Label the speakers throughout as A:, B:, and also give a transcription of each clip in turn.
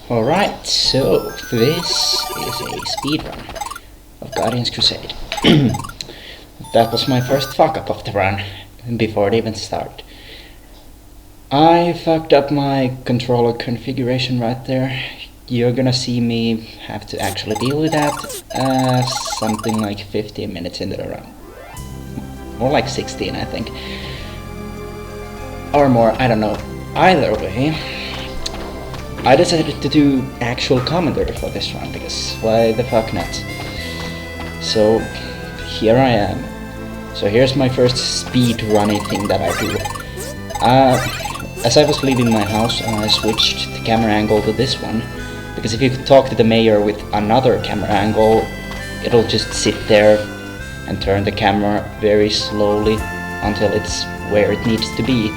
A: Alright, so this is a speedrun of Guardians Crusade. That was my first fuck up of the run, before it even started. I fucked up my controller configuration right there. You're gonna see me have to actually deal with that something like 15 minutes into the run. More like 16, I think. Or more, I don't know. Either way, I decided to do actual commentary for this run, because why the fuck not? So, here I am. So here's my first speed running thing that I do. As I was leaving my house, I switched the camera angle to this one, because if you talk to the mayor with another camera angle, it'll just sit there and turn the camera very slowly until it's where it needs to be.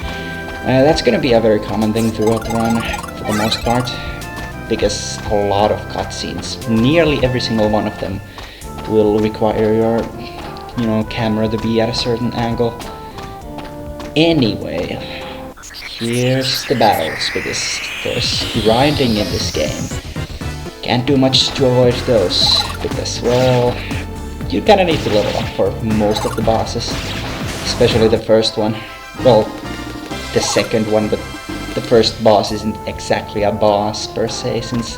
A: That's gonna be a very common thing throughout the run, for the most part, because a lot of cutscenes, nearly every single one of them, will require your, camera to be at a certain angle. Anyway, here's the battles, because there's grinding in this game. Can't do much to avoid those, because, well, you kinda need to level up for most of the bosses, especially the first one. Well, the second one, but the first boss isn't exactly a boss per se, since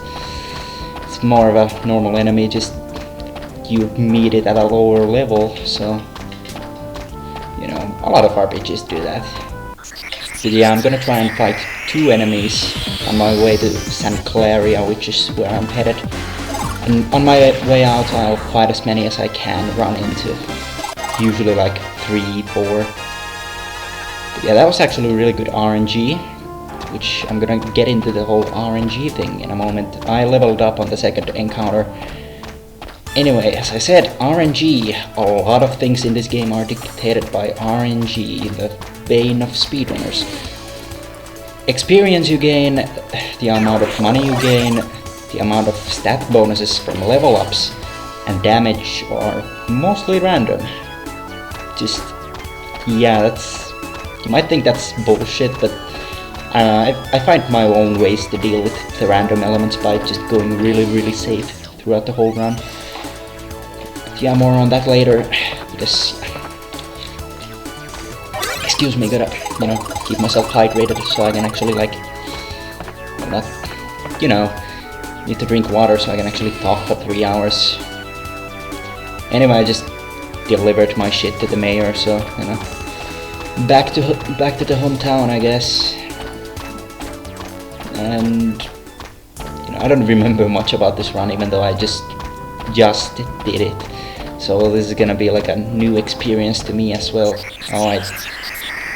A: it's more of a normal enemy, just you meet it at a lower level, so a lot of RPGs do that. So yeah, I'm gonna try and fight 2 enemies on my way to San Claria, which is where I'm headed. And on my way out, I'll fight as many as I can run into. Usually like 3, 4. But yeah, that was actually really good RNG, which I'm gonna get into the whole RNG thing in a moment. I leveled up on the second encounter. Anyway, as I said, RNG, a lot of things in this game are dictated by RNG, the bane of speedrunners. Experience you gain, the amount of money you gain, the amount of stat bonuses from level ups, and damage are mostly random. Just, yeah, you might think that's bullshit, but I find my own ways to deal with the random elements by just going really safe throughout the whole run. Yeah, more on that later, because, excuse me, gotta, keep myself hydrated so I can actually, need to drink water so I can actually talk for 3 hours. Anyway, I just delivered my shit to the mayor, so, back to the hometown, I guess. And, I don't remember much about this run, even though I just did it. So this is gonna be like a new experience to me as well. Oh,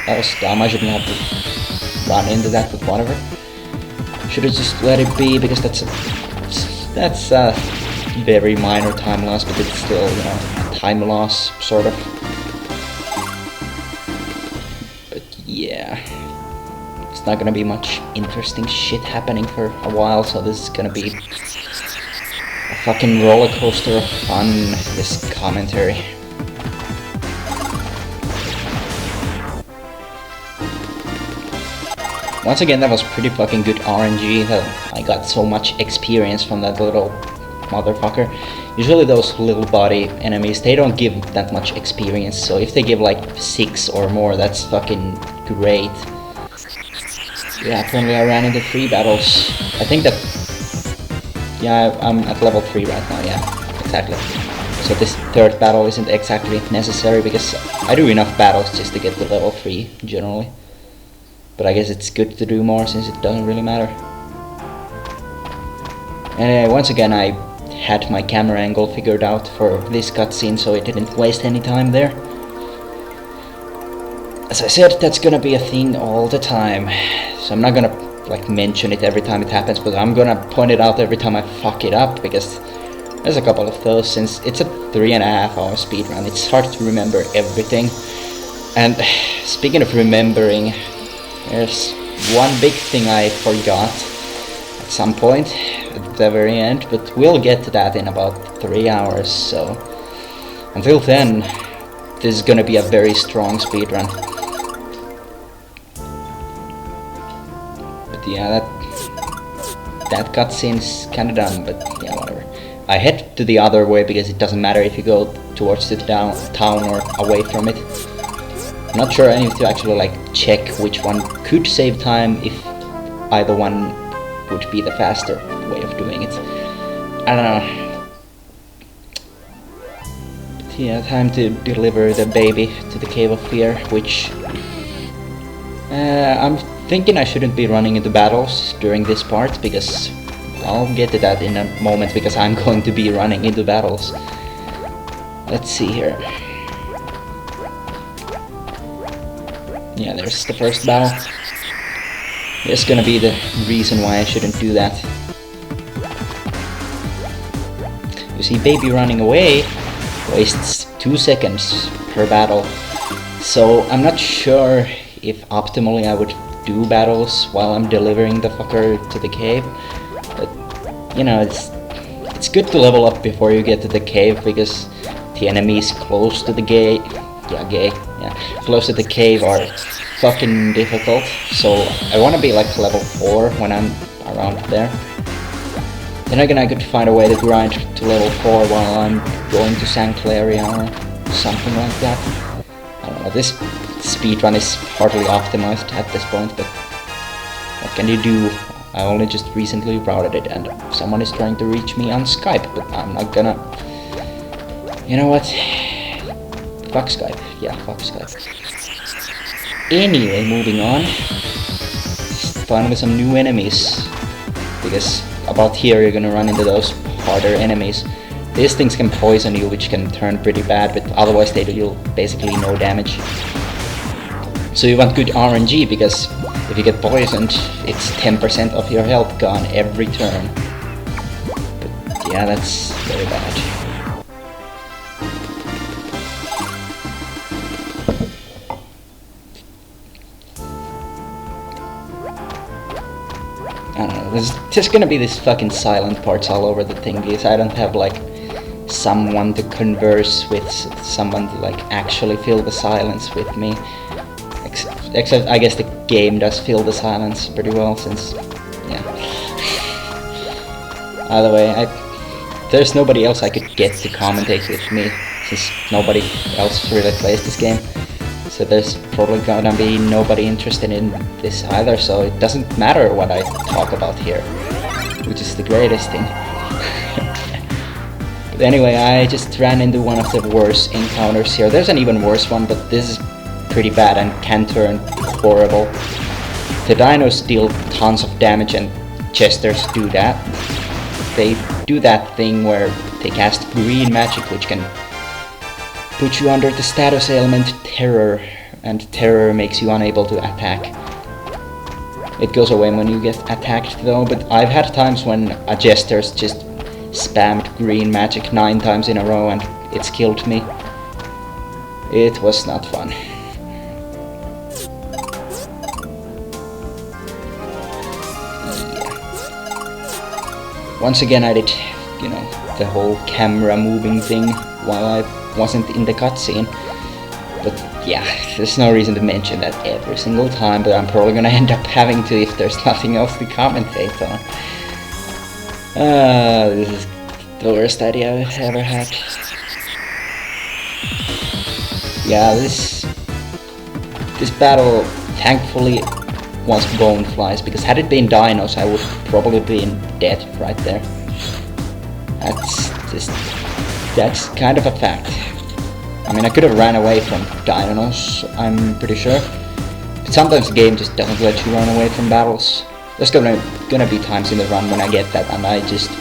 A: that was dumb. I shouldn't have to run into that, but whatever. Should've just let it be, because that's a very minor time loss, but it's still, time loss, sort of. But yeah, it's not gonna be much interesting shit happening for a while, so this is gonna be a fucking roller coaster of fun, this commentary. Once again, that was pretty fucking good RNG, that I got so much experience from that little motherfucker. Usually those little body enemies, they don't give that much experience, so if they give like 6 or more, that's fucking great. Yeah, apparently I ran into 3 battles. I think that, yeah, I'm at level 3 right now, yeah, exactly. So this 3rd battle isn't exactly necessary, because I do enough battles just to get to level 3, generally. But I guess it's good to do more, since it doesn't really matter. Anyway, once again, I had my camera angle figured out for this cutscene, so it didn't waste any time there. As I said, that's gonna be a thing all the time, so I'm not gonna mention it every time it happens, but I'm gonna point it out every time I fuck it up, because there's a couple of those. Since it's a 3.5 hour speedrun, it's hard to remember everything. And speaking of remembering, there's one big thing I forgot at some point at the very end, but we'll get to that in about 3 hours, so until then, this is gonna be a very strong speedrun. But yeah, that cutscene's kinda done, but yeah, whatever. I head to the other way because it doesn't matter if you go towards the town or away from it. I'm not sure I need to actually like check which one could save time if either one would be the faster way of doing it. I don't know. But yeah, time to deliver the baby to the Cave of Fear, which I'm thinking I shouldn't be running into battles during this part, because I'll get to that in a moment, because I'm going to be running into battles. Let's see here. Yeah, there's the first battle. There's gonna be the reason why I shouldn't do that. You see, baby running away wastes 2 seconds per battle. So I'm not sure if optimally I would do battles while I'm delivering the fucker to the cave. But, you know, it's good to level up before you get to the cave, because the enemies close to the gate, close to the cave are fucking difficult. So I want to be like level 4 when I'm around there. Then again, I could find a way to grind to level 4 while I'm going to Sanclaria or something like that. I don't know, this speedrun is hardly optimized at this point, but what can you do? I only just recently routed it, and someone is trying to reach me on Skype, but I'm not gonna... You know what? Fuck Skype. Yeah, fuck Skype. Anyway, moving on. Finally some new enemies. Because about here you're gonna run into those harder enemies. These things can poison you, which can turn pretty bad, but otherwise they do basically no damage. So you want good RNG, because if you get poisoned, it's 10% of your health gone every turn. But yeah, that's very bad. I don't know, there's just gonna be these fucking silent parts all over the thingies. I don't have like someone to converse with, someone to like actually fill the silence with me. Except I guess the game does fill the silence pretty well, since, yeah. Either way, there's nobody else I could get to commentate with me, since nobody else really plays this game. So there's probably gonna be nobody interested in this either, so it doesn't matter what I talk about here, which is the greatest thing. But anyway, I just ran into one of the worst encounters here. There's an even worse one, but this is pretty bad and can turn horrible. The dinos deal tons of damage, and jesters do that. They do that thing where they cast green magic, which can put you under the status ailment Terror, and Terror makes you unable to attack. It goes away when you get attacked though, but I've had times when a jester's just spammed green magic 9 times in a row and it's killed me. It was not fun. Once again I did, you know, the whole camera moving thing while I wasn't in the cutscene. But yeah, there's no reason to mention that every single time, but I'm probably gonna end up having to if there's nothing else to commentate on. This is the worst idea I've ever had. Yeah, this battle thankfully was bone flies, because had it been dinos I would probably been dead right there. That's kind of a fact. I mean, I could have ran away from dinos, I'm pretty sure. But sometimes the game just doesn't let you run away from battles. There's gonna be times in the run when I get that and I just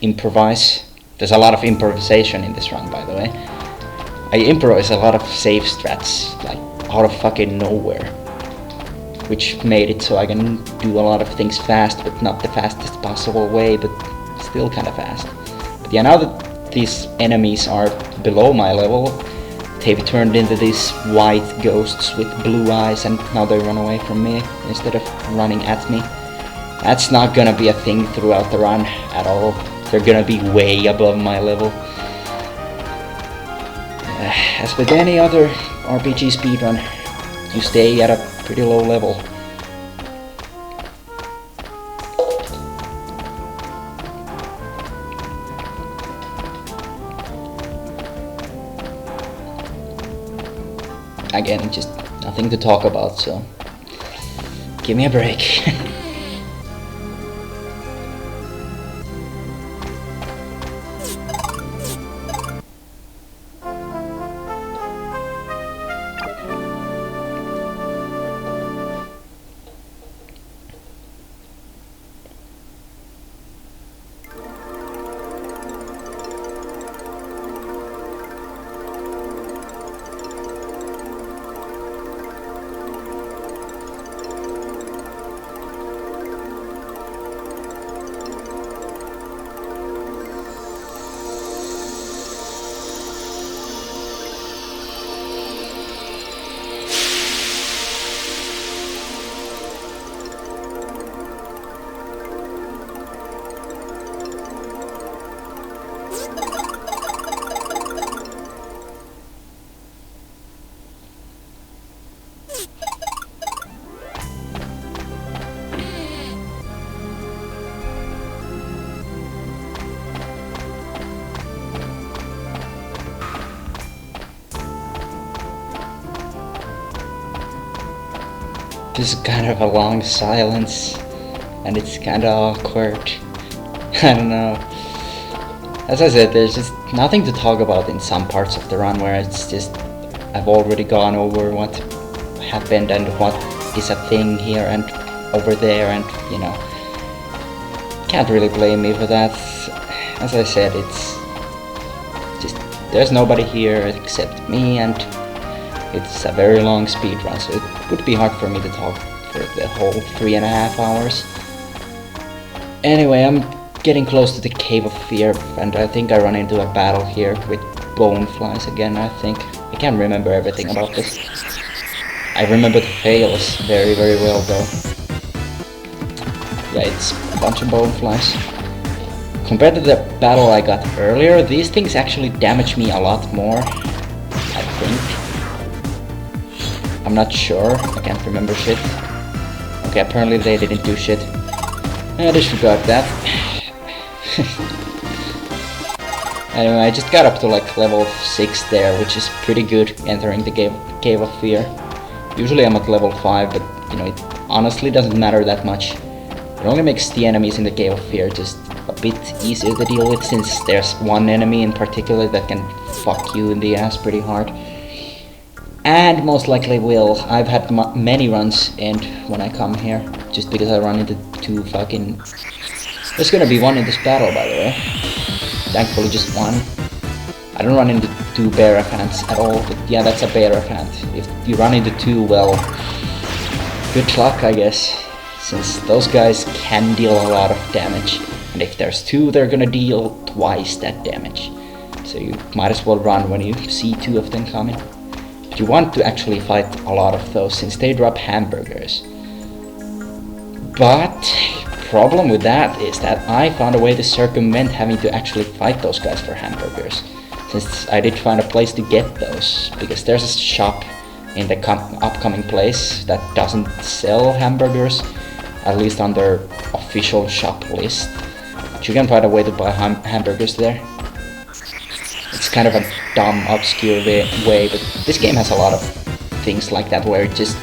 A: improvise. There's a lot of improvisation in this run, by the way. I improvise a lot of save strats, like out of fucking nowhere. Which made it so I can do a lot of things fast, but not the fastest possible way, but still kind of fast. But yeah, now that these enemies are below my level, they've turned into these white ghosts with blue eyes, and now they run away from me instead of running at me. That's not gonna be a thing throughout the run at all. They're gonna be way above my level. As with any other RPG speedrun, you stay at a pretty low level. again, just nothing to talk about, so give me a break. This is kind of a long silence, and it's kind of awkward. I don't know. As I said, there's just nothing to talk about in some parts of the run where it's just I've already gone over what happened and what is a thing here and over there, and you know, can't really blame me for that. As I said, it's just there's nobody here except me, and it's a very long speed run, so it would be hard for me to talk for the whole 3.5 hours. Anyway, I'm getting close to the Cave of Fear, and I think I run into a battle here with bone flies again, I think. I can't remember everything about this. I remember the fails very, very well though. Yeah, it's a bunch of bone flies. Compared to the battle I got earlier, these things actually damage me a lot more, I think. I'm not sure, I can't remember shit. Okay, apparently they didn't do shit. I disregard that. Anyway, I just got up to like level 6 there, which is pretty good entering the Cave of Fear. Usually I'm at level 5, but you know, it honestly doesn't matter that much. It only makes the enemies in the Cave of Fear just a bit easier to deal with, since there's one enemy in particular that can fuck you in the ass pretty hard. And most likely will. I've had many runs end when I come here, just because I run into two fucking... There's gonna be one in this battle, by the way. Thankfully just one. I don't run into two Bearaphants at all, but yeah, that's a Bearaphant. If you run into two, well, good luck, I guess, since those guys can deal a lot of damage. And if there's two, they're gonna deal twice that damage. So you might as well run when you see two of them coming. You want to actually fight a lot of those, since they drop hamburgers. But problem with that is that I found a way to circumvent having to actually fight those guys for hamburgers, since I did find a place to get those, because there's a shop in the upcoming place that doesn't sell hamburgers, at least on their official shop list. But you can find a way to buy hamburgers there. It's kind of a dumb, obscure way, but this game has a lot of things like that, where it just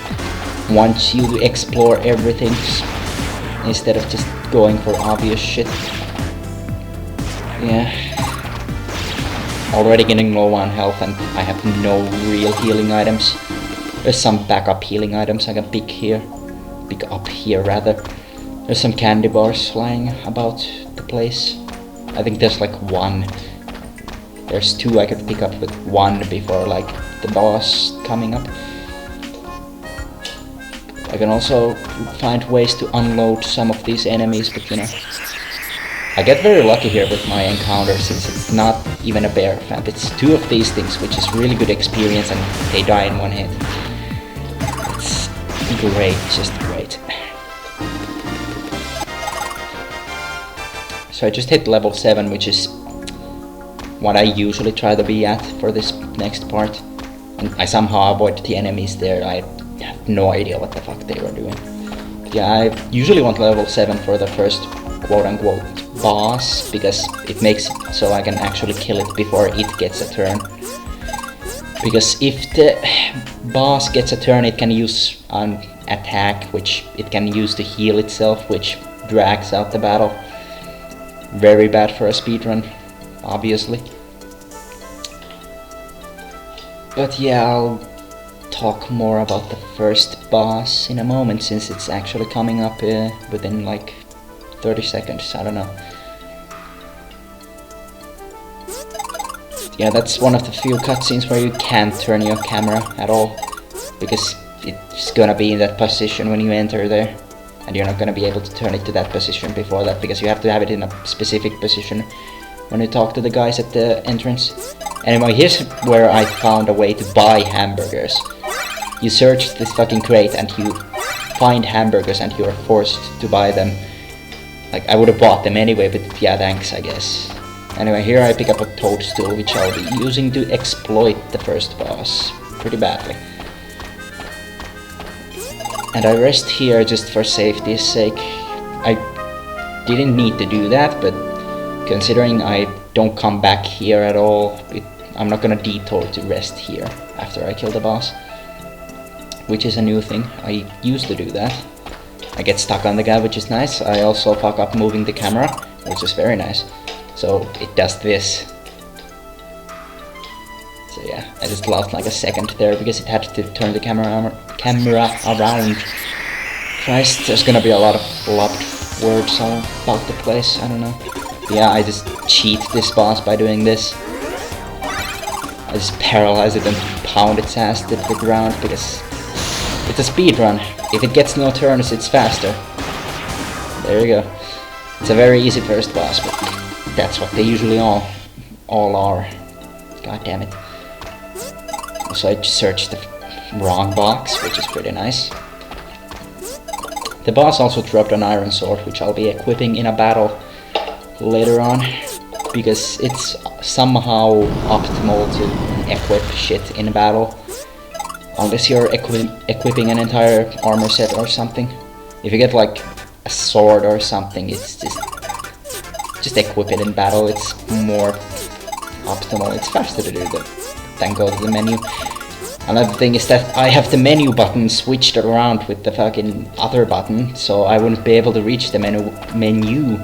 A: wants you to explore everything instead of just going for obvious shit. Yeah. Already getting low on health, and I have no real healing items. There's some backup healing items I can pick up here rather. There's some candy bars flying about the place. I think there's like one. There's two I could pick up with one before like the boss coming up. I can also find ways to unload some of these enemies, but you know, I get very lucky here with my encounter, since it's not even a Bearaphant. It's two of these things, which is really good experience, and they die in one hit. It's great, just great. So I just hit level 7, which is what I usually try to be at for this next part. And I somehow avoid the enemies there. I have no idea what the fuck they were doing. But yeah, I usually want level 7 for the first quote-unquote boss, because it makes it so I can actually kill it before it gets a turn. Because if the boss gets a turn, it can use an attack, which it can use to heal itself, which drags out the battle. Very bad for a speedrun, obviously. But yeah, I'll talk more about the first boss in a moment, since it's actually coming up within like 30 seconds, I don't know. Yeah, that's one of the few cutscenes where you can't turn your camera at all, because it's gonna be in that position when you enter there, and you're not gonna be able to turn it to that position before that, because you have to have it in a specific position when you talk to the guys at the entrance. Anyway, here's where I found a way to buy hamburgers. You search this fucking crate and you find hamburgers and you're forced to buy them. Like, I would have bought them anyway, but yeah, thanks, I guess. Anyway, here I pick up a toadstool, which I'll be using to exploit the first boss pretty badly. And I rest here just for safety's sake. I didn't need to do that, but considering I don't come back here at all, I'm not gonna detour to rest here after I kill the boss. Which is a new thing. I used to do that. I get stuck on the guy, which is nice. I also fuck up moving the camera, which is very nice. So it does this. So yeah, I just lost like a second there because it had to turn the camera around. Christ, there's gonna be a lot of lobbed words all about the place, I don't know. Yeah, I just cheat this boss by doing this. I just paralyze it and pound its ass to the ground because it's a speedrun. If it gets no turns, it's faster. There you go. It's a very easy first boss, but that's what they usually all are. God damn it. Also, I searched the wrong box, which is pretty nice. The boss also dropped an iron sword, which I'll be equipping in a battle later on, because it's somehow optimal to equip shit in a battle. Unless you're equipping an entire armor set or something. If you get like a sword or something, it's just equip it in battle. It's more optimal. It's faster to do that than go to the menu. Another thing is that I have the menu button switched around with the fucking other button, so I wouldn't be able to reach the menu.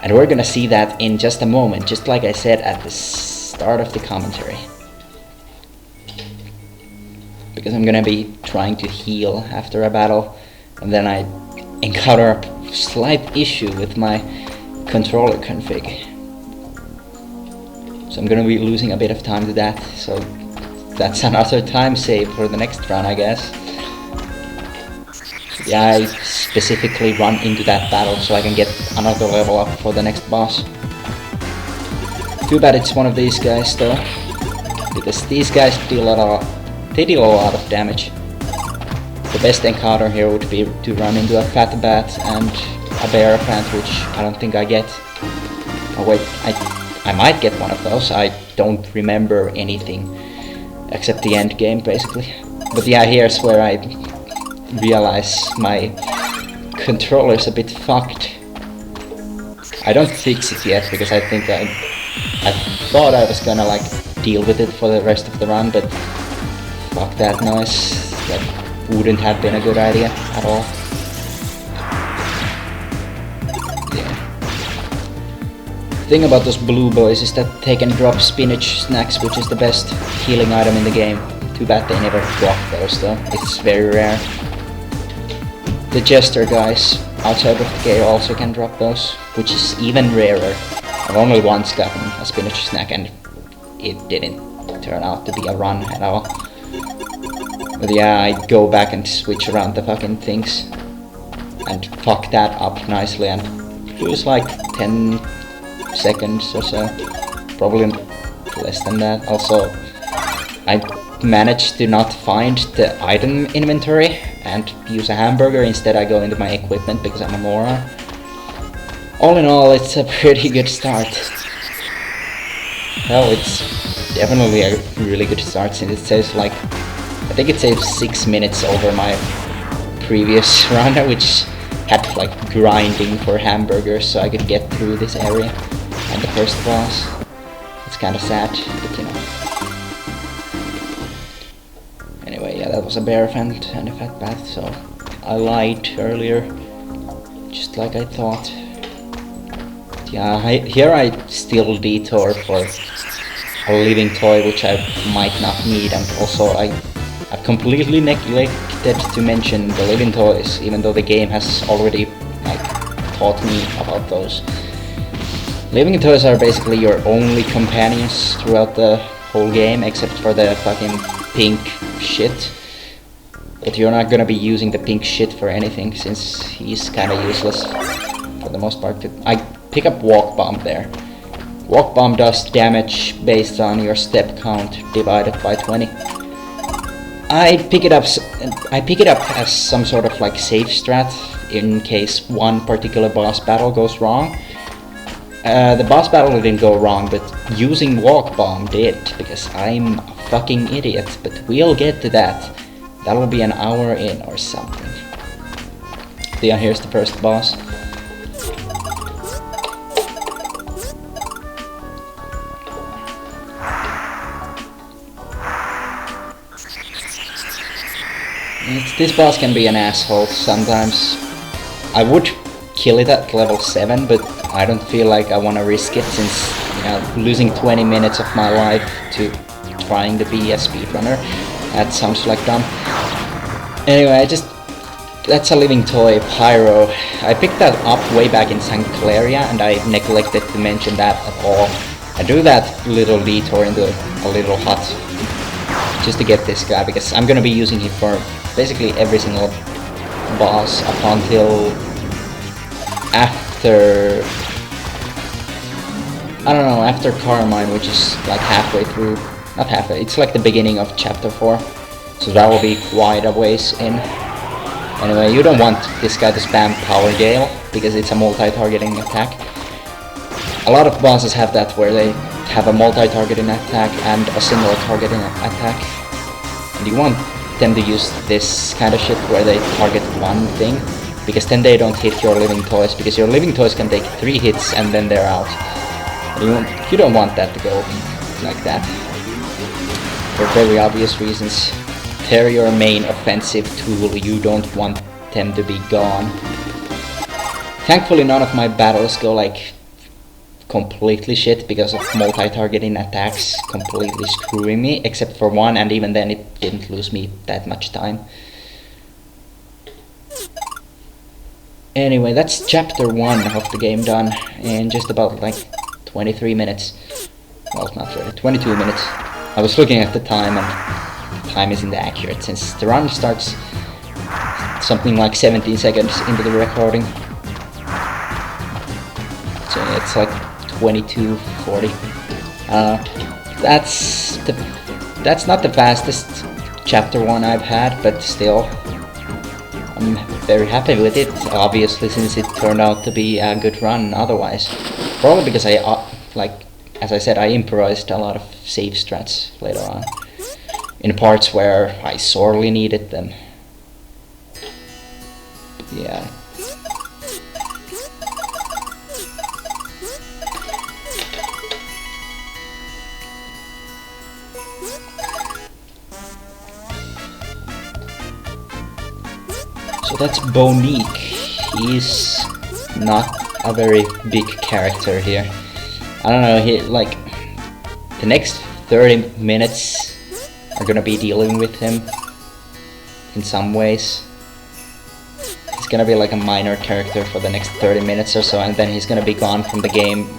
A: And we're gonna see that in just a moment, just like I said at the start of the commentary. Because I'm gonna be trying to heal after a battle, and then I encounter a slight issue with my controller config. So I'm gonna be losing a bit of time to that, so that's another time save for the next run, I guess. Yeah, I specifically run into that battle so I can get another level up for the next boss. Too bad it's one of these guys though, because these guys deal a lot of damage. The best encounter here would be to run into a fat bat and a bear plant, which I don't think I get. Oh wait, I might get one of those. I don't remember anything except the end game basically. But yeah, here's where I realize my controller's a bit fucked. I don't fix it yet because I think I thought I was gonna like deal with it for the rest of the run, but fuck that noise. That wouldn't have been a good idea at all. Yeah. The thing about those blue boys is that they can drop spinach snacks, which is the best healing item in the game. Too bad they never drop those though. It's very rare. The jester guys outside of the game also can drop those, which is even rarer. I've only once gotten a spinach snack and it didn't turn out to be a run at all. But yeah, I go back and switch around the fucking things and fuck that up nicely and lose like 10 seconds or so. Probably less than that. Also, I managed to not find the item inventory and use a hamburger. Instead I go into my equipment because I'm a moron. All in all, it's a pretty good start. Well, it's definitely a really good start since it saves like, I think it saves 6 minutes over my previous run, which had like grinding for hamburgers so I could get through this area and the first boss. It's kinda sad, but you know. that was a bare vent and a fat path, so I lied earlier, just like I thought. Yeah, here I still detour for a living toy, which I might not need, and also I've completely neglected to mention the living toys, even though the game has already like taught me about those. Living toys are basically your only companions throughout the whole game, except for the fucking pink shit. But you're not gonna be using the pink shit for anything, since he's kinda useless for the most part. I pick up Walk Bomb there. Walk Bomb does damage based on your step count divided by 20. I pick it up as some sort of like safe strat in case one particular boss battle goes wrong. The boss battle didn't go wrong, but using Walk Bomb did, because I'm a fucking idiot, but we'll get to that. That'll be an hour in or something. Yeah, here's the first boss. This boss can be an asshole sometimes. I would kill it at level 7, but I don't feel like I want to risk it, since losing 20 minutes of my life to trying to be a speedrunner, that sounds like dumb. Anyway, that's a living toy, Pyro. I picked that up way back in St. Claria, and I neglected to mention that at all. I do that little detour into a little hut just to get this guy, because I'm gonna be using him for basically every single boss up until after, I don't know, after Carmine, which is like halfway through, not halfway, it's like the beginning of chapter 4, so that will be quite a ways in. Anyway, you don't want this guy to spam Power Gale, because it's a multi-targeting attack. A lot of bosses have that, where they have a multi-targeting attack and a single targeting attack, and you want them to use this kind of shit where they target one thing, because then they don't hit your living toys, because your living toys can take 3 hits and then they're out. You don't want that to go like that, for very obvious reasons. They're your main offensive tool, you don't want them to be gone. Thankfully none of my battles go like completely shit because of multi-targeting attacks completely screwing me, except for one, and even then it didn't lose me that much time. Anyway, that's chapter 1 of the game done in just about like 23 minutes. Well, not really, 22 minutes. I was looking at the time, and time isn't accurate since the run starts something like 17 seconds into the recording. So it's like 22:40. That's not the fastest chapter 1 I've had, but still, I'm very happy with it, obviously, since it turned out to be a good run otherwise. Probably because as I said, I improvised a lot of save strats later on, in parts where I sorely needed them. But yeah. So that's Bonique. He's not a very big character here. I don't know, the next 30 minutes are gonna be dealing with him in some ways. He's gonna be like a minor character for the next 30 minutes or so, and then he's gonna be gone from the game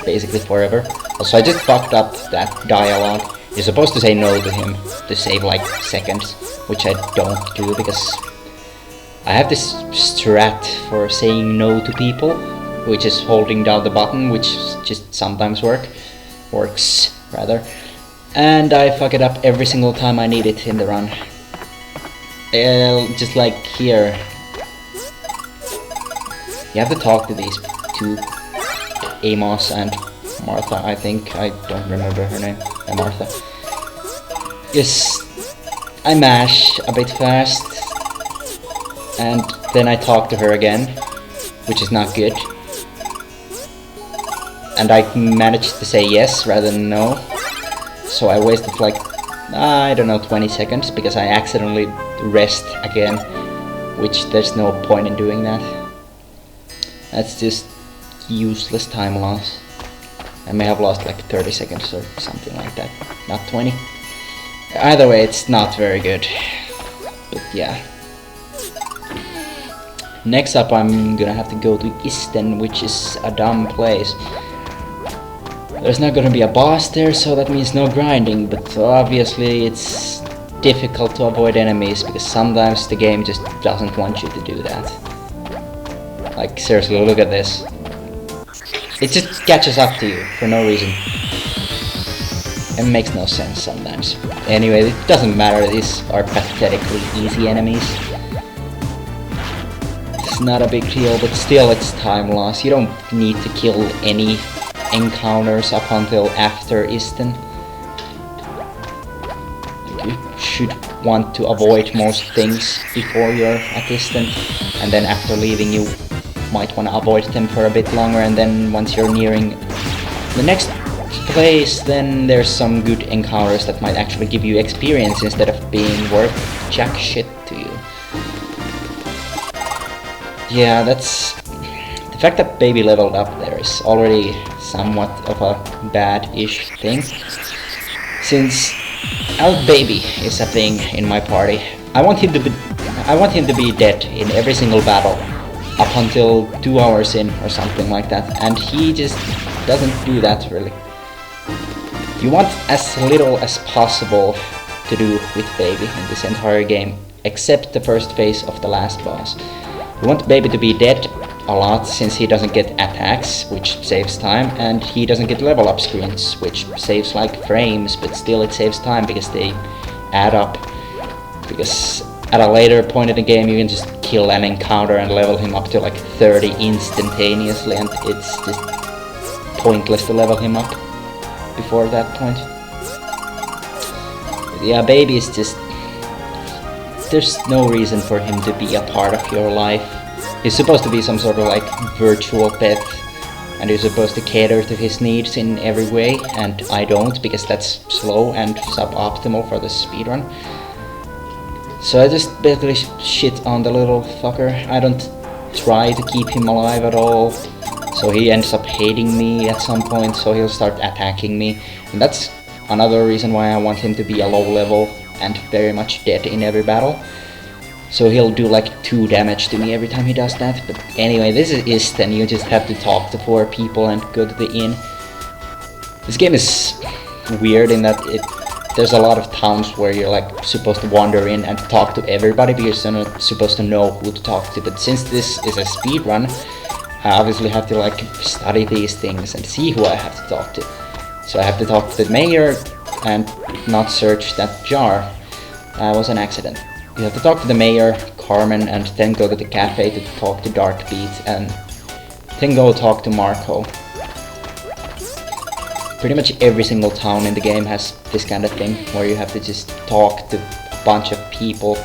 A: basically forever. Also, I just fucked up that dialogue. You're supposed to say no to him to save like seconds, which I don't do because I have this strat for saying no to people, which is holding down the button, which just sometimes works rather. And I fuck it up every single time I need it in the run. Just like here. You have to talk to these two, Amos and Martha, I think. I don't remember her name. Martha. Yes, I mash a bit fast, and then I talk to her again, which is not good. And I managed to say yes rather than no, so I wasted like I don't know, 20 seconds, because I accidentally rest again, which there's no point in doing that. That's just useless time loss. I may have lost like 30 seconds or something like that, not 20. Either way, it's not very good, but yeah. Next up, I'm gonna have to go to Easton, which is a dumb place. There's not gonna be a boss there, so that means no grinding, but obviously it's difficult to avoid enemies, because sometimes the game just doesn't want you to do that. Like, seriously, look at this. It just catches up to you for no reason. It makes no sense sometimes. Anyway, it doesn't matter, these are pathetically easy enemies. It's not a big deal, but still it's time loss. You don't need to kill any encounters up until after Easton. You should want to avoid most things before you're at Easton, and then after leaving you might want to avoid them for a bit longer, and then once you're nearing the next place, then there's some good encounters that might actually give you experience instead of being worth jack shit to you. Yeah, that's... the fact that Baby leveled up there is already somewhat of a bad-ish thing, since our Baby is a thing in my party. I want him to be dead in every single battle up until 2 hours in or something like that, and he just doesn't do that really. You want as little as possible to do with Baby in this entire game, except the first phase of the last boss. You want Baby to be dead a lot, since he doesn't get attacks, which saves time, and he doesn't get level up screens, which saves like frames, but still it saves time because they add up. Because at a later point in the game you can just kill an encounter and level him up to like 30 instantaneously, and it's just pointless to level him up before that point. But yeah, Baby is just... there's no reason for him to be a part of your life. He's supposed to be some sort of like virtual pet, and you're supposed to cater to his needs in every way, and I don't, because that's slow and suboptimal for the speedrun. So I just basically shit on the little fucker. I don't try to keep him alive at all, so he ends up hating me at some point, so he'll start attacking me, and that's another reason why I want him to be a low level and very much dead in every battle. So he'll do like 2 damage to me every time he does that. But anyway, this is Easton. You just have to talk to 4 people and go to the inn. This game is weird in that there's a lot of towns where you're like supposed to wander in and talk to everybody because you're not supposed to know who to talk to. But since this is a speedrun, I obviously have to like study these things and see who I have to talk to. So I have to talk to the mayor and not search that jar. That was an accident. You have to talk to the mayor, Carmen, and then go to the cafe to talk to Darkbeat, and then go talk to Marco. Pretty much every single town in the game has this kind of thing, where you have to just talk to a bunch of people.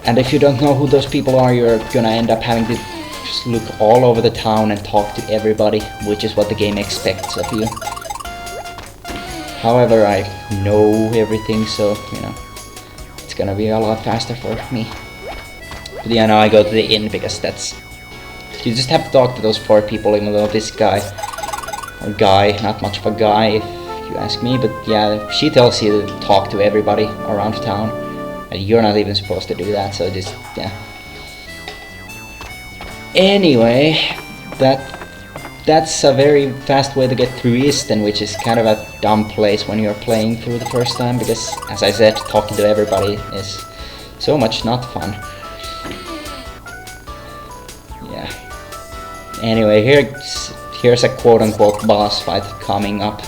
A: And if you don't know who those people are, you're gonna end up having to just look all over the town and talk to everybody, which is what the game expects of you. However, I know everything, so, you know, it's gonna be a lot faster for me. But yeah, now I go to the inn, because that's... you just have to talk to those 4 people, even though this guy... or guy, not much of a guy if you ask me, but yeah, she tells you to talk to everybody around town. And you're not even supposed to do that, so just, yeah. Anyway, that's a very fast way to get through Easton, which is kind of a dumb place when you're playing through the first time, because, as I said, talking to everybody is so much not fun. Yeah. Anyway, here's a quote-unquote boss fight coming up.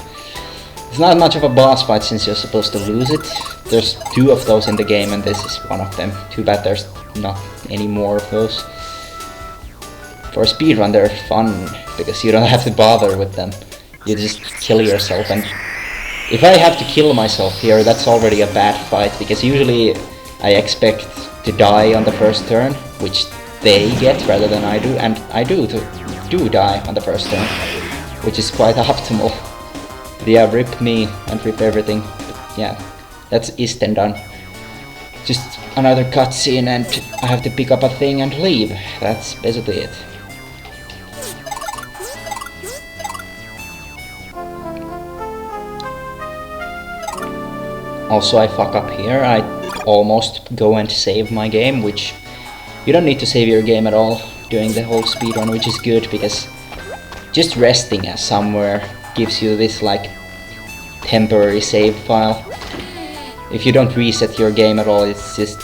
A: It's not much of a boss fight since you're supposed to lose it. There's 2 of those in the game, and this is one of them. Too bad there's not any more of those. For a speedrun they're fun, because you don't have to bother with them. You just kill yourself, and if I have to kill myself here, that's already a bad fight, because usually I expect to die on the first turn, which they get rather than I do, and I do die on the first turn, which is quite optimal. Yeah, rip me and rip everything. But yeah, that's Easton done. Just another cutscene and I have to pick up a thing and leave. That's basically it. Also, I fuck up here. I almost go and save my game, which you don't need to save your game at all during the whole speedrun, which is good because just resting somewhere gives you this like temporary save file. If you don't reset your game at all, it's just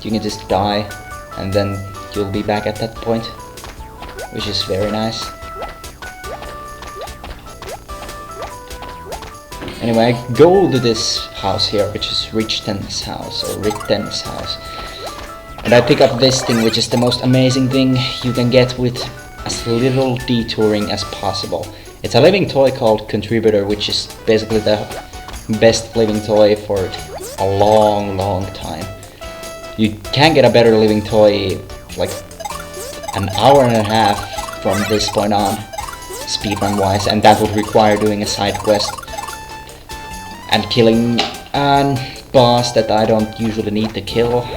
A: you can just die and then you'll be back at that point, which is very nice. Anyway, I go to this house here, which is Richten's house, or Ritten's house. And I pick up this thing, which is the most amazing thing you can get with as little detouring as possible. It's a living toy called Contributor, which is basically the best living toy for a long time. You can't get a better living toy like an hour and a half from this point on, speedrun wise, and that would require doing a side quest and killing a boss that I don't usually need to kill.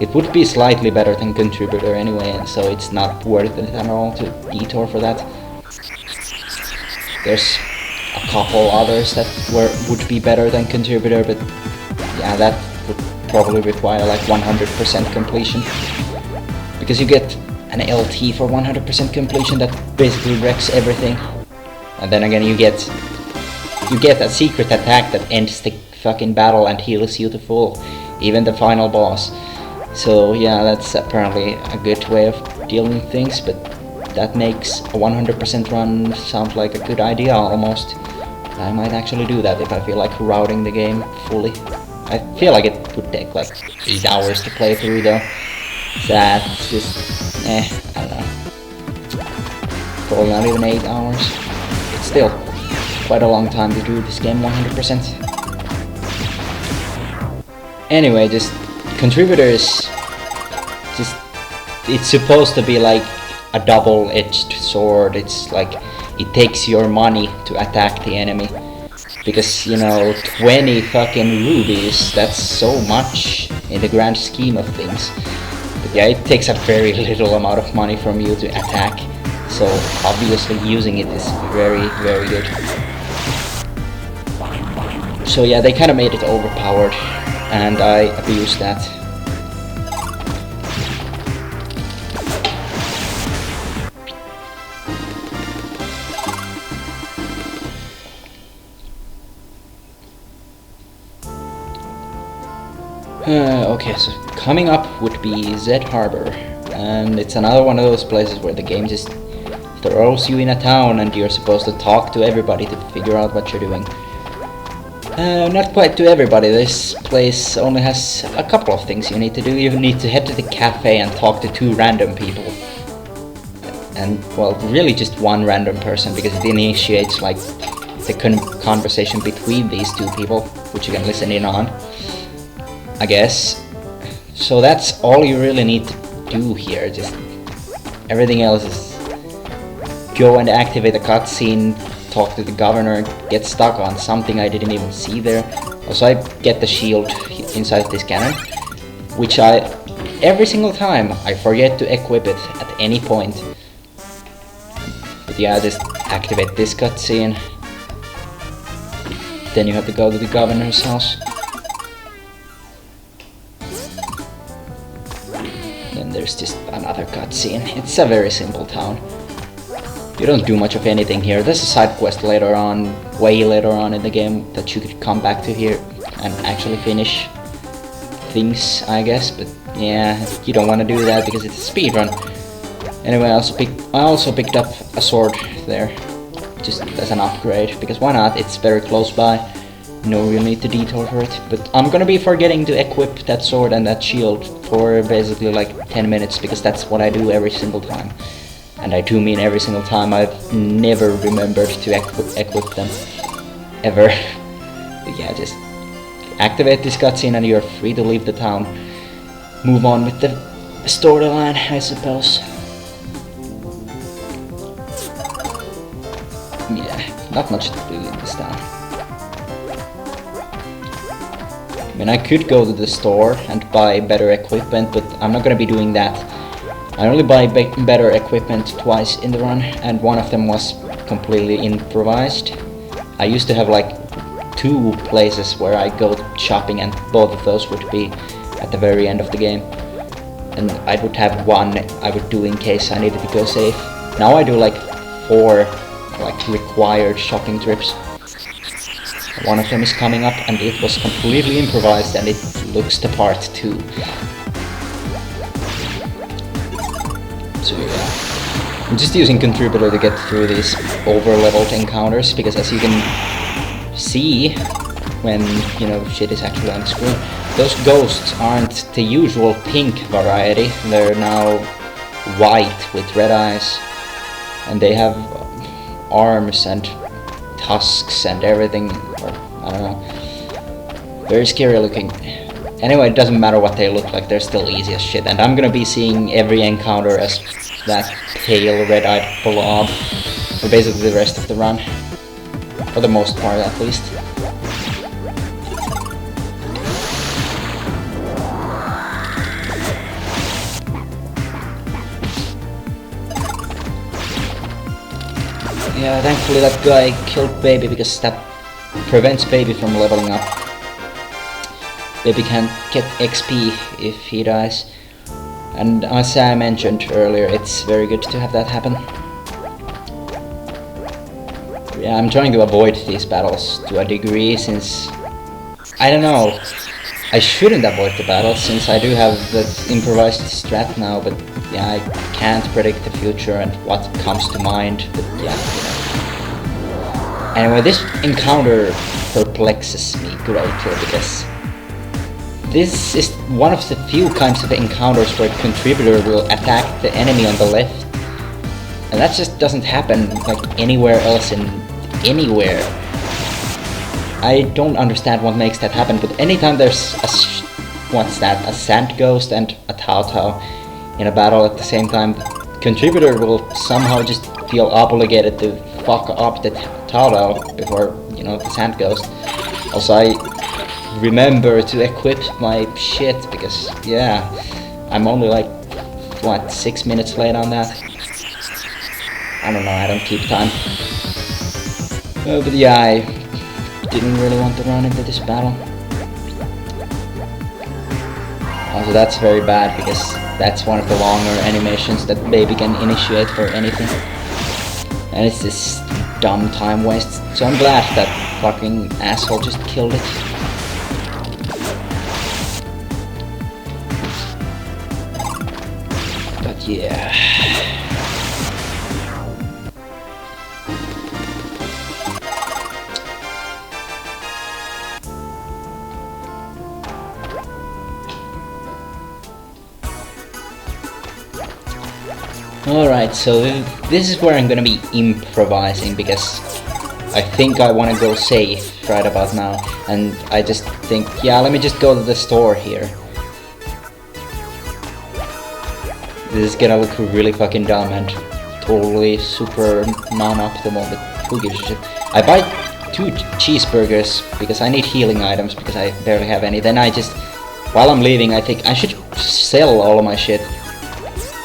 A: It would be slightly better than Contributor anyway, and so it's not worth it at all to detour for that. There's a couple others that would be better than Contributor, but yeah, that would probably require like 100% completion. Because you get an LT for 100% completion that basically wrecks everything. And then again you get a secret attack that ends the fucking battle and heals you to full, even the final boss. So yeah, that's apparently a good way of dealing with things, but that makes a 100% run sound like a good idea almost. I might actually do that if I feel like routing the game fully. I feel like it would take like 8 hours to play through though. That's just, I don't know. Probably not even 8 hours. It's still quite a long time to do this game 100%. Anyway, just Contributor is just, it's supposed to be like a double-edged sword. It's like it takes your money to attack the enemy, because you know, 20 fucking rubies, that's so much in the grand scheme of things. But yeah, it takes a very little amount of money from you to attack, so obviously using it is very good. So yeah, they kind of made it overpowered, and I abused that. Okay, so coming up would be Z Harbor, and it's another one of those places where the game just throws you in a town and you're supposed to talk to everybody to figure out what you're doing. Not quite to everybody. This place only has a couple of things you need to do. You need to head to the cafe and talk to 2 random people. And, well, really just 1 random person, because it initiates, like, the conversation between these 2 people, which you can listen in on, I guess. So that's all you really need to do here. Just everything else is go and activate a cutscene, talk to the governor, get stuck on something I didn't even see there. Also, I get the shield inside this cannon, which every single time I forget to equip it at any point. But yeah, just activate this cutscene. Then you have to go to the governor's house. Then there's just another cutscene. It's a very simple town. You don't do much of anything here. There's a side quest later on, way later on in the game, that you could come back to here and actually finish things, I guess. But yeah, you don't want to do that because it's a speedrun. Anyway, I also picked up a sword there, just as an upgrade, because why not? It's very close by. No real need to detour for it. But I'm gonna be forgetting to equip that sword and that shield for basically like 10 minutes, because that's what I do every single time. And I do mean every single time. I've never remembered to equip them, ever. But yeah, just activate this cutscene and you're free to leave the town. Move on with the storyline, I suppose. Yeah, not much to do in this town. mean, I could go to the store and buy better equipment, but I'm not gonna be doing that. I only buy better equipment twice in the run, and one of them was completely improvised. I used to have like 2 places where I go shopping, and both of those would be at the very end of the game. And I would have one I would do in case I needed to go safe. Now I do like 4 like required shopping trips. One of them is coming up, and it was completely improvised, and it looks the part too. So yeah, I'm just using contributor to get through these over-leveled encounters, because as you can see when, you know, shit is actually on the screen, those ghosts aren't the usual pink variety. They're now white with red eyes, and they have arms and tusks and everything, or I don't know. Very scary looking. Anyway, it doesn't matter what they look like, they're still easy as shit, and I'm gonna be seeing every encounter as that pale red-eyed blob for basically the rest of the run. For the most part, at least. Yeah, thankfully that guy killed Baby, because that prevents Baby from leveling up. Baby can't get XP if he dies. And as I mentioned earlier, it's very good to have that happen. Yeah, I'm trying to avoid these battles to a degree, since I don't know, I shouldn't avoid the battles since I do have the improvised strat now, but yeah, I can't predict the future and what comes to mind, but yeah, you know. Anyway, this encounter perplexes me greatly, because this is one of the few kinds of encounters where contributor will attack the enemy on the left, and that just doesn't happen like anywhere else in anywhere. I don't understand what makes that happen, but anytime there's a a sand ghost and a Tao in a battle at the same time, contributor will somehow just feel obligated to fuck up the Tao before, you know, the sand ghost. Also, I remember to equip my shit, because yeah, I'm only like, what, 6 minutes late on that? I don't know, I don't keep time. But yeah, I didn't really want to run into this battle. Also, that's very bad, because that's one of the longer animations that Baby can initiate for anything. And it's this dumb time waste, so I'm glad that fucking asshole just killed it. But yeah. Alright, so this is where I'm gonna be improvising, because I think I wanna go safe right about now, and I just think, yeah, let me just go to the store here. This is gonna look really fucking dumb and totally super non-optimal, but who gives a shit. I buy 2 cheeseburgers because I need healing items, because I barely have any. Then I just, while I'm leaving, I think I should sell all of my shit.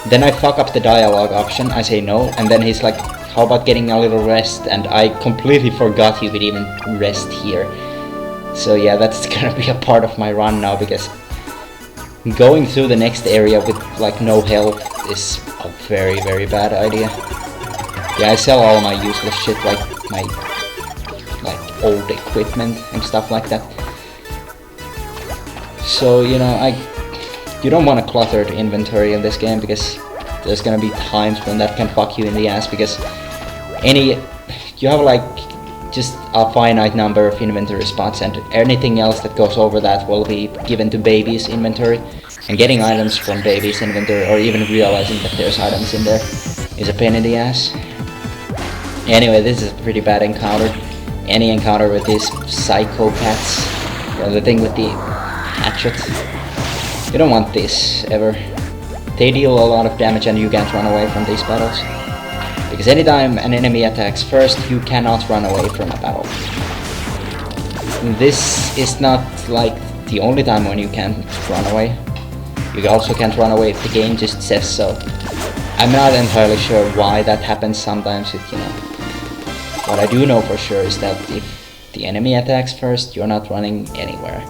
A: Then I fuck up the dialogue option, I say no, and then he's like, how about getting a little rest? And I completely forgot you could even rest here. So yeah, that's gonna be a part of my run now, because going through the next area with like no health is a very, very bad idea. Yeah, I sell all my useless shit, like my old equipment and stuff like that. So, you know, you don't want a cluttered inventory in this game, because there's gonna be times when that can fuck you in the ass, because you have like just a finite number of inventory spots, and anything else that goes over that will be given to Baby's inventory, and getting items from Baby's inventory, or even realizing that there's items in there, is a pain in the ass. Anyway, this is a pretty bad encounter. Any encounter with these psychopaths, you know, the thing with the hatchet, you don't want this ever. They deal a lot of damage, and you can't run away from these battles. Because anytime an enemy attacks first, you cannot run away from a battle. This is not like the only time when you can't run away. You also can't run away if the game just says so. I'm not entirely sure why that happens sometimes, you know. What I do know for sure is that if the enemy attacks first, you're not running anywhere.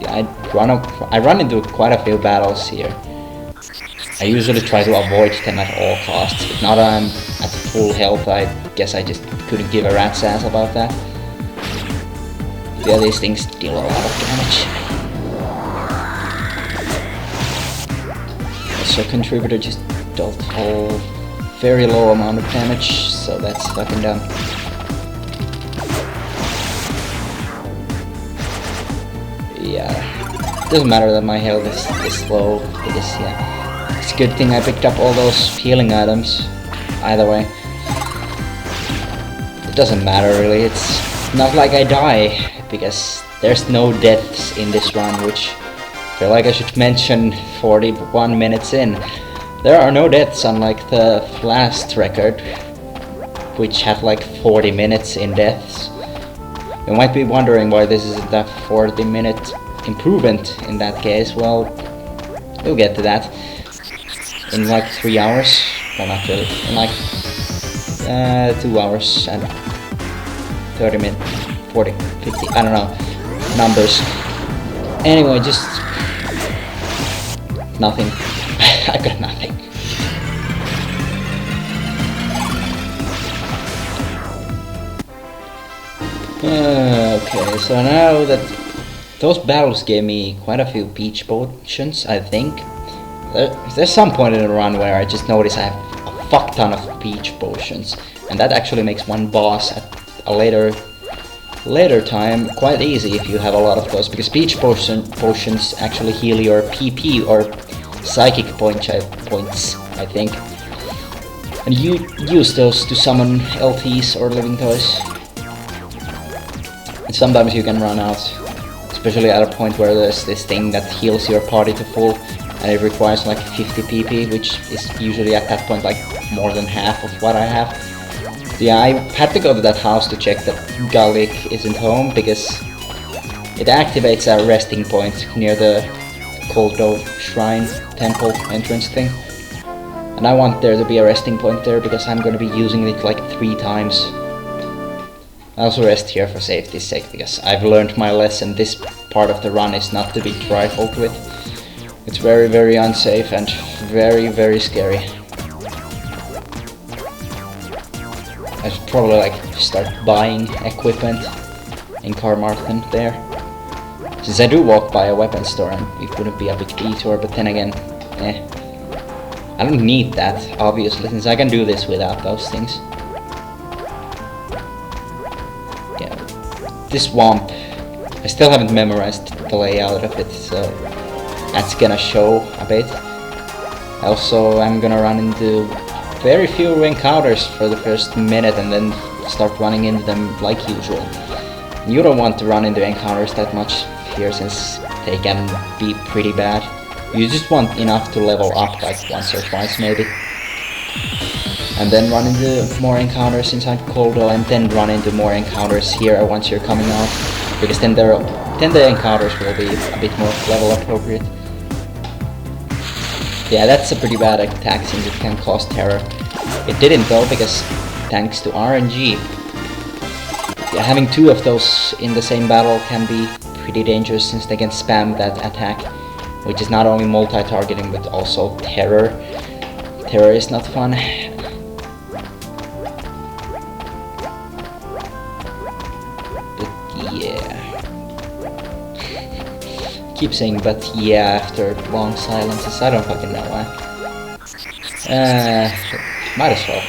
A: I run into quite a few battles here. I usually try to avoid them at all costs, but now that I'm at full health, I guess I just couldn't give a rat's ass about that. Yeah, these things deal a lot of damage. Also, Contributor just dealt a very low amount of damage, so that's fucking dumb. Yeah, doesn't matter that my health is low, because yeah, it's a good thing I picked up all those healing items. Either way, it doesn't matter really. It's not like I die, because there's no deaths in this run, which I feel like I should mention 41 minutes in. There are no deaths, unlike the last record, which had like 40 minutes in deaths. You might be wondering why this isn't a 40-minute improvement in that case. Well, we'll get to that in like 3 hours. Well, not really, in like 2 hours and 30 minutes, 40, 50, I don't know, numbers. Anyway, just nothing. I got nothing. Okay, so now that those battles gave me quite a few peach potions, I think. There's some point in the run where I just notice I have a fuck ton of peach potions, and that actually makes one boss at a later time quite easy if you have a lot of those, because peach potions actually heal your PP or psychic points, I think, and you use those to summon LTs or living toys. And sometimes you can run out, especially at a point where there's this thing that heals your party to full, and it requires like 50 PP, which is usually at that point like more than half of what I have. Yeah, I had to go to that house to check that Galik isn't home, because it activates a resting point near the Cold Dove Shrine temple entrance thing. And I want there to be a resting point there, because I'm going to be using it like 3 times. I also rest here for safety's sake, because I've learned my lesson. This part of the run is not to be trifled with. It's very, very unsafe and very, very scary. I should probably like start buying equipment in Carmarthen there. Since I do walk by a weapon store, and it wouldn't be a big detour, but then again, I don't need that, obviously, since I can do this without those things. Yeah, this swamp, I still haven't memorized the layout of it, so that's gonna show a bit. Also, I'm gonna run into very few encounters for the first minute and then start running into them like usual. You don't want to run into encounters that much here, since they can be pretty bad. You just want enough to level up like once or twice maybe. And then run into more encounters inside Coldo, and then run into more encounters here once you're coming out. Because then the encounters will be a bit more level appropriate. Yeah, that's a pretty bad attack, since it can cause terror. It didn't though, because thanks to RNG. Yeah, having 2 of those in the same battle can be pretty dangerous, since they can spam that attack, which is not only multi-targeting but also terror. Terror is not fun. But yeah. Keep saying but yeah after long silences, I don't fucking know why. Might as well.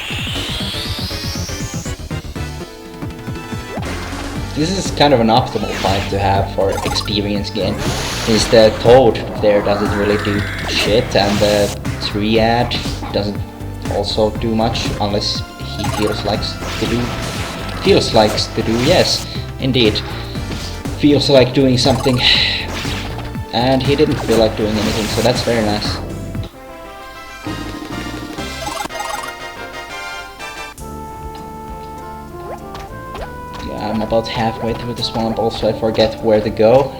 A: This is kind of an optimal fight to have for experience gain, since the Toad there doesn't really do shit, and the Triad doesn't also do much unless he feels likes to do. Yes, indeed. Feels like doing something, and he didn't feel like doing anything, so that's very nice. I'm about halfway through the swamp, also I forget where to go.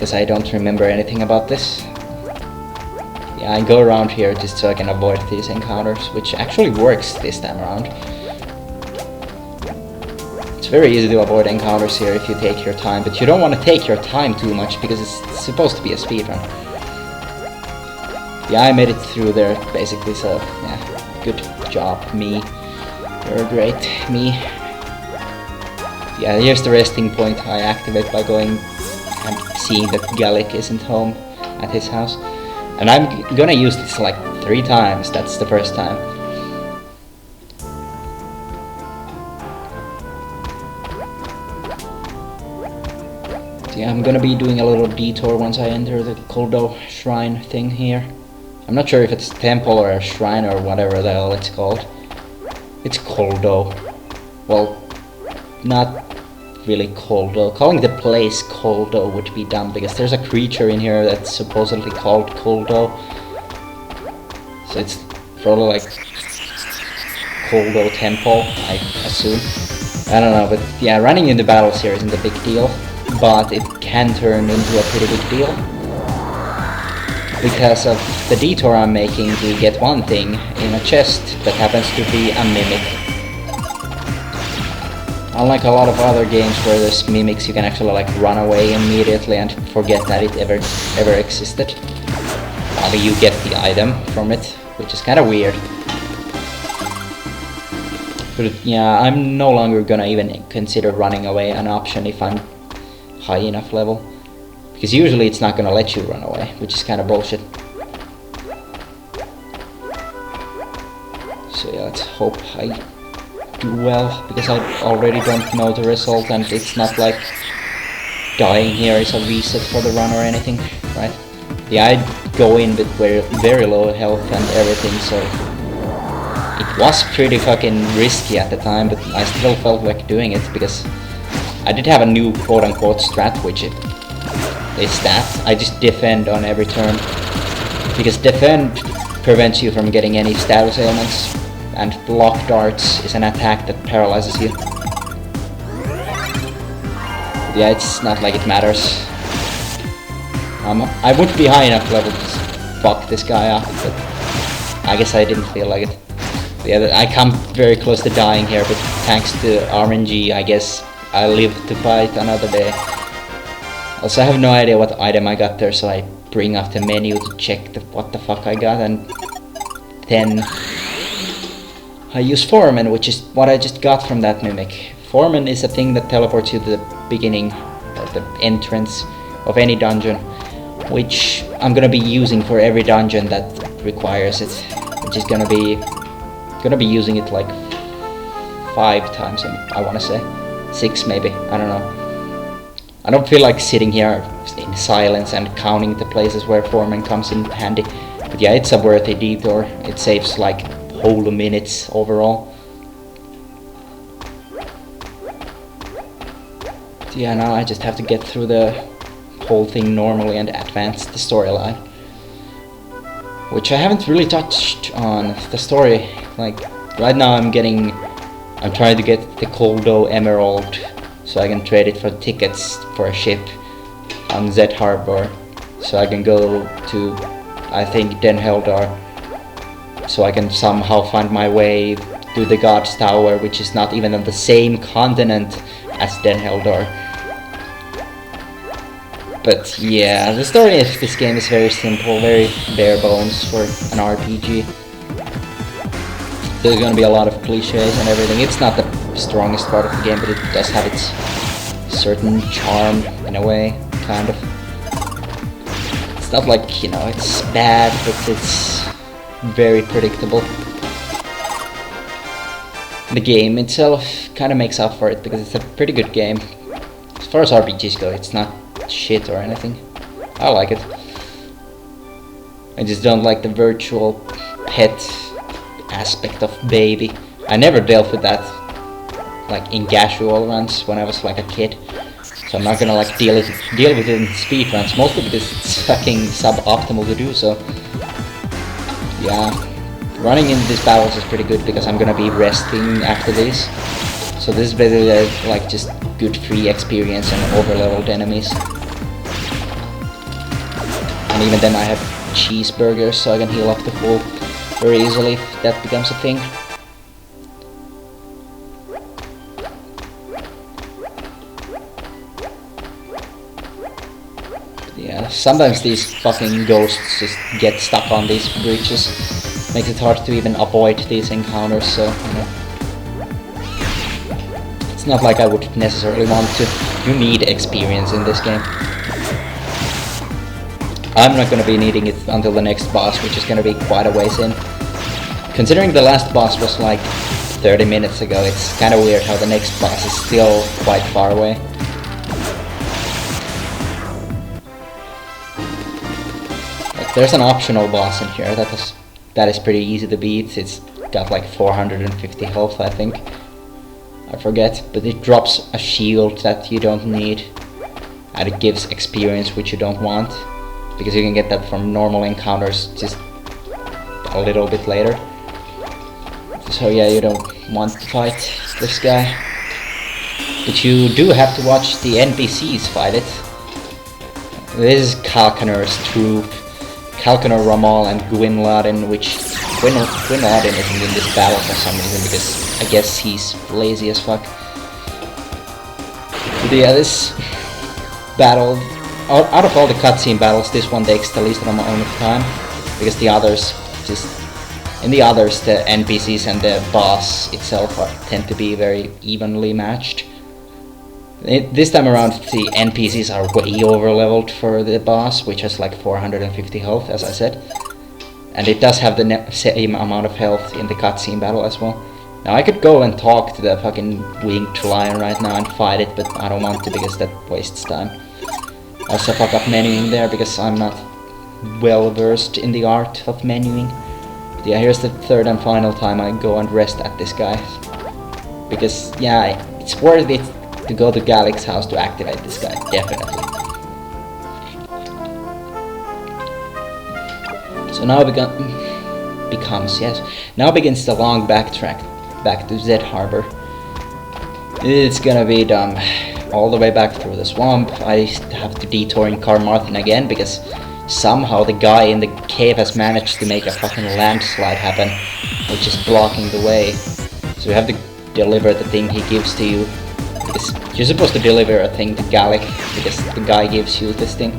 A: because I don't remember anything about this. Yeah, I go around here just so I can avoid these encounters, which actually works this time around. It's very easy to avoid encounters here if you take your time, but you don't want to take your time too much because it's supposed to be a speedrun. Yeah, I made it through there basically, so yeah, good job, me. You're great, me. Yeah, here's the resting point I activate by going and seeing that Gallic isn't home at his house. And I'm gonna use this like 3 times, that's the first time. So yeah, I'm gonna be doing a little detour once I enter the Koldo shrine thing here. I'm not sure if it's a temple or a shrine or whatever the hell it's called. It's Koldo. Well, not really Koldo. Calling the place Koldo would be dumb because there's a creature in here that's supposedly called Koldo. So it's probably like Koldo Temple, I assume. I don't know, but yeah, running into battles here isn't a big deal, but it can turn into a pretty big deal. Because of the detour I'm making, we get one thing in a chest that happens to be a mimic. Unlike a lot of other games where there's mimics, you can actually like run away immediately and forget that it ever existed. Only you get the item from it, which is kind of weird. But yeah, I'm no longer gonna even consider running away an option if I'm high enough level. Because usually it's not gonna let you run away, which is kind of bullshit. So yeah, let's hope I do well, because I already don't know the result, and it's not like dying here is a reset for the run or anything, right? Yeah, I go in with very low health and everything, so it was pretty fucking risky at the time, but I still felt like doing it, because I did have a new quote-unquote strat, which is that I just defend on every turn, because defend prevents you from getting any status ailments, and block darts is an attack that paralyzes you. Yeah, it's not like it matters. I would be high enough level to fuck this guy up, but I guess I didn't feel like it. Yeah, I come very close to dying here, but thanks to RNG, I guess I live to fight another day. Also, I have no idea what item I got there, so I bring up the menu to check what the fuck I got, and then I use Foreman, which is what I just got from that mimic. Foreman is a thing that teleports you to the beginning, or the entrance of any dungeon, which I'm gonna be using for every dungeon that requires it, which is gonna be using it like 5 times, I wanna say. 6 maybe, I don't know. I don't feel like sitting here in silence and counting the places where Foreman comes in handy. But yeah, it's a worthy detour. It saves like whole minutes overall. But yeah, now I just have to get through the whole thing normally and advance the storyline. Which I haven't really touched on the story. Like, right now I'm trying to get the Koldo Emerald so I can trade it for tickets for a ship on Z Harbor, so I can go to, I think, Den Heldar, so I can somehow find my way to the God's Tower, which is not even on the same continent as Den Heldar. But yeah, the story of this game is very simple, very bare bones for an RPG. There's gonna be a lot of cliches and everything. It's not the strongest part of the game, but it does have its certain charm in a way, kind of. It's not like, you know, it's bad, but it's very predictable. The game itself kind of makes up for it, because it's a pretty good game. As far as RPGs go, it's not shit or anything. I like it. I just don't like the virtual pet aspect of baby. I never dealt with that like in casual runs when I was like a kid, so I'm not gonna like deal with it in speedruns, mostly because it's fucking suboptimal to do so. Yeah, running into these battles is pretty good because I'm gonna be resting after this, so this is basically like just good free experience and over-leveled enemies. And even then I have cheeseburgers, so I can heal up to full very easily if that becomes a thing. Yeah, sometimes these fucking ghosts just get stuck on these bridges. Makes it hard to even avoid these encounters, so, you know. It's not like I would necessarily want to. You need experience in this game. I'm not gonna be needing it until the next boss, which is gonna be quite a ways in. Considering the last boss was like 30 minutes ago, it's kinda weird how the next boss is still quite far away. Like, there's an optional boss in here that is pretty easy to beat. It's got like 450 health, I think. I forget, but it drops a shield that you don't need, and it gives experience which you don't want, because you can get that from normal encounters just a little bit later. So yeah, you don't want to fight this guy, but you do have to watch the NPCs fight it. This is Kalkanor's troop, Kalkanor, Ramal and Gwynladin, which Gwynladin isn't in this battle for some reason, because I guess he's lazy as fuck. But yeah, this battle, out of all the cutscene battles, this one takes the least amount of time, because the others in the others, the NPCs and the boss itself tend to be very evenly matched. This time around, the NPCs are way over leveled for the boss, which has like 450 health, as I said. And it does have the same amount of health in the cutscene battle as well. Now I could go and talk to the fucking winged lion right now and fight it, but I don't want to because that wastes time. I also fuck up menuing there because I'm not well versed in the art of menuing. But yeah, here's the third and final time I go and rest at this guy. Because yeah, it's worth it to go to Galic's house to activate this guy, definitely. So now now begins the long backtrack back to Z Harbor. It's gonna be dumb. All the way back through the swamp. I have to detour in Carmarthen again because somehow the guy in the cave has managed to make a fucking landslide happen, which is blocking the way. So you have to deliver the thing he gives to you. Because you're supposed to deliver a thing to Galic because the guy gives you this thing.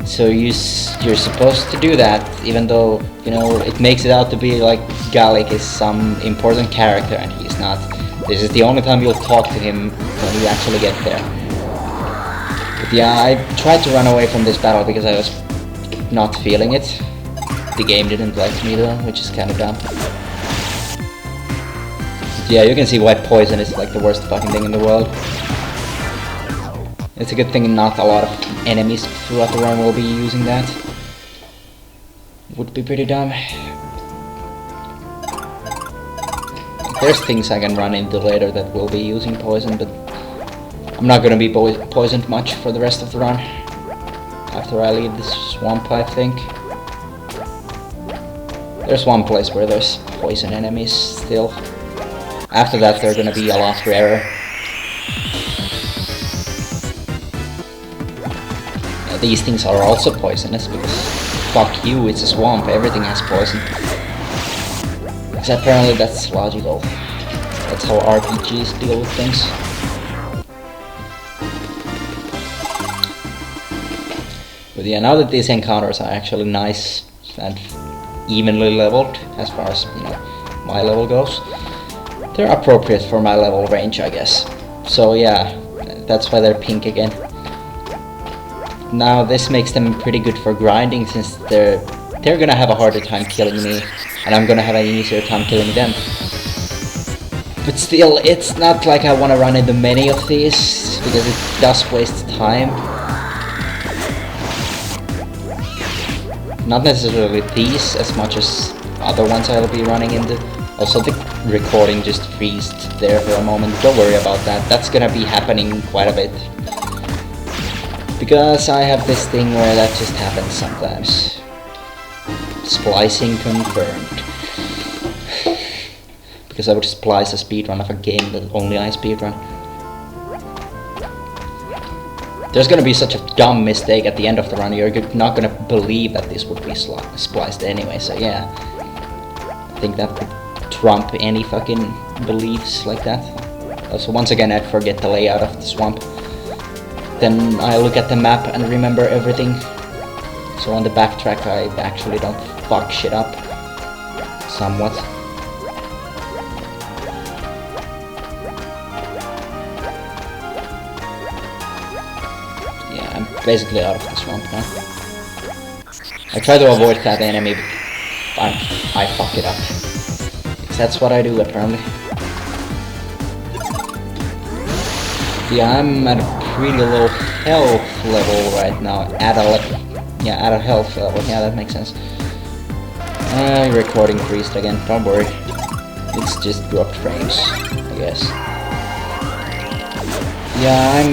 A: So you're supposed to do that, even though, you know, it makes it out to be like Galic is some important character and he's not. This is the only time you'll talk to him when you actually get there. But yeah, I tried to run away from this battle because I was not feeling it. The game didn't like me though, which is kind of dumb. But yeah, you can see why poison is like the worst fucking thing in the world. It's a good thing not a lot of enemies throughout the run will be using that. Would be pretty dumb. There's things I can run into later that will be using poison, but I'm not gonna be poisoned much for the rest of the run. After I leave this swamp, I think. There's one place where there's poison enemies still. After that, they're gonna be a lot rarer. These things are also poisonous because fuck you, it's a swamp, everything has poison. Because apparently that's logical. That's how RPGs deal with things. But yeah, now that these encounters are actually nice and evenly leveled, as far as, you know, my level goes, they're appropriate for my level range, I guess. So yeah, that's why they're pink again. Now this makes them pretty good for grinding, since they're gonna have a harder time killing me, and I'm gonna have an easier time killing them. But still, it's not like I want to run into many of these, because it does waste time. Not necessarily these as much as other ones I'll be running into. Also, the recording just freezed there for a moment. Don't worry about that, that's gonna be happening quite a bit. Because I have this thing where that just happens sometimes. Splicing confirmed. Because I would splice a speedrun of a game that only I speedrun. there's gonna be such a dumb mistake at the end of the run, you're not gonna believe that this would be spliced anyway, so yeah. I think that would trump any fucking beliefs like that. Also, once again, I forget the layout of the swamp. Then I look at the map and remember everything. So on the backtrack, I actually don't fuck shit up. Somewhat. Yeah, I'm basically out of the swamp now. I try to avoid that enemy, but I fuck it up. Because that's what I do, apparently. Yeah, I'm at a pretty low health level right now. At a health level. Yeah, that makes sense. Recording freezed again. Don't worry. It's just dropped frames, I guess. Yeah,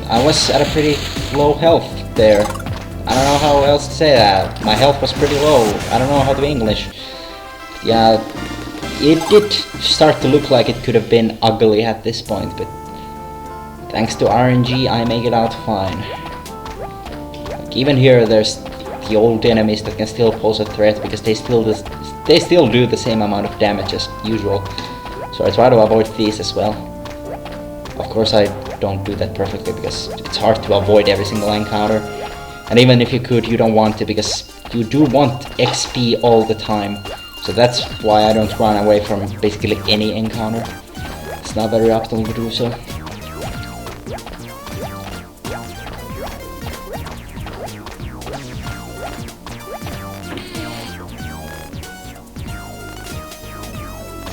A: I was at a pretty low health there. I don't know how else to say that. My health was pretty low. I don't know how to English. Yeah, it did start to look like it could have been ugly at this point, but thanks to RNG, I make it out fine. Like, even here, there's the old enemies that can still pose a threat because they still do the same amount of damage as usual. So I try to avoid these as well. Of course, I don't do that perfectly because it's hard to avoid every single encounter. And even if you could, you don't want to because you do want XP all the time. So that's why I don't run away from basically any encounter. It's not very optimal to do so.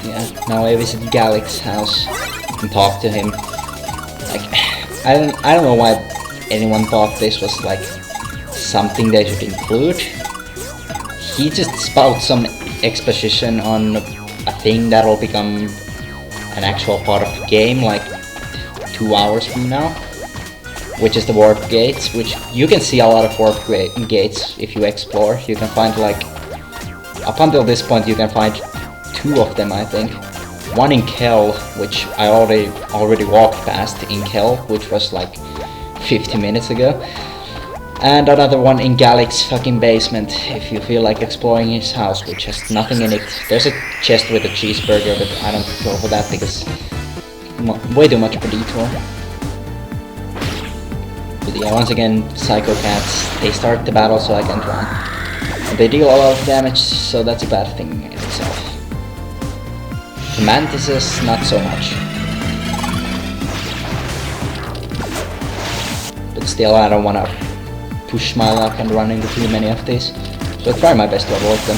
A: Yeah, now I visit Galik's house and talk to him. Like, I don't know why anyone thought this was like something they should include. He just spouts some exposition on a thing that'll become an actual part of the game like 2 hours from now, which is the warp gates, which you can see a lot of warp gates if you explore. You can find like, up until this point you can find 2 of them, I think. One in Kel, which I already walked past in Kel, which was like 50 minutes ago. And another one in Galik's fucking basement, if you feel like exploring his house, which has nothing in it. There's a chest with a cheeseburger, but I don't go for that because way too much of a detour. But yeah, once again, Psycho Cats, they start the battle so I can run. And they deal a lot of damage, so that's a bad thing in itself. The Mantises, not so much. But still, I don't wanna push my luck and run into too many of these, so I try my best to avoid them.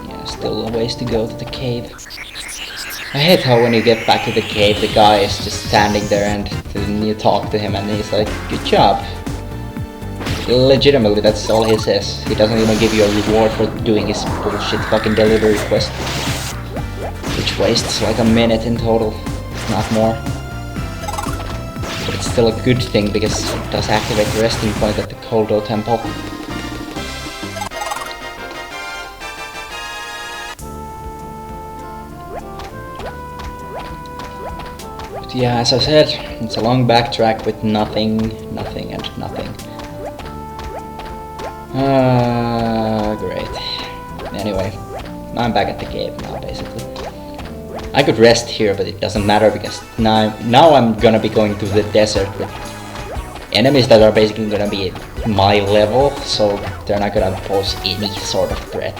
A: Yeah, still a ways to go to the cave. I hate how when you get back to the cave, the guy is just standing there and then you talk to him and he's like, "Good job." Legitimately, that's all he says. He doesn't even give you a reward for doing his bullshit fucking delivery quest, which wastes like a minute in total, not more. But it's still a good thing because it does activate the resting point at the Koldo Temple. But yeah, as I said, it's a long backtrack with nothing, and nothing. Great. Anyway, I'm back at the cave now, basically. I could rest here, but it doesn't matter because now I'm gonna be going to the desert with enemies that are basically gonna be my level, so they're not gonna pose any sort of threat.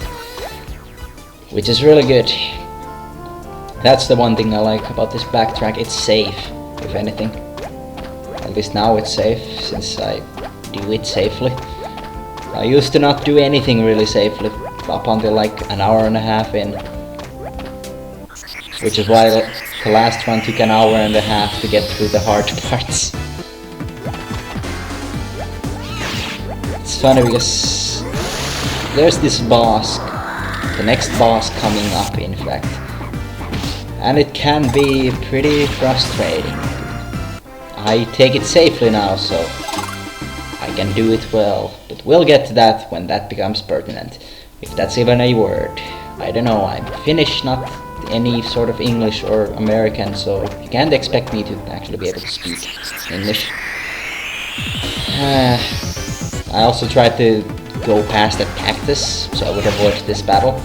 A: Which is really good. That's the one thing I like about this backtrack, it's safe, if anything. At least now it's safe, since I do it safely. I used to not do anything really safely up until like an hour and a half in. Which is why the last one took an hour and a half to get through the hard parts. It's funny because there's this boss, the next boss coming up in fact. And it can be pretty frustrating. I take it safely now, so I I can do it well, but we'll get to that when that becomes pertinent. If that's even a word. I don't know, I'm Finnish, not any sort of English or American, so you can't expect me to actually be able to speak English. I also tried to go past that cactus, so I would avoid this battle.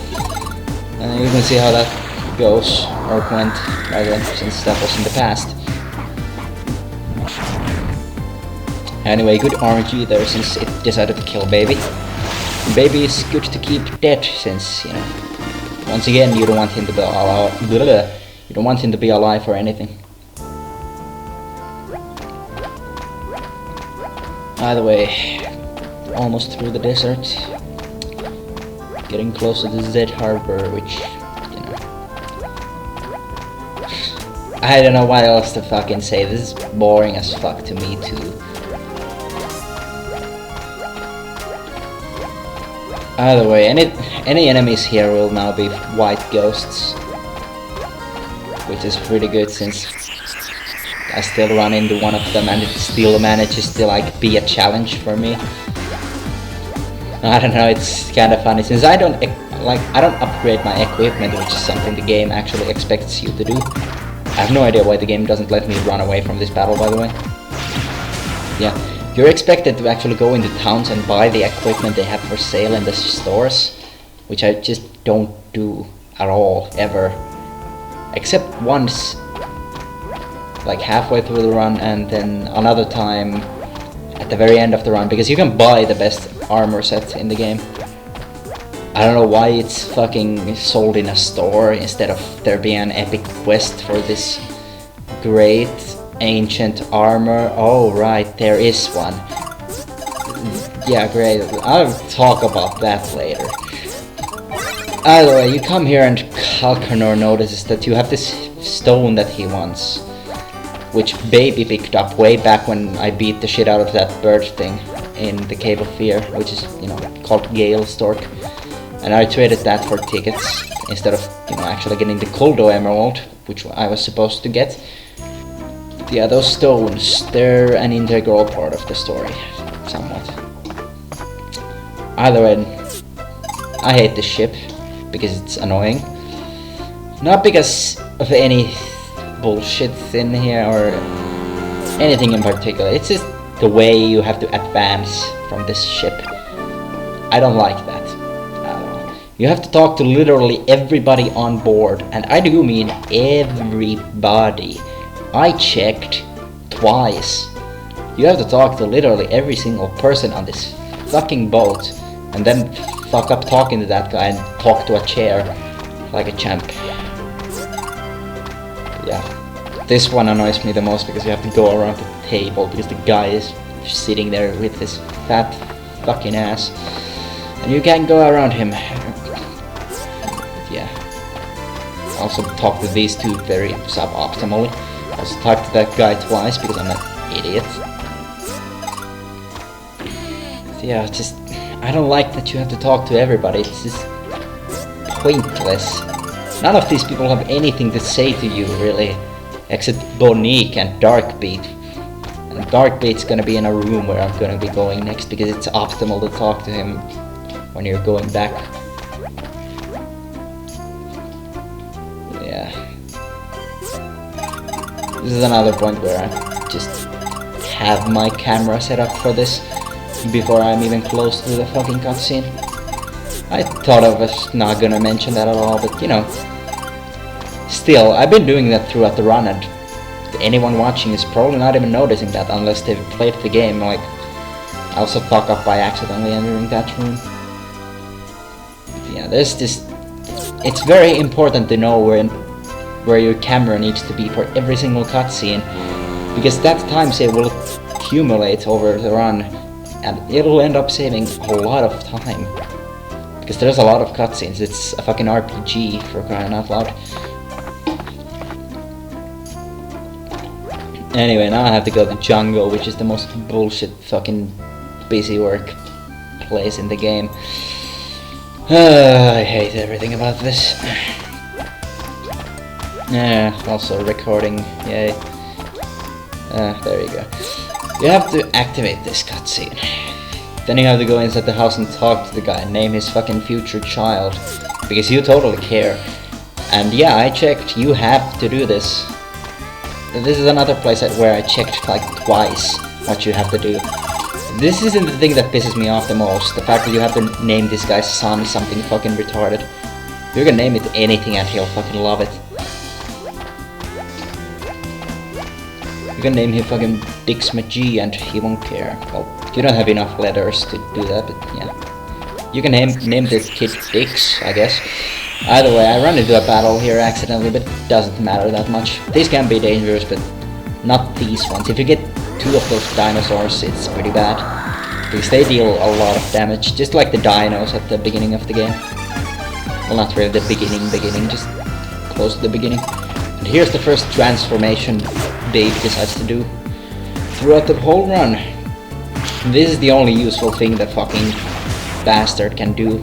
A: You can see how that goes, or went, rather, since that was in the past. Anyway, good RNG there, since it decided to kill Baby. Baby is good to keep dead, since, you know, once again, you don't want him to be alive. You don't want him to be alive or anything. Either way, almost through the desert. Getting close to the Z Harbor, which, you know, I don't know what else to fucking say. This is boring as fuck to me too. Either way, any enemies here will now be white ghosts, which is pretty good since I still run into one of them and it still manages to like be a challenge for me. I don't know, it's kind of funny since I don't upgrade my equipment, which is something the game actually expects you to do. I have no idea why the game doesn't let me run away from this battle, by the way. Yeah. You're expected to actually go into towns and buy the equipment they have for sale in the stores, which I just don't do at all, ever. Except once, like halfway through the run, and then another time at the very end of the run, because you can buy the best armor set in the game. I don't know why it's fucking sold in a store instead of there being an epic quest for this great ancient armor. Oh right, there is one. Yeah, great. I'll talk about that later. Either way, you come here and Kalkanor notices that you have this stone that he wants, which Baby picked up way back when I beat the shit out of that bird thing in the Cave of Fear, which is, you know, called Gale Stork. And I traded that for tickets instead of, you know, actually getting the Koldo Emerald, which I was supposed to get. Yeah, those stones, they're an integral part of the story, somewhat. Either way, I hate this ship, because it's annoying. Not because of any bullshit in here, or anything in particular, it's just the way you have to advance from this ship. I don't like that at all. You have to talk to literally everybody on board, and I do mean everybody. I checked twice. You have to talk to literally every single person on this fucking boat, and then fuck up talking to that guy and talk to a chair like a champ. Yeah, this one annoys me the most because you have to go around the table because the guy is sitting there with his fat fucking ass, and you can't go around him. Yeah. Also talk to these two very suboptimally. Also talked to that guy twice because I'm an idiot. Yeah, just I don't like that you have to talk to everybody. It's just pointless. None of these people have anything to say to you really, except Bonique and Darkbeat. And Darkbeat's gonna be in a room where I'm gonna be going next because it's optimal to talk to him when you're going back. This is another point where I just have my camera set up for this before I'm even close to the fucking cutscene. I thought I was not gonna mention that at all, but you know. Still, I've been doing that throughout the run, and anyone watching is probably not even noticing that unless they've played the game. Like, I also fuck up by accidentally entering that room. But yeah, there's this. It's very important to know where your camera needs to be for every single cutscene, because that time save will accumulate over the run, and it'll end up saving a lot of time. Because there's a lot of cutscenes. It's a fucking RPG, for crying out loud. Anyway, now I have to go to Jungle, which is the most bullshit fucking busy work place in the game. I hate everything about this. Yeah, also recording, yay. There you go. You have to activate this cutscene. Then you have to go inside the house and talk to the guy, name his fucking future child. Because you totally care. And yeah, I checked, you have to do this. This is another place where I checked like twice what you have to do. This isn't the thing that pisses me off the most, the fact that you have to name this guy's son something fucking retarded. You can name it anything and he'll fucking love it. You can name him fucking Dix McGee and he won't care. Well, you don't have enough letters to do that, but yeah. You can name this kid Dix, I guess. Either way, I run into a battle here accidentally, but it doesn't matter that much. These can be dangerous, but not these ones. If you get 2 of those dinosaurs, it's pretty bad. Because they deal a lot of damage, just like the dinos at the beginning of the game. Well, not really the beginning, just close to the beginning. And here's the first transformation Babe decides to do throughout the whole run. This is the only useful thing that fucking bastard can do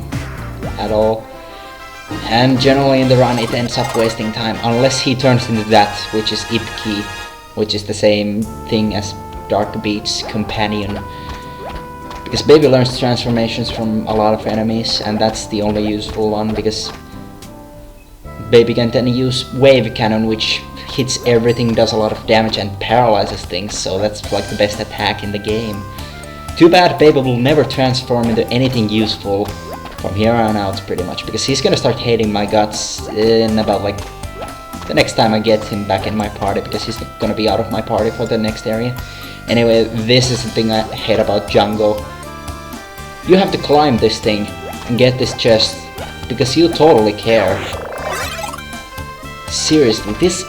A: at all. And generally in the run it ends up wasting time, unless he turns into that, which is Ipki, which is the same thing as Dark Beat's companion. Because Baby learns transformations from a lot of enemies, and that's the only useful one, because Baby can then use Wave Cannon, which hits everything, does a lot of damage and paralyzes things, so that's like the best attack in the game. Too bad Baby will never transform into anything useful from here on out, pretty much, because he's gonna start hating my guts in about like the next time I get him back in my party, because he's gonna be out of my party for the next area. Anyway, this is the thing I hate about Jungle. You have to climb this thing and get this chest, because you totally care. Seriously, this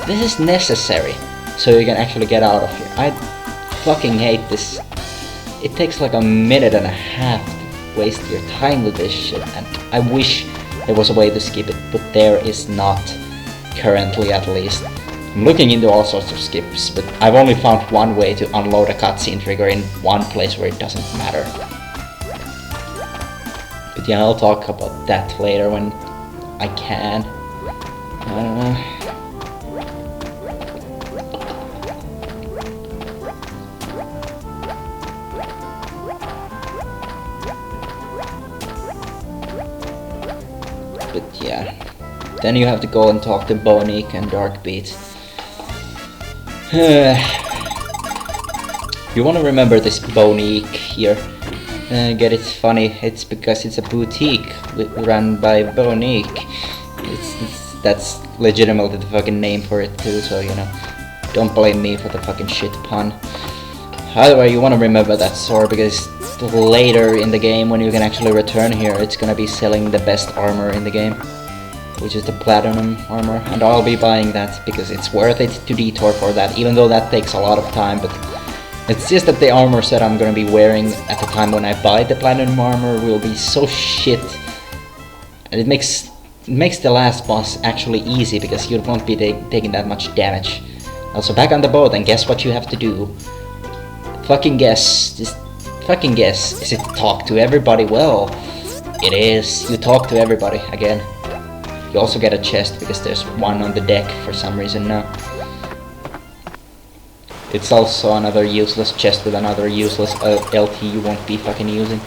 A: is necessary, so you can actually get out of here. I fucking hate this. It takes like a minute and a half to waste your time with this shit, and I wish there was a way to skip it, but there is not, currently at least. I'm looking into all sorts of skips, but I've only found one way to unload a cutscene trigger in one place where it doesn't matter. But yeah, I'll talk about that later when I can. But yeah, then you have to go and talk to Bonique and Darkbeat. You want to remember this Bonique here. Get it funny, it's because it's a boutique run by Bonique. That's legitimately the fucking name for it too, so you know, don't blame me for the fucking shit pun. Either way, you want to remember that store, because later in the game, when you can actually return here, it's gonna be selling the best armor in the game, which is the platinum armor, and I'll be buying that because it's worth it to detour for that, even though that takes a lot of time. But it's just that the armor set I'm gonna be wearing at the time when I buy the platinum armor will be so shit, and it makes the last boss actually easy, because you won't be taking that much damage. Also, back on the boat, and guess what you have to do? Fucking guess. Just fucking guess. Is it talk to everybody? Well, it is. You talk to everybody again. You also get a chest, because there's one on the deck for some reason now. It's also another useless chest with another useless LT you won't be fucking using.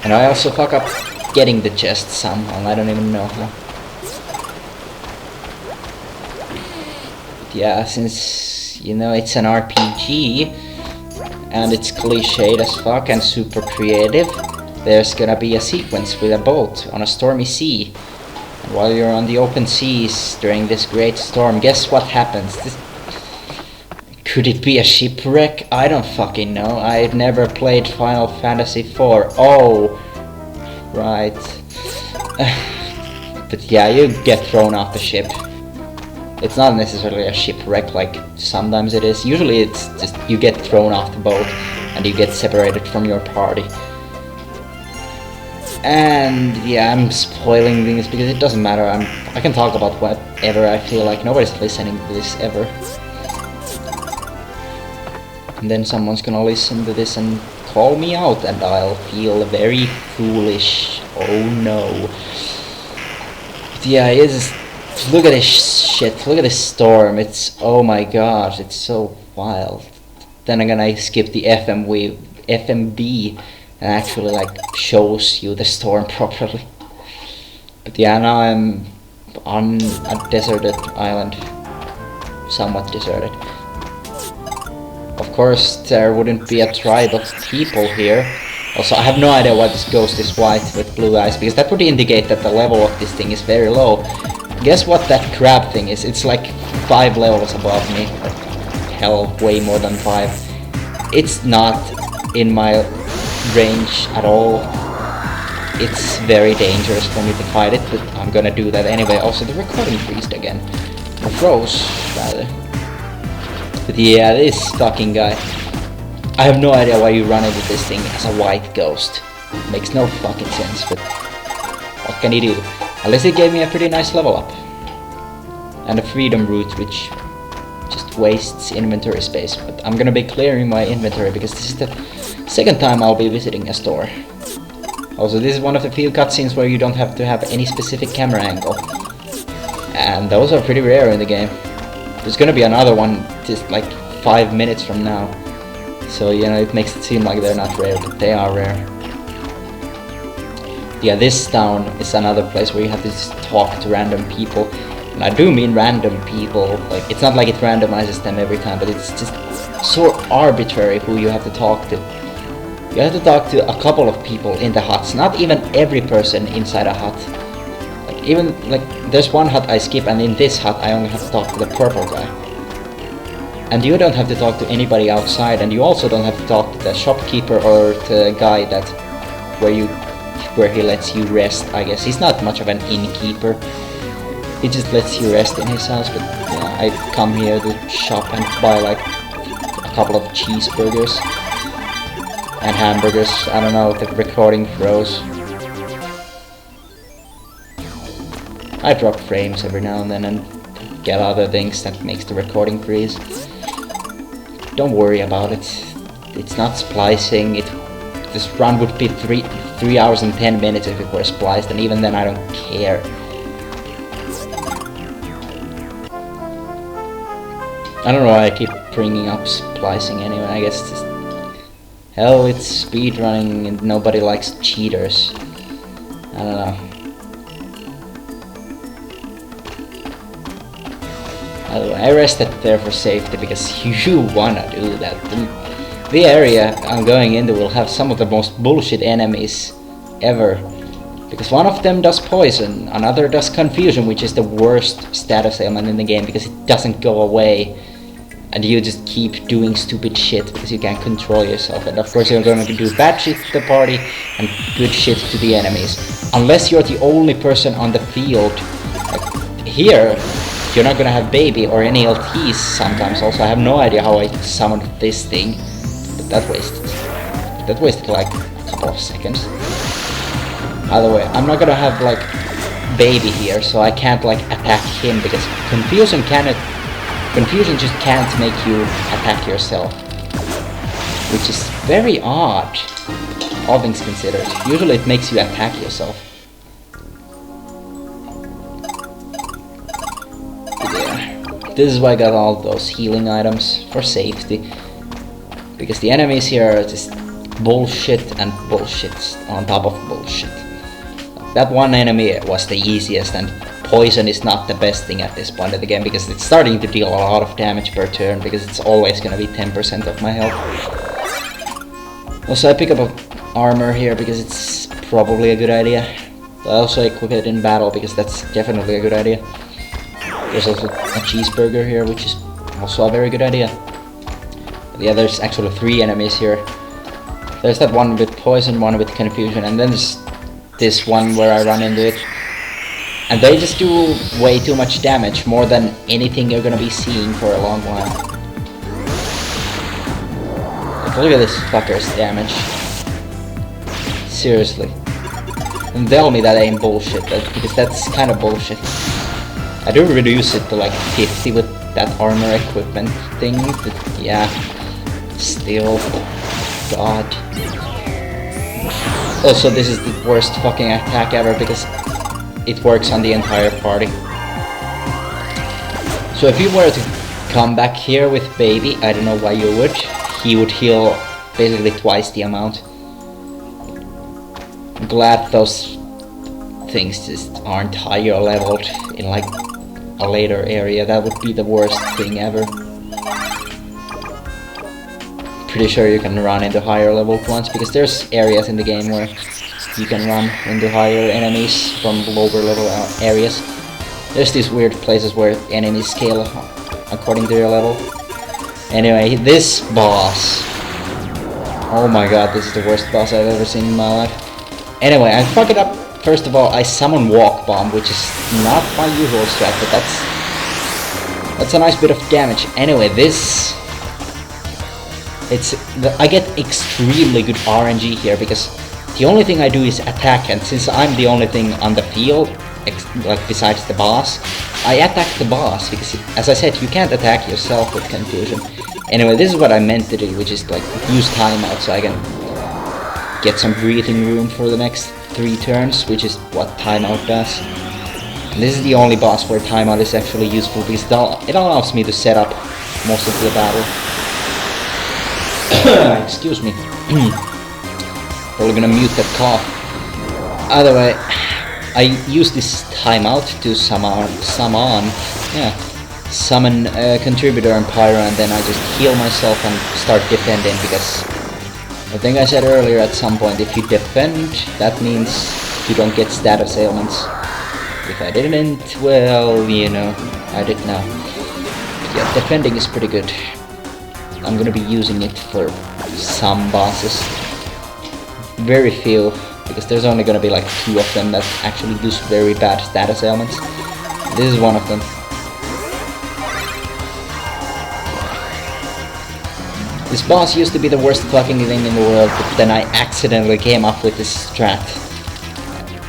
A: And I also fuck up getting the chest somehow, I don't even know how. But yeah, since, you know, it's an RPG, and it's cliched as fuck and super creative, there's gonna be a sequence with a boat on a stormy sea. And while you're on the open seas during this great storm, guess what happens? Could it be a shipwreck? I don't fucking know. I've never played Final Fantasy IV. Oh, right. But yeah, you get thrown off the ship. It's not necessarily a shipwreck like sometimes it is. Usually it's just you get thrown off the boat and you get separated from your party. And yeah, I'm spoiling things because it doesn't matter. I can talk about whatever I feel like. Nobody's listening to this ever. And then someone's gonna listen to this and call me out, and I'll feel very foolish. Oh no. But yeah, Just look at this shit, look at this storm, it's, oh my gosh, it's so wild. Then again, I skip the FMB and actually like shows you the storm properly. But yeah, now I'm on a deserted island, somewhat deserted. Of course, there wouldn't be a tribe of people here. Also, I have no idea why this ghost is white with blue eyes, because that would indicate that the level of this thing is very low. Guess what that crab thing is? It's like 5 levels above me. Hell, way more than 5. It's not in my range at all. It's very dangerous for me to fight it, but I'm gonna do that anyway. Also, the recording freezed again. Or froze, rather. But yeah, this fucking guy. I have no idea why you run into this thing as a white ghost. Makes no fucking sense, but what can he do? At least it gave me a pretty nice level up. And a freedom route, which just wastes inventory space. But I'm gonna be clearing my inventory because this is the second time I'll be visiting a store. Also, this is one of the few cutscenes where you don't have to have any specific camera angle. And those are pretty rare in the game. There's gonna be another one just like 5 minutes from now. So, you know, it makes it seem like they're not rare, but they are rare. Yeah, this town is another place where you have to just talk to random people. And I do mean random people. Like, it's not like it randomizes them every time, but it's just so arbitrary who you have to talk to. You have to talk to a couple of people in the huts, not even every person inside a hut. Like, even, like, there's one hut I skip, and in this hut I only have to talk to the purple guy. And you don't have to talk to anybody outside, and you also don't have to talk to the shopkeeper or the guy that where he lets you rest, I guess. He's not much of an innkeeper. He just lets you rest in his house, but yeah, I come here to shop and buy like a couple of cheeseburgers and hamburgers. I don't know, the recording froze. I drop frames every now and then and get other things that makes the recording freeze. Don't worry about it. It's not splicing. This run would be 3 hours and 10 minutes if it were spliced, and even then I don't care. I don't know why I keep bringing up splicing anyway. I guess it's just, hell, it's speedrunning and nobody likes cheaters. I don't know. I rested there for safety because you wanna do that. The area I'm going into will have some of the most bullshit enemies ever. Because one of them does poison, another does confusion, which is the worst status ailment in the game because it doesn't go away. And you just keep doing stupid shit because you can't control yourself. And of course you're going to do bad shit to the party and good shit to the enemies. Unless you're the only person on the field. Like here, you're not gonna have baby or any LTs sometimes. Also, I have no idea how I summoned this thing. But that wasted like a couple of seconds. By the way, I'm not gonna have like baby here, so I can't like attack him because confusion just can't make you attack yourself. Which is very odd, all things considered. Usually it makes you attack yourself. This is why I got all those healing items, for safety. Because the enemies here are just bullshit and bullshit on top of bullshit. That one enemy was the easiest, and poison is not the best thing at this point of the game because it's starting to deal a lot of damage per turn because it's always gonna be 10% of my health. Also, I pick up a armor here because it's probably a good idea. I also equip it in battle because that's definitely a good idea. There's also a cheeseburger here, which is also a very good idea. But yeah, there's actually 3 enemies here. There's that one with poison, one with confusion, and then there's this one where I run into it. And they just do way too much damage, more than anything you're gonna be seeing for a long while. Like, look at this fucker's damage. Seriously. And tell me that ain't bullshit, because that's kind of bullshit. I do reduce it to like 50 with that armor equipment thing, but yeah, still, god. Also, this is the worst fucking attack ever because it works on the entire party. So if you were to come back here with Baby, I don't know why you would, he would heal basically twice the amount. I'm glad those things just aren't higher leveled in like a later area. That would be the worst thing ever. Pretty sure you can run into higher leveled ones, because there's areas in the game where you can run into higher enemies from lower level areas. There's these weird places where enemies scale according to your level. Anyway, this boss. Oh my god, this is the worst boss I've ever seen in my life. Anyway, I fuck it up. First of all, I summon Walk Bomb, which is not my usual strat, but that's a nice bit of damage. Anyway, this... I get extremely good RNG here, because the only thing I do is attack, and since I'm the only thing on the field, like besides the boss, I attack the boss, because as I said, you can't attack yourself with confusion. Anyway, this is what I meant to do, which is like use timeout so I can get some breathing room for the next 3 turns, which is what timeout does. And this is the only boss where timeout is actually useful, because it allows me to set up most of the battle. Excuse me. Probably gonna mute that cough. Either way, I use this timeout to summon a contributor and pyro, and then I just heal myself and start defending, because I think I said earlier at some point, if you defend, that means you don't get status ailments. If I didn't, well, you know, I did now. But yeah, defending is pretty good. I'm gonna be using it for some bosses. Very few, because there's only gonna be like 2 of them that actually use very bad status ailments. This is one of them. This boss used to be the worst fucking thing in the world, but then I accidentally came up with this strat.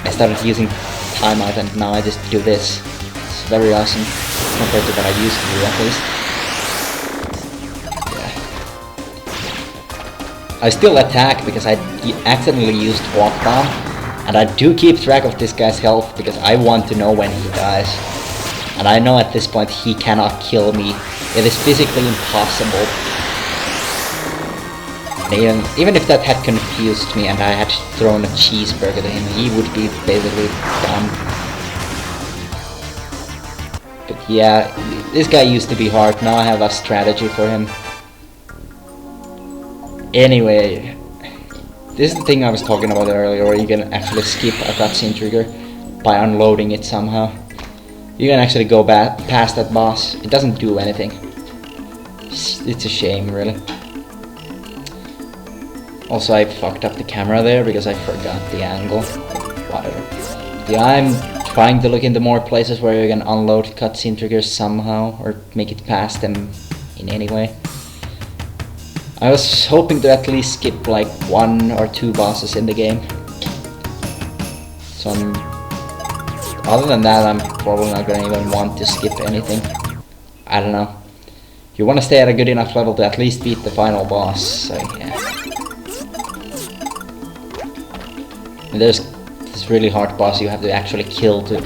A: I started using timeout, and now I just do this. It's very awesome, compared to what I used to do at least. I still attack because I accidentally used Walk Bomb, and I do keep track of this guy's health because I want to know when he dies. And I know at this point he cannot kill me. It is physically impossible. And even if that had confused me and I had thrown a cheeseburger to him, he would be basically done. But yeah, this guy used to be hard, now I have a strategy for him. Anyway, this is the thing I was talking about earlier, where you can actually skip a cutscene trigger by unloading it somehow. You can actually go past that boss. It doesn't do anything. It's a shame, really. Also, I fucked up the camera there because I forgot the angle. Whatever. Yeah, I'm trying to look into more places where you can unload cutscene triggers somehow, or make it past them in any way. I was hoping to at least skip like 1 or 2 bosses in the game. So other than that, I'm probably not gonna even want to skip anything. I don't know. You wanna stay at a good enough level to at least beat the final boss, so yeah. And there's this really hard boss you have to actually kill to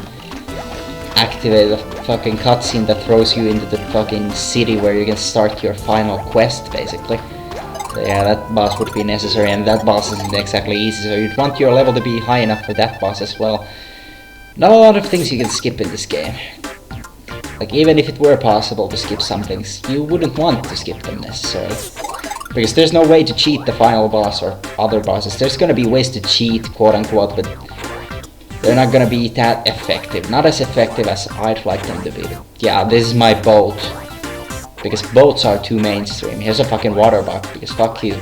A: activate the fucking cutscene that throws you into the fucking city where you can start your final quest, basically. So yeah, that boss would be necessary, and that boss isn't exactly easy, so you'd want your level to be high enough for that boss as well. Not a lot of things you can skip in this game. Like, even if it were possible to skip some things, you wouldn't want to skip them necessarily. Because there's no way to cheat the final boss or other bosses. There's gonna be ways to cheat, quote unquote, but they're not gonna be that effective. Not as effective as I'd like them to be. But yeah, this is my boat. Because boats are too mainstream. Here's a fucking water bug, because fuck you.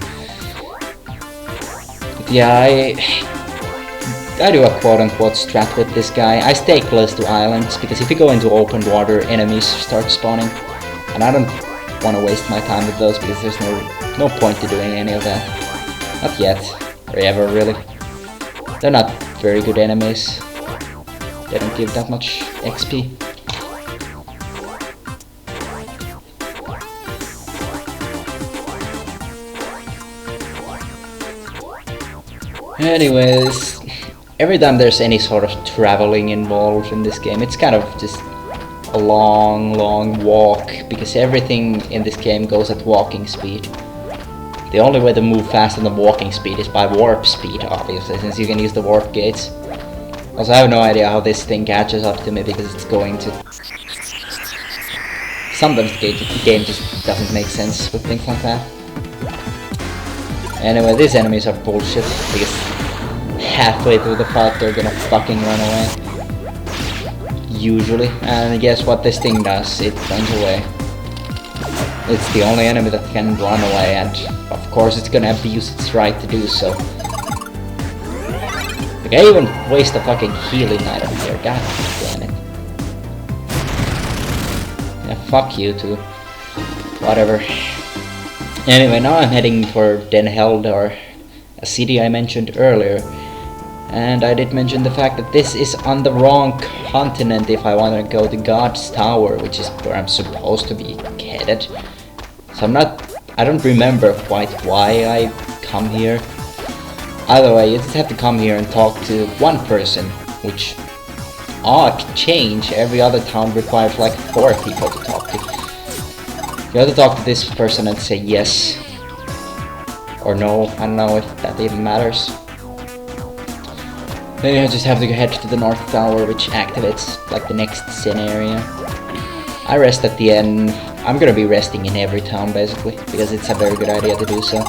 A: But yeah, I do a quote-unquote strat with this guy. I stay close to islands, because if you go into open water, enemies start spawning. And I don't want to waste my time with those, because there's no point to doing any of that. Not yet. Or ever, really. They're not very good enemies. They don't give that much XP. Anyways, every time there's any sort of traveling involved in this game, it's kind of just a long walk, because everything in this game goes at walking speed. The only way to move faster than walking speed is by warp speed, obviously, since you can use the warp gates. Also, I have no idea how this thing catches up to me, because it's going to... Sometimes the game just doesn't make sense with things like that. Anyway, these enemies are bullshit, because halfway through the fight they're gonna fucking run away. Usually. And guess what this thing does? It runs away. It's the only enemy that can run away, and of course it's gonna abuse its right to do so. Like, I even waste a fucking healing item here, god damn it. Yeah, fuck you too. Whatever. Anyway, now I'm heading for Den Held, or a city I mentioned earlier. And I did mention the fact that this is on the wrong continent if I want to go to God's Tower, which is where I'm supposed to be headed. So I don't remember quite why I come here. Either way, you just have to come here and talk to one person, which, odd change, every other town requires like 4 people to talk to. You have to talk to this person and say yes or no. I don't know if that even matters. Then you just have to head to the North Tower, which activates like the next scenario. I rest at the end. I'm gonna be resting in every town basically, because it's a very good idea to do so.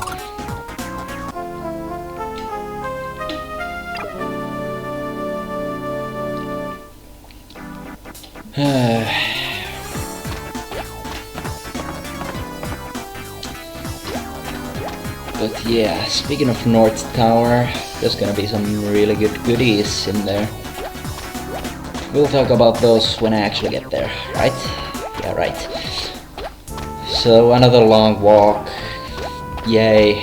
A: But yeah, speaking of North Tower, there's gonna be some really good goodies in there. We'll talk about those when I actually get there, right? Yeah, right. So, another long walk. Yay.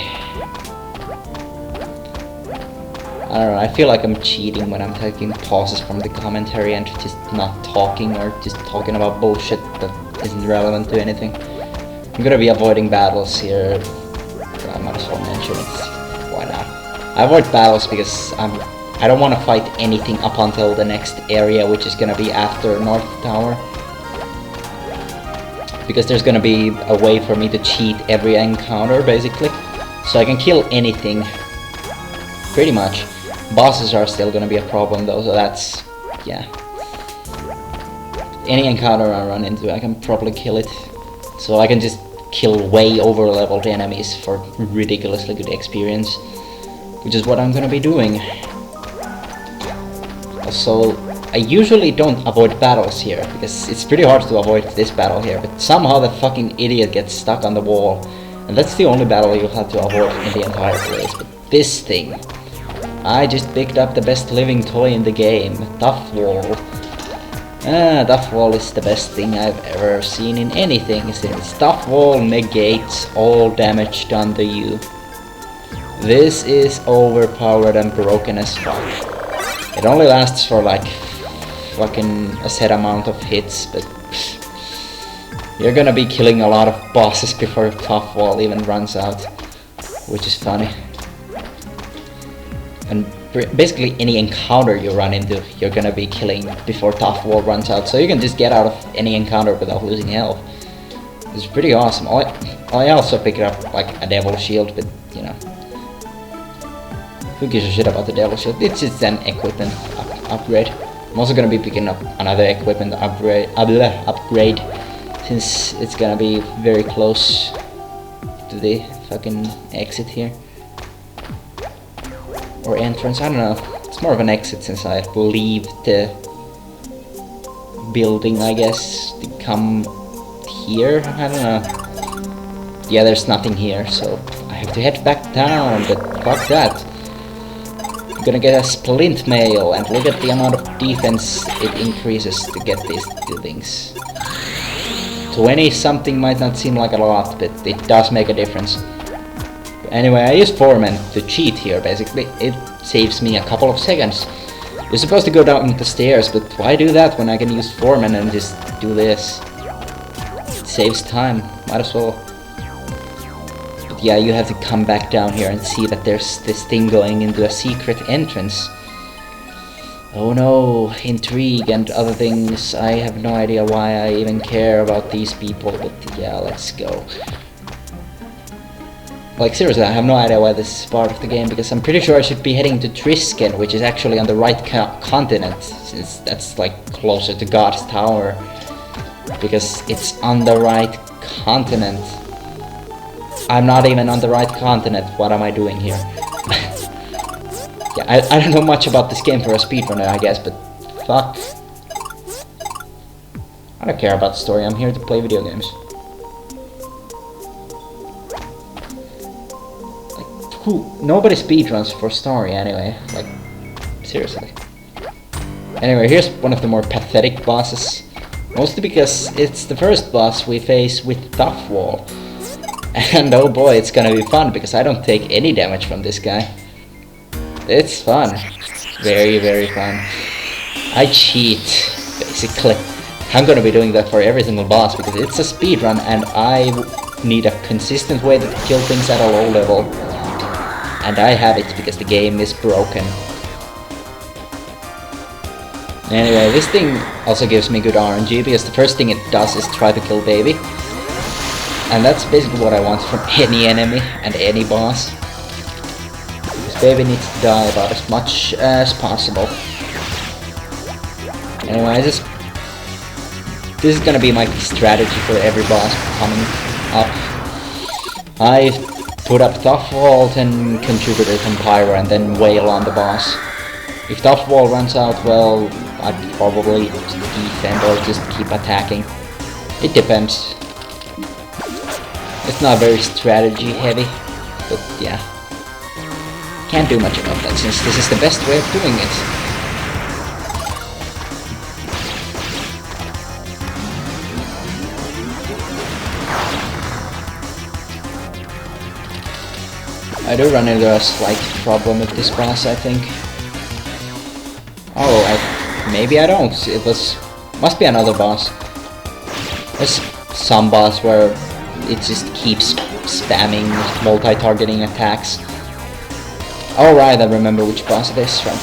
A: I don't know, I feel like I'm cheating when I'm taking pauses from the commentary and just not talking, or just talking about bullshit that isn't relevant to anything. I'm gonna be avoiding battles here. I might as well mention it. Why not? I avoid battles because I don't want to fight anything up until the next area, which is gonna be after North Tower. Because there's gonna be a way for me to cheat every encounter, basically. So I can kill anything. Pretty much. Bosses are still gonna be a problem though, so that's... yeah. Any encounter I run into, I can probably kill it. So I can just kill way over-leveled enemies for ridiculously good experience. Which is what I'm gonna be doing. Also, I usually don't avoid battles here, because it's pretty hard to avoid this battle here, but somehow that fucking idiot gets stuck on the wall. And that's the only battle you'll have to avoid in the entire place. But this thing... I just picked up the best living toy in the game, Tough Wall. Tough Wall is the best thing I've ever seen in anything, since Tough Wall negates all damage done to you. This is overpowered and broken as fuck. It only lasts for like fucking a set amount of hits, but you're gonna be killing a lot of bosses before Tough Wall even runs out, which is funny. And basically any encounter you run into, you're gonna be killing before Tough Wall runs out, so you can just get out of any encounter without losing health. It's pretty awesome. I also picked up like a Devil Shield, but you know, who gives a shit about the Devil Shield? It's just an equipment upgrade. I'm also gonna be picking up another equipment upgrade, since it's gonna be very close to the fucking exit here. Or entrance, I don't know. It's more of an exit since I leave the building, I guess, to come here. I don't know. Yeah, there's nothing here, so I have to head back down, but fuck that. I'm gonna get a splint mail, and look at the amount of defense it increases to get these two things. 20 something might not seem like a lot, but it does make a difference. Anyway, I use Foreman to cheat here, basically. It saves me a couple of seconds. You're supposed to go down the stairs, but why do that when I can use Foreman and just do this? It saves time, might as well. But yeah, you have to come back down here and see that there's this thing going into a secret entrance. Oh no, intrigue and other things. I have no idea why I even care about these people, but yeah, let's go. Like seriously, I have no idea why this is part of the game, because I'm pretty sure I should be heading to Trisken, which is actually on the right continent, since that's like closer to God's Tower. Because it's on the right continent. I'm not even on the right continent, what am I doing here? Yeah, I don't know much about this game for a speedrunner, I guess, but fuck. I don't care about the story, I'm here to play video games. Nobody speedruns for story anyway, like, seriously. Anyway, here's one of the more pathetic bosses. Mostly because it's the first boss we face with Tough Wall. And oh boy, it's gonna be fun, because I don't take any damage from this guy. It's fun. Very, very fun. I cheat, basically. I'm gonna be doing that for every single boss, because it's a speedrun and I need a consistent way to kill things at a low level. And I have it because the game is broken. Anyway, this thing also gives me good RNG, because the first thing it does is try to kill Baby. And that's basically what I want from any enemy and any boss. Because Baby needs to die about as much as possible. Anyway, this is gonna be my strategy for every boss coming up. I put up Tough Wall, then contributor and Pyro, and then wail on the boss. If Tough Wall runs out, well, I'd probably defend or just keep attacking. It depends. It's not very strategy heavy, but yeah. Can't do much about that, since this is the best way of doing it. I do run into a slight problem with this boss, I think. Oh, maybe I don't. It must be another boss. There's some boss where it just keeps spamming multi-targeting attacks. Alright, I remember which boss it is from.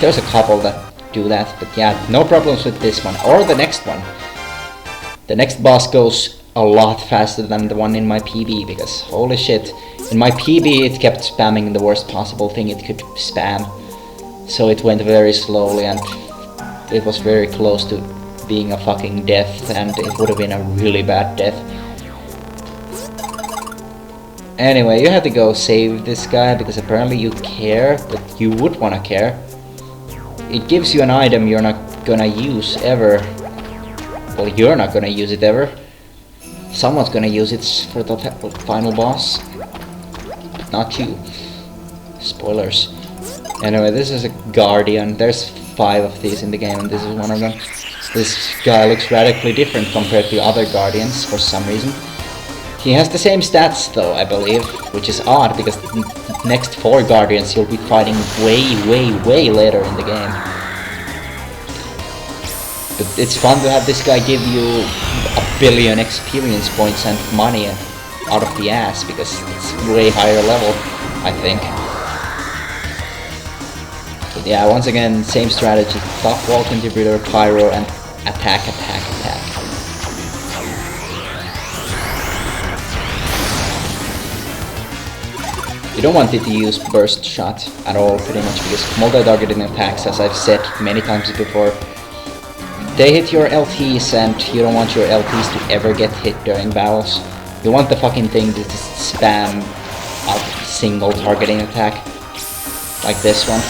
A: There's a couple that do that, but yeah, no problems with this one, or the next one. The next boss goes a lot faster than the one in my PB, because holy shit, in my PB it kept spamming the worst possible thing it could spam. So it went very slowly and it was very close to being a fucking death, and it would have been a really bad death. Anyway, you have to go save this guy, because apparently you care, but you would wanna care. It gives you an item you're not gonna use ever. Well, you're not gonna use it ever. Someone's gonna use it for the final boss. But not you. Spoilers. Anyway, this is a Guardian. There's 5 of these in the game, and this is one of them. This guy looks radically different compared to other Guardians for some reason. He has the same stats though, I believe, which is odd, because the next 4 Guardians you'll be fighting way later in the game. But it's fun to have this guy give you 1 billion experience points and money out of the ass, because it's way higher level, I think. But yeah, once again, same strategy. Tough Wall, contributor, Pyro, and attack. You don't want it to use burst shot at all, pretty much, because multi-targeting attacks, as I've said many times before, they hit your LTs, and you don't want your LTs to ever get hit during battles. You want the fucking thing to just spam a single targeting attack, like this one.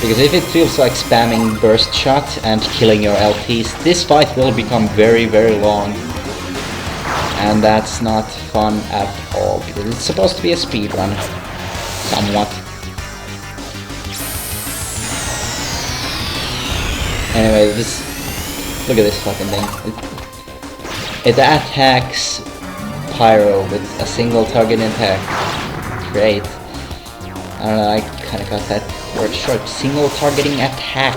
A: Because if it feels like spamming burst shot and killing your LTs, this fight will become very long. And that's not fun at all, because it's supposed to be a speedrun. Somewhat. Anyway, look at this fucking thing. It attacks Pyro with a single target attack. Great. I don't know, I kinda got that word short. Single targeting attack.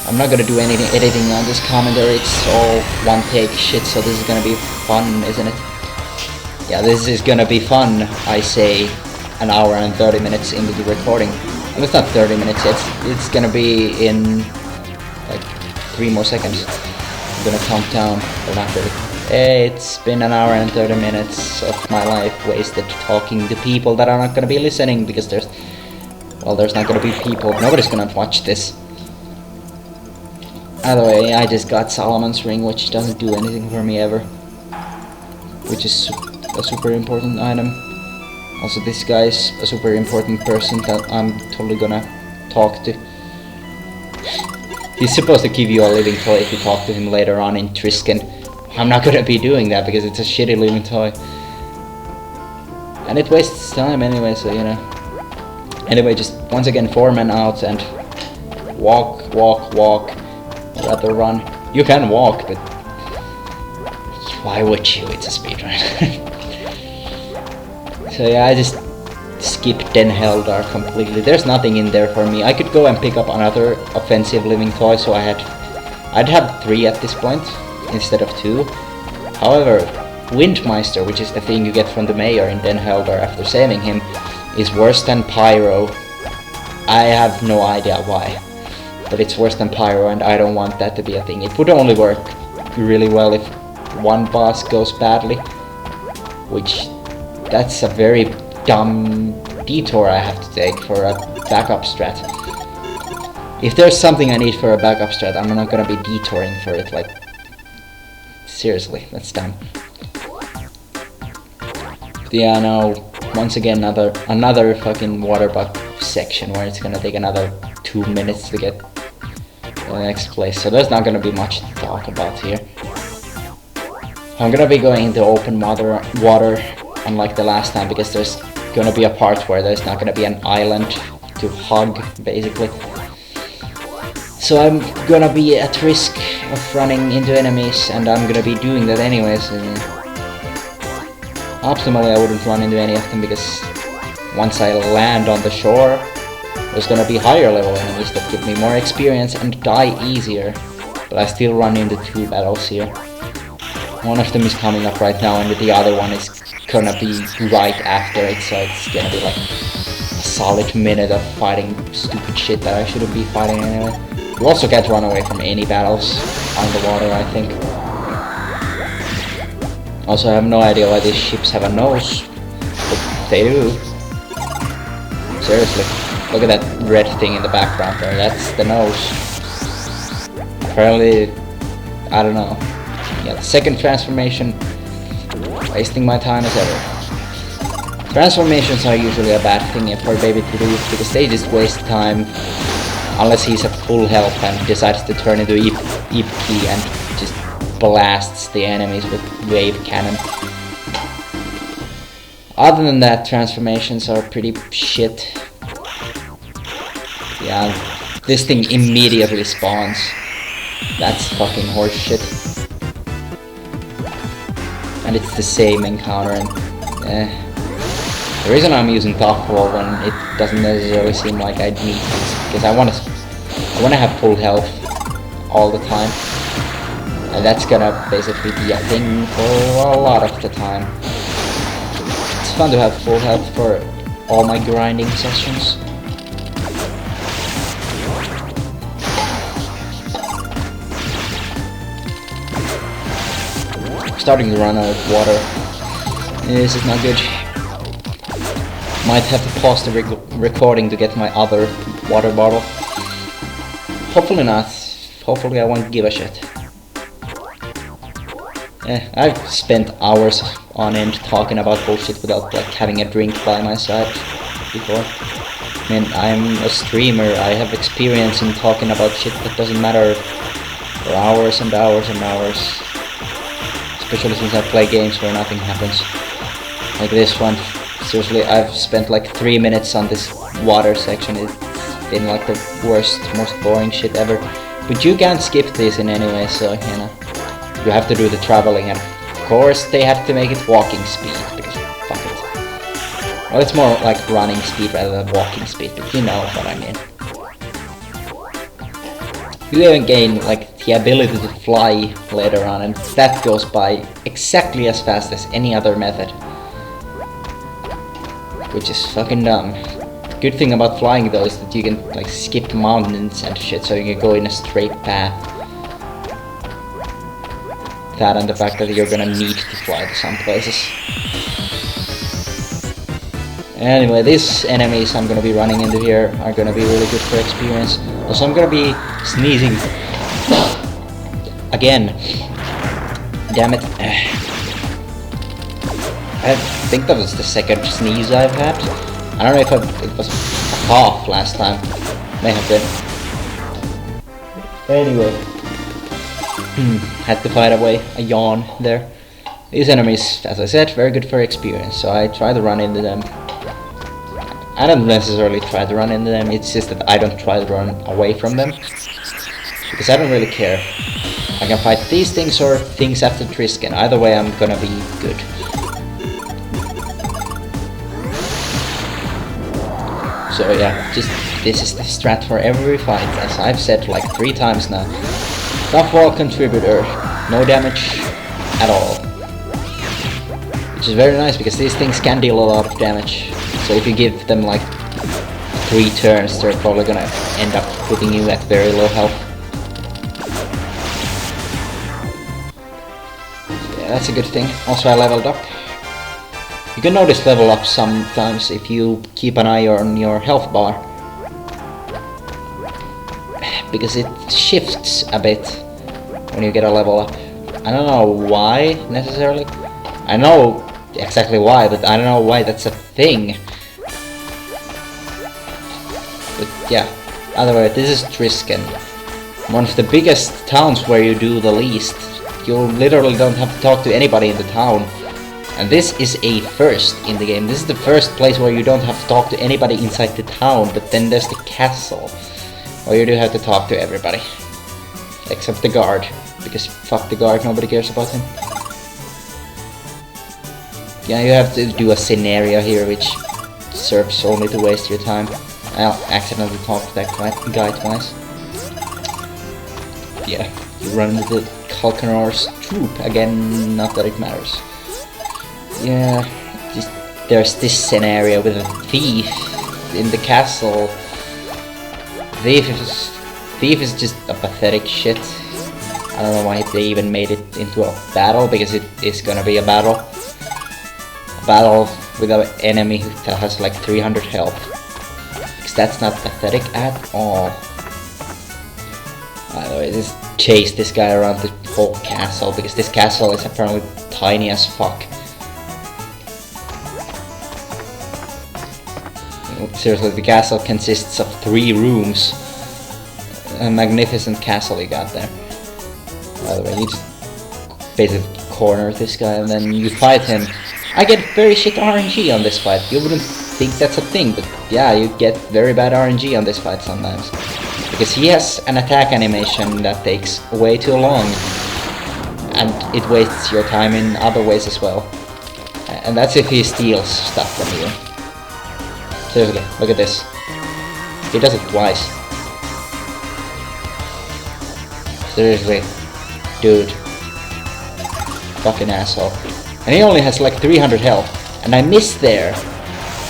A: I'm not gonna do any editing on this commentary, it's all one take shit, so this is gonna be fun, isn't it? Yeah, this is gonna be fun, I say. an hour and 30 minutes into the recording. And it's not 30 minutes, it's gonna be in like 3 more seconds. I'm gonna count down, or not 30. It's been an hour and 30 minutes of my life wasted talking to people that are not gonna be listening, because there's not gonna be people, nobody's gonna watch this. Either way, I just got Solomon's ring, which doesn't do anything for me ever, which is a super important item. Also, this guy's a super important person that I'm totally gonna talk to. He's supposed to give you a living toy if you talk to him later on in Triscan. I'm not gonna be doing that because it's a shitty living toy. And it wastes time anyway, so you know. Anyway, just once again, 4 men out and walk. Rather run. You can walk, but why would you? It's a speedrun. So yeah, I just skipped Den Heldar completely. There's nothing in there for me. I could go and pick up another offensive living toy, so I'd have 3 at this point instead of 2. However, Windmeister, which is the thing you get from the mayor in Den Heldar after saving him, is worse than Pyro. I have no idea why, but it's worse than Pyro, and I don't want that to be a thing. It would only work really well if one boss goes badly, which that's a very dumb detour I have to take for a backup strat. If there's something I need for a backup strat, I'm not gonna be detouring for it, like, seriously, that's dumb. But yeah, now, once again, another fucking water bug section where it's gonna take another 2 minutes to get to the next place, so there's not gonna be much to talk about here. I'm gonna be going into open water unlike the last time, because there's gonna be a part where there's not gonna be an island to hug, basically. So I'm gonna be at risk of running into enemies, and I'm gonna be doing that anyways. Optimally, I wouldn't run into any of them, because once I land on the shore, there's gonna be higher level enemies that give me more experience and die easier. But I still run into 2 battles here. One of them is coming up right now, and the other one is gonna be right after it, so it's gonna be like a solid minute of fighting stupid shit that I shouldn't be fighting anyway. You also can't run away from any battles underwater, I think. Also, I have no idea why these ships have a nose, but they do. Seriously, look at that red thing in the background there, that's the nose. Apparently, I don't know. Yeah, the second transformation, wasting my time as ever. Transformations are usually a bad thing for Baby to do, because they just waste time, unless he's at full health and decides to turn into Ipki and just blasts the enemies with wave cannon. Other than that, transformations are pretty shit. Yeah, this thing immediately spawns. That's fucking horseshit. And it's the same encounter, and the reason I'm using Top Roll when it doesn't necessarily seem like I'd need it is because I wanna have full health all the time, and that's gonna basically be a thing for a lot of the time. It's fun to have full health for all my grinding sessions. Starting to run out of water. This is not good. Might have to pause the recording to get my other water bottle. Hopefully not. Hopefully I won't give a shit. I've spent hours on end talking about bullshit without like having a drink by my side before. I mean, I'm a streamer. I have experience in talking about shit that doesn't matter for hours and hours and hours. Especially since I play games where nothing happens. Like this one. Seriously, I've spent like 3 minutes on this water section. It's been like the worst, most boring shit ever. But you can't skip this in any way, so, you know. You have to do the traveling, and of course they had to make it walking speed, because fuck it. Well, it's more like running speed rather than walking speed, but you know what I mean. You even gain like the ability to fly later on, and that goes by exactly as fast as any other method. which is fucking dumb. Good thing about flying though is that you can like skip mountains and shit, so you can go in a straight path. That and the fact that you're gonna need to fly to some places. Anyway, these enemies I'm gonna be running into here are gonna be really good for experience. Also, I'm gonna be sneezing again. Damn it. I think that was the second sneeze I've had. I don't know if it was a cough last time. May have been. Anyway. Had to fight away a yawn there. These enemies, as I said, very good for experience, so I try to run into them. I don't necessarily try to run into them, it's just that I don't try to run away from them. Because I don't really care. I can fight these things or things after Trisken. Either way I'm gonna be good. So yeah, just this is the strat for every fight, as I've said like 3 times now. Tough wall contributor, no damage at all. Which is very nice because these things can deal a lot of damage. So if you give them like 3 turns, they're probably gonna end up putting you at very low health. So yeah, that's a good thing. Also I leveled up. You can notice level up sometimes if you keep an eye on your health bar. Because it shifts a bit when you get a level up. I don't know why necessarily. I know exactly why, but I don't know why that's a thing. But yeah, either way, this is Trisken. One of the biggest towns where you do the least. You literally don't have to talk to anybody in the town. And this is a first in the game. This is the first place where you don't have to talk to anybody inside the town, but then there's the castle. Or you do have to talk to everybody. Except the guard. Because fuck the guard, nobody cares about him. Yeah, you have to do a scenario here which serves only to waste your time. I'll accidentally talk to that guy twice. Yeah, you run into Kalkanor's troop again, not that it matters. Yeah, there's this scenario with a thief in the castle. Thief is just a pathetic shit. I don't know why they even made it into a battle, because it is gonna be a battle. A battle with an enemy that has like 300 health. Because that's not pathetic at all. By the way, just chase this guy around the whole castle, because this castle is apparently tiny as fuck. Seriously, the castle consists of 3 rooms. A magnificent castle you got there. By the way, you just basically corner this guy and then you fight him. I get very shit RNG on this fight. You wouldn't think that's a thing, but yeah, you get very bad RNG on this fight sometimes. Because he has an attack animation that takes way too long. And it wastes your time in other ways as well. And that's if he steals stuff from you. Seriously, look at this. He does it twice. Seriously. Dude. Fucking asshole. And he only has like 300 health. And I missed there.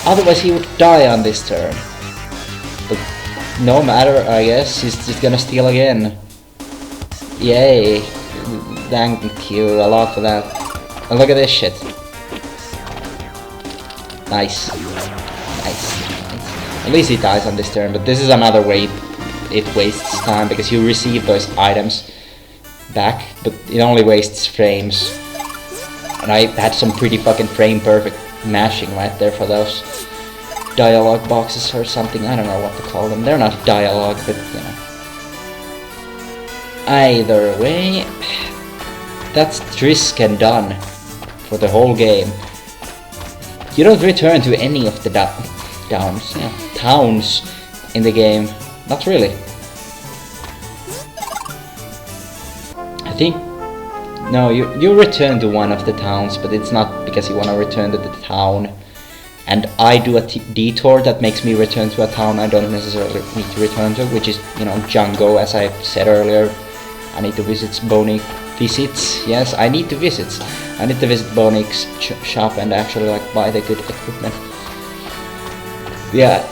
A: Otherwise he would die on this turn. But no matter, I guess. He's just gonna steal again. Yay. Thank you a lot for that. And look at this shit. Nice. Nice. At least he dies on this turn, but this is another way it wastes time, because you receive those items back, but it only wastes frames. And I had some pretty fucking frame perfect mashing right there for those dialogue boxes or something. I don't know what to call them. They're not dialogue, but you know. Either way, that's Trisken done for the whole game. You don't return to any of the towns in the game. Not really. I think... No, you return to one of the towns, but it's not because you want to return to the town. And I do a detour that makes me return to a town I don't necessarily need to return to, which is, you know, Django, as I said earlier. I need to visit Bonik. Yes, I need to visit. I need to visit Bonik's shop and actually like buy the good equipment. Yeah,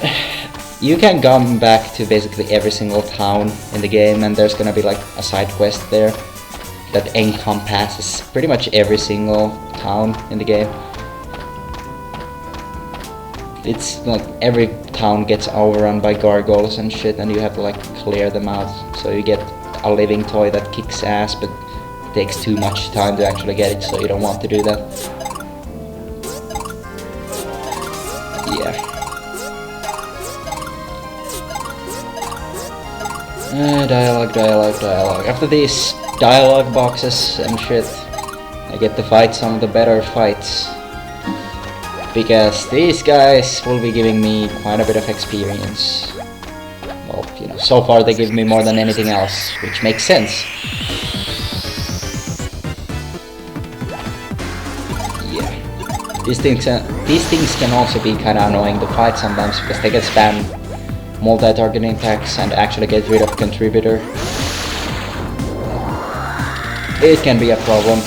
A: you can come back to basically every single town in the game, and there's gonna be like a side quest there that encompasses pretty much every single town in the game. It's like every town gets overrun by gargoyles and shit, and you have to like clear them out. So you get a living toy that kicks ass, but it takes too much time to actually get it, so you don't want to do that. Yeah. Dialogue. After these dialogue boxes and shit, I get to fight some of the better fights. Because these guys will be giving me quite a bit of experience. Well, you know, so far they give me more than anything else, which makes sense. Yeah. These things can also be kinda annoying to fight sometimes, because they can spam multi-targeting attacks and actually get rid of contributor. It can be a problem.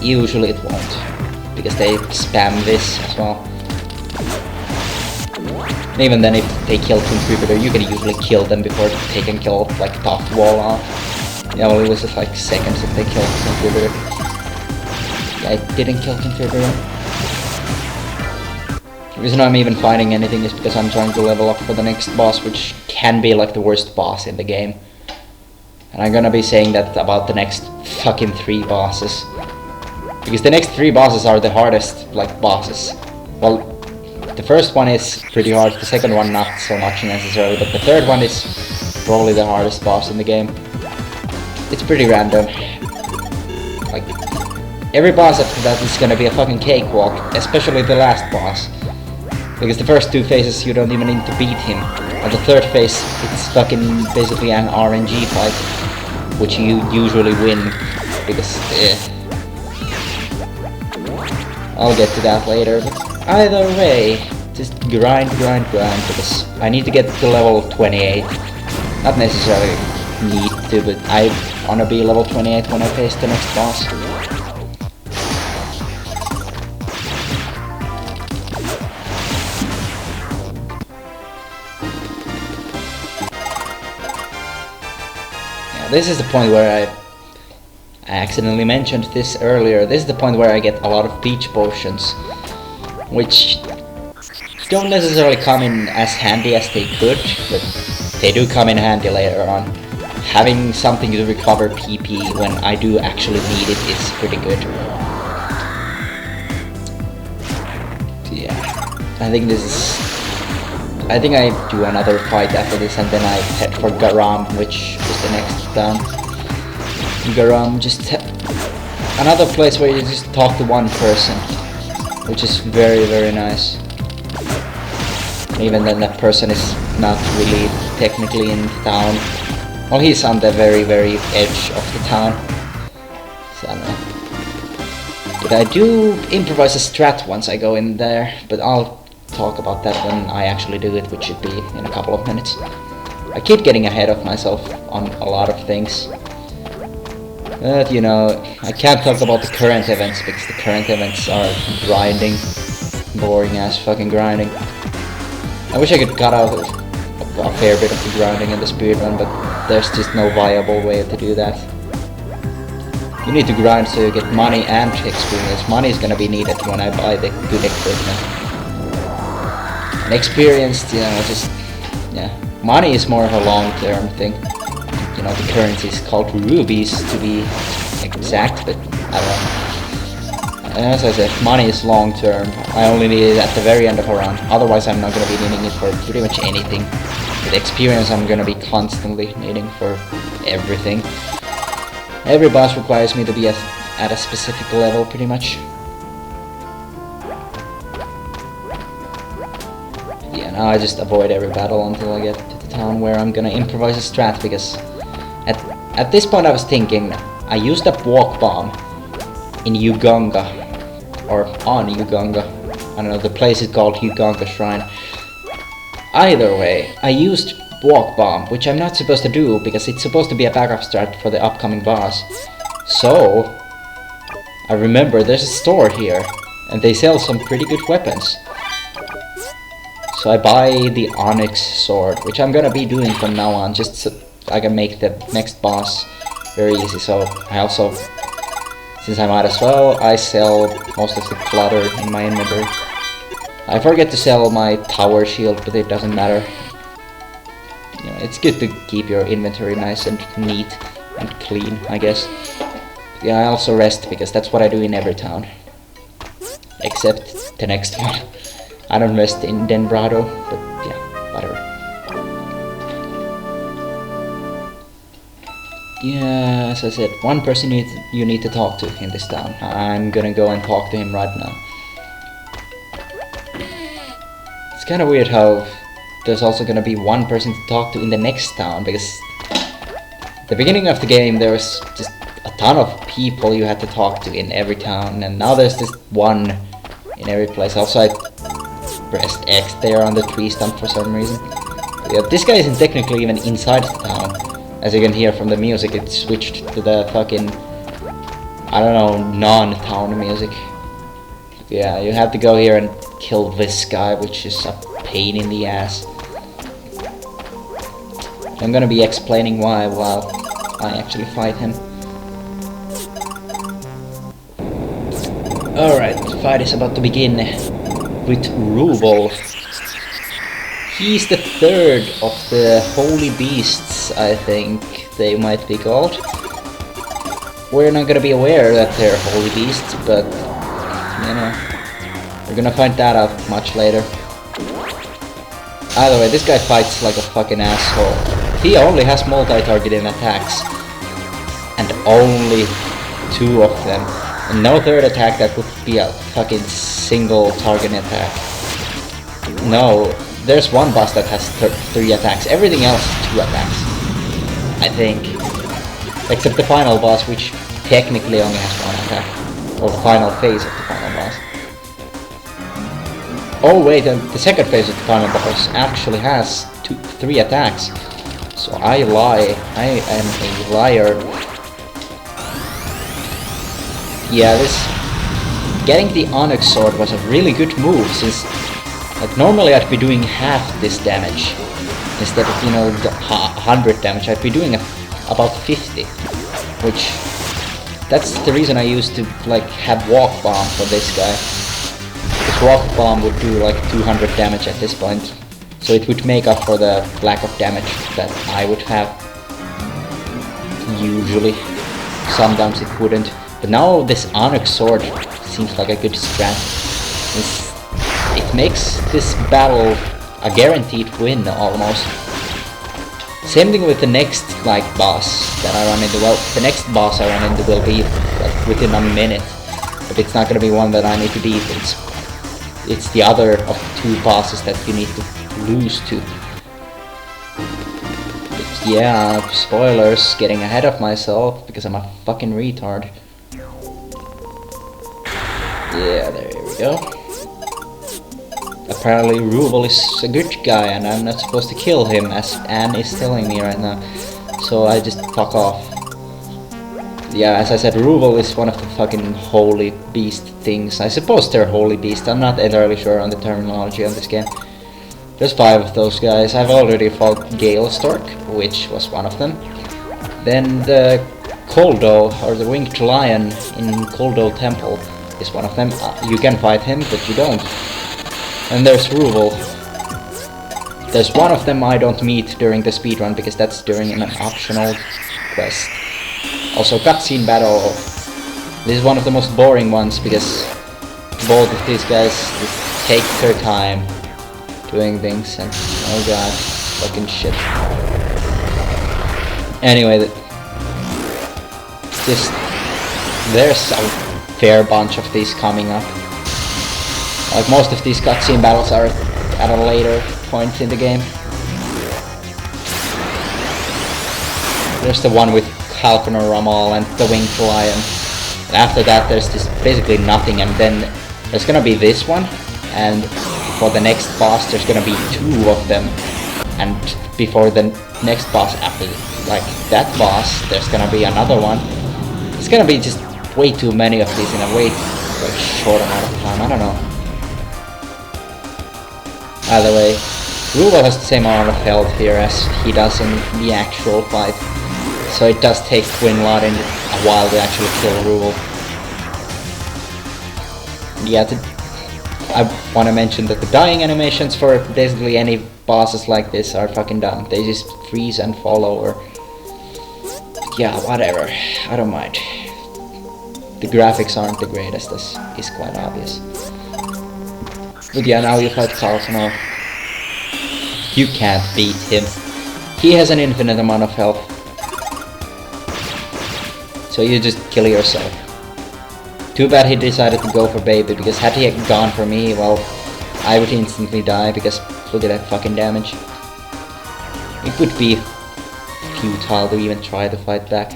A: Usually it won't, because they spam this as well. And even then, if they kill contributor, you can usually kill them before they can kill like top wall off. Yeah, well, it was just like seconds if they killed contributor. Yeah, I didn't kill contributor. The reason I'm even fighting anything is because I'm trying to level up for the next boss, which can be like the worst boss in the game. And I'm gonna be saying that about the next fucking 3 bosses. Because the next 3 bosses are the hardest, like, bosses. Well, the first one is pretty hard, the second one not so much necessarily, but the third one is probably the hardest boss in the game. It's pretty random. Like, every boss after that is gonna be a fucking cakewalk, especially the last boss. Because the first 2 phases you don't even need to beat him. And the third phase, it's fucking basically an RNG fight, which you usually win, because I'll get to that later, but either way, just grind, because I need to get to level 28. Not necessarily need to, but I wanna be level 28 when I face the next boss. This is the point where I accidentally mentioned this earlier. This is the point where I get a lot of peach potions, which don't necessarily come in as handy as they could, but they do come in handy later on. Having something to recover PP when I do actually need it is pretty good. Yeah, I think I do another fight after this, and then I head for Garam, which is the next town. Garam, just another place where you just talk to one person, which is very, very nice. Even then, that person is not really technically in town. Well, he's on the very, very edge of the town. So I don't know. But I do improvise a strat once I go in there, but I'll talk about that when I actually do it, which should be in a couple of minutes. I keep getting ahead of myself on a lot of things. But, you know, I can't talk about the current events, because the current events are grinding. Boring ass fucking grinding. I wish I could cut out a fair bit of the grinding in the speedrun, but there's just no viable way to do that. You need to grind so you get money and experience. Money is gonna be needed when I buy the good equipment. And experience, you know, just, yeah. Money is more of a long-term thing. You know, the currency is called rubies to be exact, but I don't know. As I said, money is long-term. I only need it at the very end of a round. Otherwise, I'm not gonna be needing it for pretty much anything. With experience, I'm gonna be constantly needing for everything. Every boss requires me to be at a specific level, pretty much. Yeah, now I just avoid every battle until I get to the town where I'm gonna improvise a strat, because at this point I was thinking, I used a walk bomb in Uganga, or on Uganga. I don't know, the place is called Uganga Shrine. Either way, I used walk bomb, which I'm not supposed to do, because it's supposed to be a backup strat for the upcoming boss. So, I remember there's a store here, and they sell some pretty good weapons. So I buy the Onyx sword, which I'm gonna be doing from now on, just so I can make the next boss very easy. So I also, since I might as well, I sell most of the clutter in my inventory. I forget to sell my tower shield, but it doesn't matter. You know, it's good to keep your inventory nice and neat and clean, I guess. Yeah, I also rest because that's what I do in every town. Except the next one. I don't rest in Denbrado, but yeah, whatever. Yeah, as I said, one person you need to talk to in this town. I'm gonna go and talk to him right now. It's kinda weird how there's also gonna be one person to talk to in the next town, because at the beginning of the game there was just a ton of people you had to talk to in every town, and now there's just one in every place. Also, I pressed X there on the tree stump for some reason. But yeah, this guy isn't technically even inside the town. As you can hear from the music, it switched to the fucking, I don't know, non-town music. But yeah, you have to go here and kill this guy, which is a pain in the ass. I'm gonna be explaining why while I actually fight him. Alright, the fight is about to begin with Ruble. He's the third of the holy beasts, I think they might be called. We're not gonna be aware that they're holy beasts, but you know, we're gonna find that out much later. Either way, this guy fights like a fucking asshole. He only has multi-targeting attacks, and only 2 of them. And no third attack that would be a fucking single target attack. No, there's one boss that has 3 attacks. Everything else is 2 attacks, I think. Except the final boss, which technically only has 1 attack. Or the final phase of the final boss. Oh wait, the second phase of the final boss actually has 3 attacks. So I lie. I am a liar. Yeah, getting the Onyx sword was a really good move, since like normally I'd be doing half this damage instead of, you know, 100 damage. I'd be doing about 50, which that's the reason I used to like have walk bomb for this guy. This walk bomb would do like 200 damage at this point, so it would make up for the lack of damage that I would have usually. Sometimes it wouldn't. But now this Onyx sword seems like a good strat. It makes this battle a guaranteed win almost. Same thing with the next like boss that I run into. Well, the next boss I run into will be like within a minute, but it's not gonna be one that I need to beat. It's the other of 2 bosses that you need to lose to. But yeah, spoilers, getting ahead of myself because I'm a fucking retard. Yeah, there we go. Apparently Ruble is a good guy and I'm not supposed to kill him, as Anne is telling me right now. So I just fuck off. Yeah, as I said, Ruble is one of the fucking holy beast things. I suppose they're holy beasts. I'm not entirely sure on the terminology of this game. There's 5 of those guys. I've already fought Gale Stork, which was one of them. Then the Koldo, or the Winged Lion in Koldo Temple, is one of them. You can fight him, but you don't. And there's Ruble. There's one of them I don't meet during the speedrun, because that's during an optional quest. Also, cutscene battle. This is one of the most boring ones, because both of these guys just take their time doing things, and oh god, fucking shit. Anyway, there's a fair bunch of these coming up. Like most of these cutscene battles are at a later point in the game. There's the one with Halconor Ramal and the Winged Lion. And after that there's just basically nothing, and then there's gonna be this one, and for the next boss there's gonna be 2 of them, and before the next boss after like that boss there's gonna be another one. It's gonna be just way too many of these in a way like short amount of time. I don't know. Either way, Ruval has the same amount of health here as he does in the actual fight. So it does take Quinn Laden a while to actually kill Ruval. Yeah, I want to mention that the dying animations for basically any bosses like this are fucking dumb. They just freeze and fall over. Yeah, whatever. I don't mind. The graphics aren't the greatest, this is quite obvious. But yeah, now you fight Carlson. You can't beat him. He has an infinite amount of health. So you just kill yourself. Too bad he decided to go for Baby, because had he gone for me, well, I would instantly die, because look at that fucking damage. It would be futile to even try to fight back.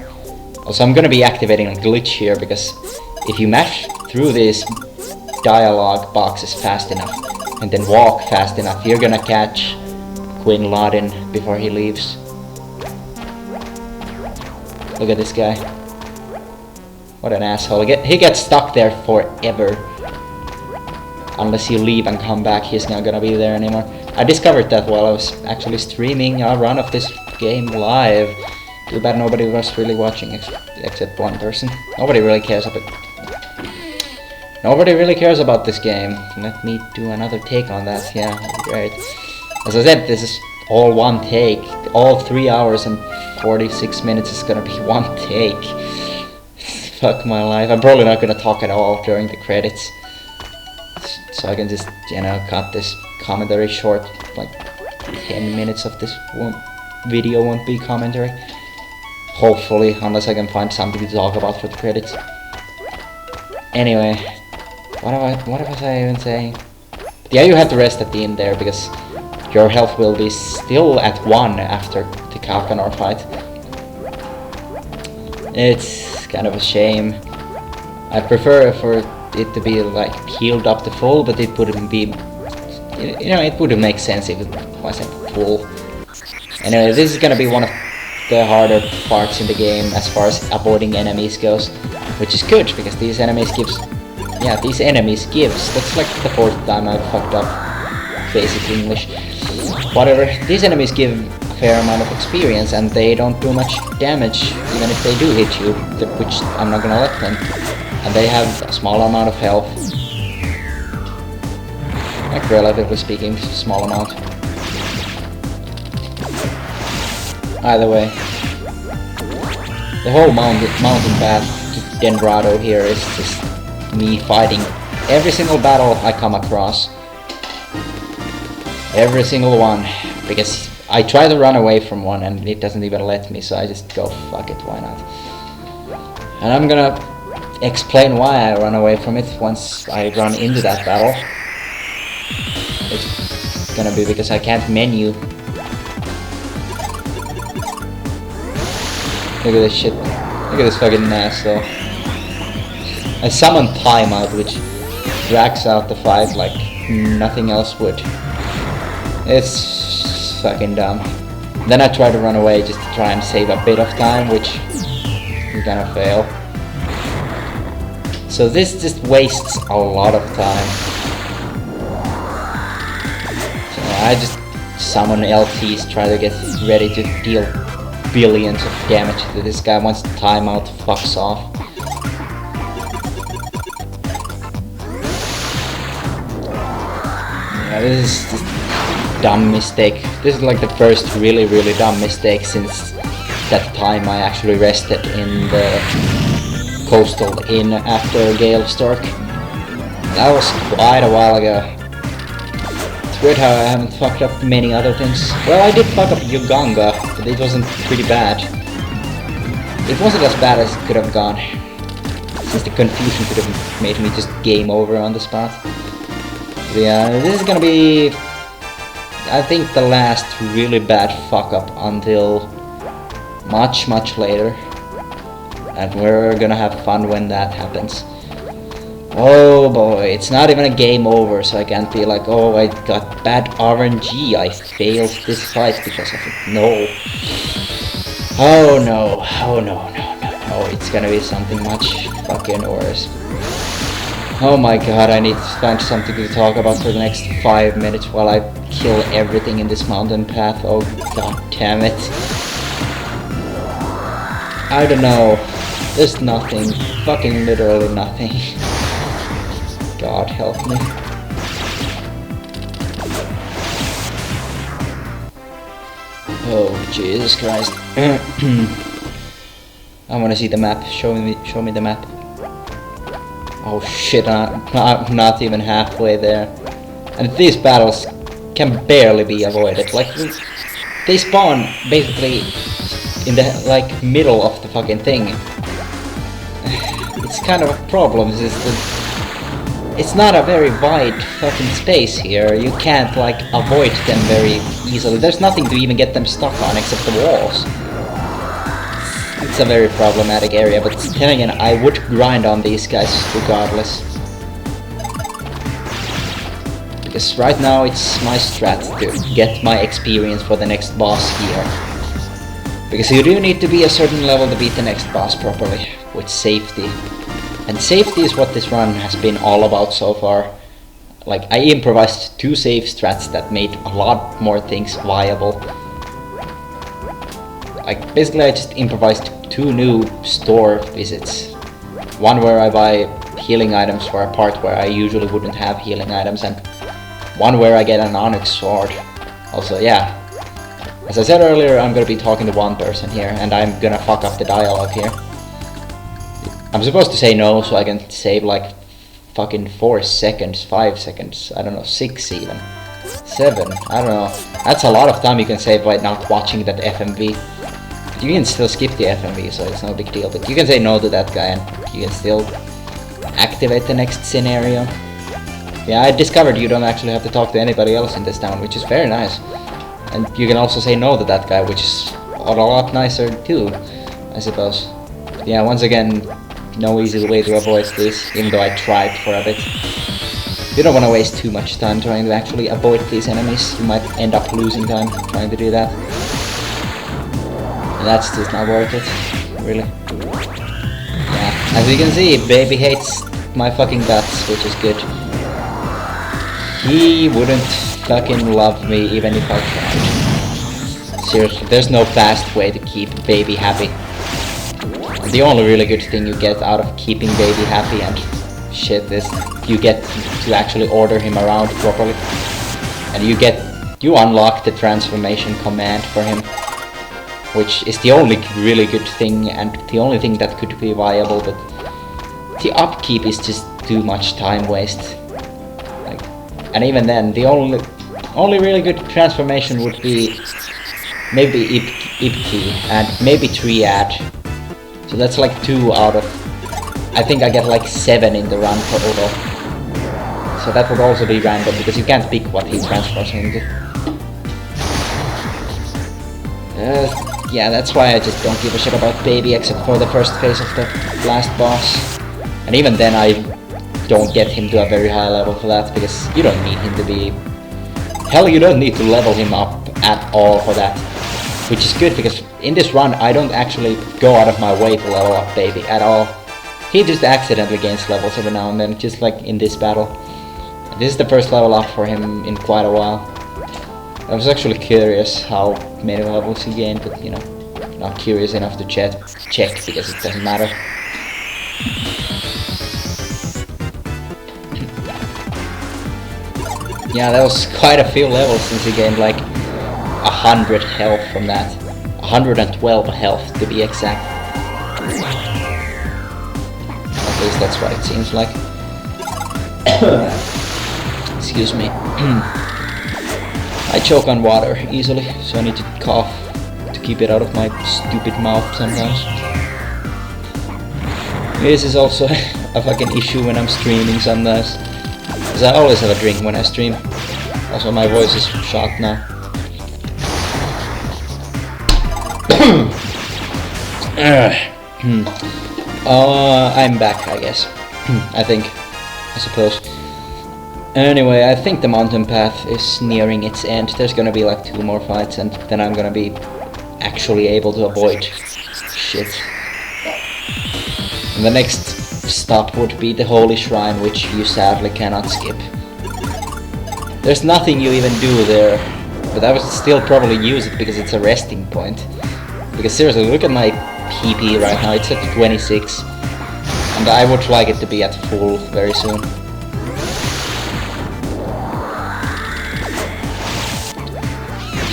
A: Also, I'm gonna be activating a glitch here, because if you mash through these dialogue boxes fast enough, and then walk fast enough, you're gonna catch Quinn Laden before he leaves. Look at this guy. What an asshole. He gets stuck there forever. Unless you leave and come back, he's not gonna be there anymore. I discovered that while I was actually streaming a run of this game live. Too bad nobody was really watching except one person. Nobody really cares about this game. Let me do another take on that. Yeah, great. As I said, this is all one take. All 3 hours and 46 minutes is gonna be one take. Fuck my life. I'm probably not gonna talk at all during the credits. So I can just, you know, cut this commentary short. Like 10 minutes of this video won't be commentary. Hopefully, unless I can find something to talk about for the credits. Anyway, what was I even saying? Yeah, you have to rest at the end there, because your health will be still at 1 after the Kalkanor fight. It's kind of a shame. I'd prefer for it to be like healed up to full, but it wouldn't be, you know, it wouldn't make sense if it wasn't full. Anyway, this is gonna be one of the harder parts in the game as far as avoiding enemies goes, which is good, because these enemies gives, that's like the 4th time I've fucked up basic English. Whatever, these enemies give a fair amount of experience, and they don't do much damage even if they do hit you, which I'm not gonna let them. And they have a small amount of health. Like, relatively speaking, small amount. Either way, the whole mountain path to Dendrado here is just me fighting every single battle I come across. Every single one. Because I try to run away from one and it doesn't even let me, so I just go, fuck it, why not? And I'm gonna explain why I run away from it once I run into that battle. It's gonna be because I can't menu. Look at this shit. Look at this fucking ass though. I summon timeout, which drags out the fight like nothing else would. It's fucking dumb. Then I try to run away just to try and save a bit of time, which is gonna fail. So this just wastes a lot of time. So I just summon LTs, try to get ready to deal billions of damage to this guy once the timeout fucks off. Yeah, this is just a dumb mistake. This is like the first really dumb mistake since that time I actually rested in the Coastal Inn after Galestork. That was quite a while ago. It's weird how I haven't fucked up many other things. Well, I did fuck up Uganga, but it wasn't pretty bad. It wasn't as bad as it could have gone, since the confusion could have made me just game over on the spot. But yeah, this is gonna be, I think, the last really bad fuck up until much later. And we're gonna have fun when that happens. Oh boy, it's not even a game over, so I can't be like, oh, I got bad RNG, I failed this fight because of it. No. Oh no, it's gonna be something much fucking worse. Oh my god, I need to find something to talk about for the next 5 minutes while I kill everything in this mountain path. Oh god damn it. I don't know. There's nothing. Fucking literally nothing. God help me. Oh Jesus Christ. I wanna see the map. Show me the map. Oh shit, I'm not even halfway there. And these battles can barely be avoided. Like, they spawn basically in the, like, middle of the fucking thing. It's kind of a problem, is that it's not a very wide fucking space here. You can't, like, avoid them very easily. There's nothing to even get them stuck on except the walls. It's a very problematic area, but then again, I would grind on these guys regardless. Because right now it's my strat to get my experience for the next boss here. Because you do need to be a certain level to beat the next boss properly, with safety. And safety is what this run has been all about so far. Like, I improvised 2 safe strats that made a lot more things viable. Like, basically I just improvised 2 new store visits. One where I buy healing items for a part where I usually wouldn't have healing items, and one where I get an onyx sword. Also, yeah. As I said earlier, I'm gonna be talking to one person here, and I'm gonna fuck up the dialogue here. I'm supposed to say no, so I can save like fucking 4 seconds, 5 seconds, I don't know, 6 even. 7, I don't know. That's a lot of time you can save by not watching that FMV. You can still skip the FMV, so it's no big deal, but you can say no to that guy and you can still activate the next scenario. Yeah, I discovered you don't actually have to talk to anybody else in this town, which is very nice. And you can also say no to that guy, which is a lot nicer too, I suppose. Yeah, once again, no easy way to avoid this, even though I tried for a bit. You don't want to waste too much time trying to actually avoid these enemies. You might end up losing time trying to do that. And that's just not worth it, really. Yeah, as you can see, baby hates my fucking guts, which is good. He wouldn't fucking love me even if I tried. Seriously, there's no fast way to keep baby happy. And the only really good thing you get out of keeping baby happy and shit is you get to actually order him around properly. And you unlock the transformation command for him, which is the only really good thing and the only thing that could be viable, but the upkeep is just too much time waste. Like, and even then, the only really good transformation would be maybe Ipki and maybe Triad. So that's like 2 out of, I think I get like 7 in the run total. So that would also be random because you can't pick what he transfers into. Yeah, that's why I just don't give a shit about baby except for the first phase of the last boss. And even then I don't get him to a very high level for that, because you don't need him to be... Hell, you don't need to level him up at all for that. Which is good, because in this run I don't actually go out of my way to level up baby at all. He just accidentally gains levels every now and then, just like in this battle. And this is the first level up for him in quite a while. I was actually curious how many levels he gained, but you know, not curious enough to check because it doesn't matter. Yeah, that was quite a few levels since he gained like 100 health from that. 112 health to be exact. At least that's what it seems like. Excuse me. I choke on water easily, so I need to cough to keep it out of my stupid mouth sometimes. This is also a fucking issue when I'm streaming sometimes, because I always have a drink when I stream. Also, my voice is shot now. I'm back, I guess. I suppose. Anyway, I think the mountain path is nearing its end. There's gonna be like 2 more fights and then I'm gonna be actually able to avoid shit. And the next stop would be the Holy Shrine, which you sadly cannot skip. There's nothing you even do there, but I would still probably use it because it's a resting point. Because seriously, look at my PP right now, it's at 26. And I would like it to be at full very soon.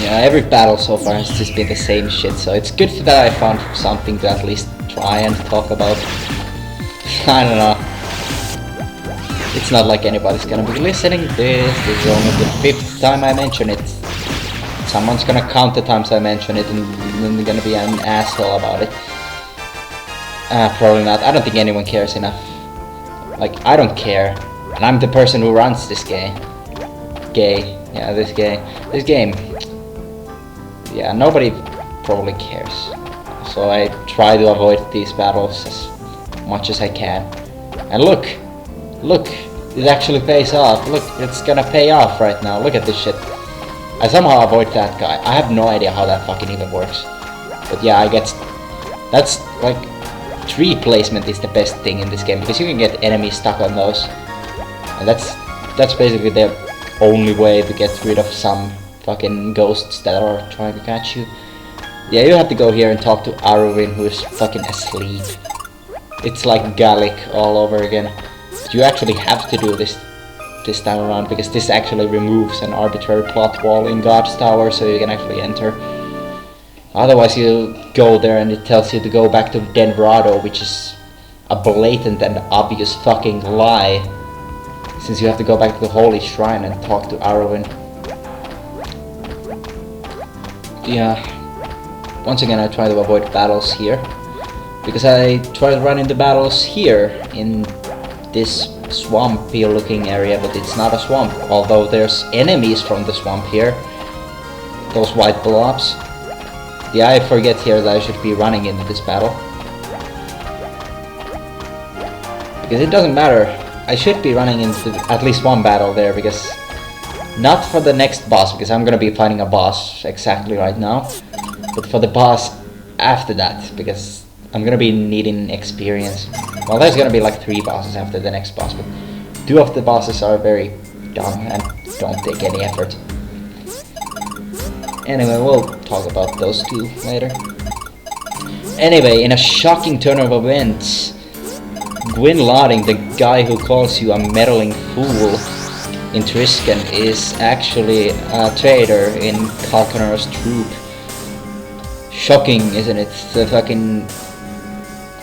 A: Yeah, every battle so far has just been the same shit, so it's good that I found something to at least try and talk about. I don't know. It's not like anybody's gonna be listening to this. This is only the 5th time I mention it. Someone's gonna count the times I mention it and then they're gonna be an asshole about it. Probably not. I don't think anyone cares enough. Like, I don't care. And I'm the person who runs this game. Yeah, this game. Yeah, nobody probably cares. So I try to avoid these battles as much as I can. And look, it actually pays off. Look, it's gonna pay off right now. Look at this shit. I somehow avoid that guy. I have no idea how that fucking even works. But yeah, I guess that's like tree placement is the best thing in this game because you can get enemies stuck on those. And that's basically the only way to get rid of some fucking ghosts that are trying to catch you. Yeah, you have to go here and talk to Arwen, who is fucking asleep. It's like Gallic all over again. But you actually have to do this time around because this actually removes an arbitrary plot wall in God's Tower, so you can actually enter. Otherwise you go there and it tells you to go back to Denverado, which is a blatant and obvious fucking lie, since you have to go back to the Holy Shrine and talk to Arwen. Yeah, once again I try to avoid battles here, because I tried running the battles here in this swampy looking area, but it's not a swamp, although there's enemies from the swamp here, those white blobs. Yeah, I forget here that I should be running into this battle, because it doesn't matter, I should be running into at least one battle there, because not for the next boss, because I'm gonna be fighting a boss exactly right now, but for the boss after that, because I'm gonna be needing experience. Well, there's gonna be like 3 bosses after the next boss, but 2 of the bosses are very dumb and don't take any effort. Anyway, we'll talk about those 2 later. Anyway, in a shocking turn of events, Gwyn Lodding, the guy who calls you a meddling fool in Triscan, is actually a traitor in Kalkanar's troop. Shocking, isn't it? The fucking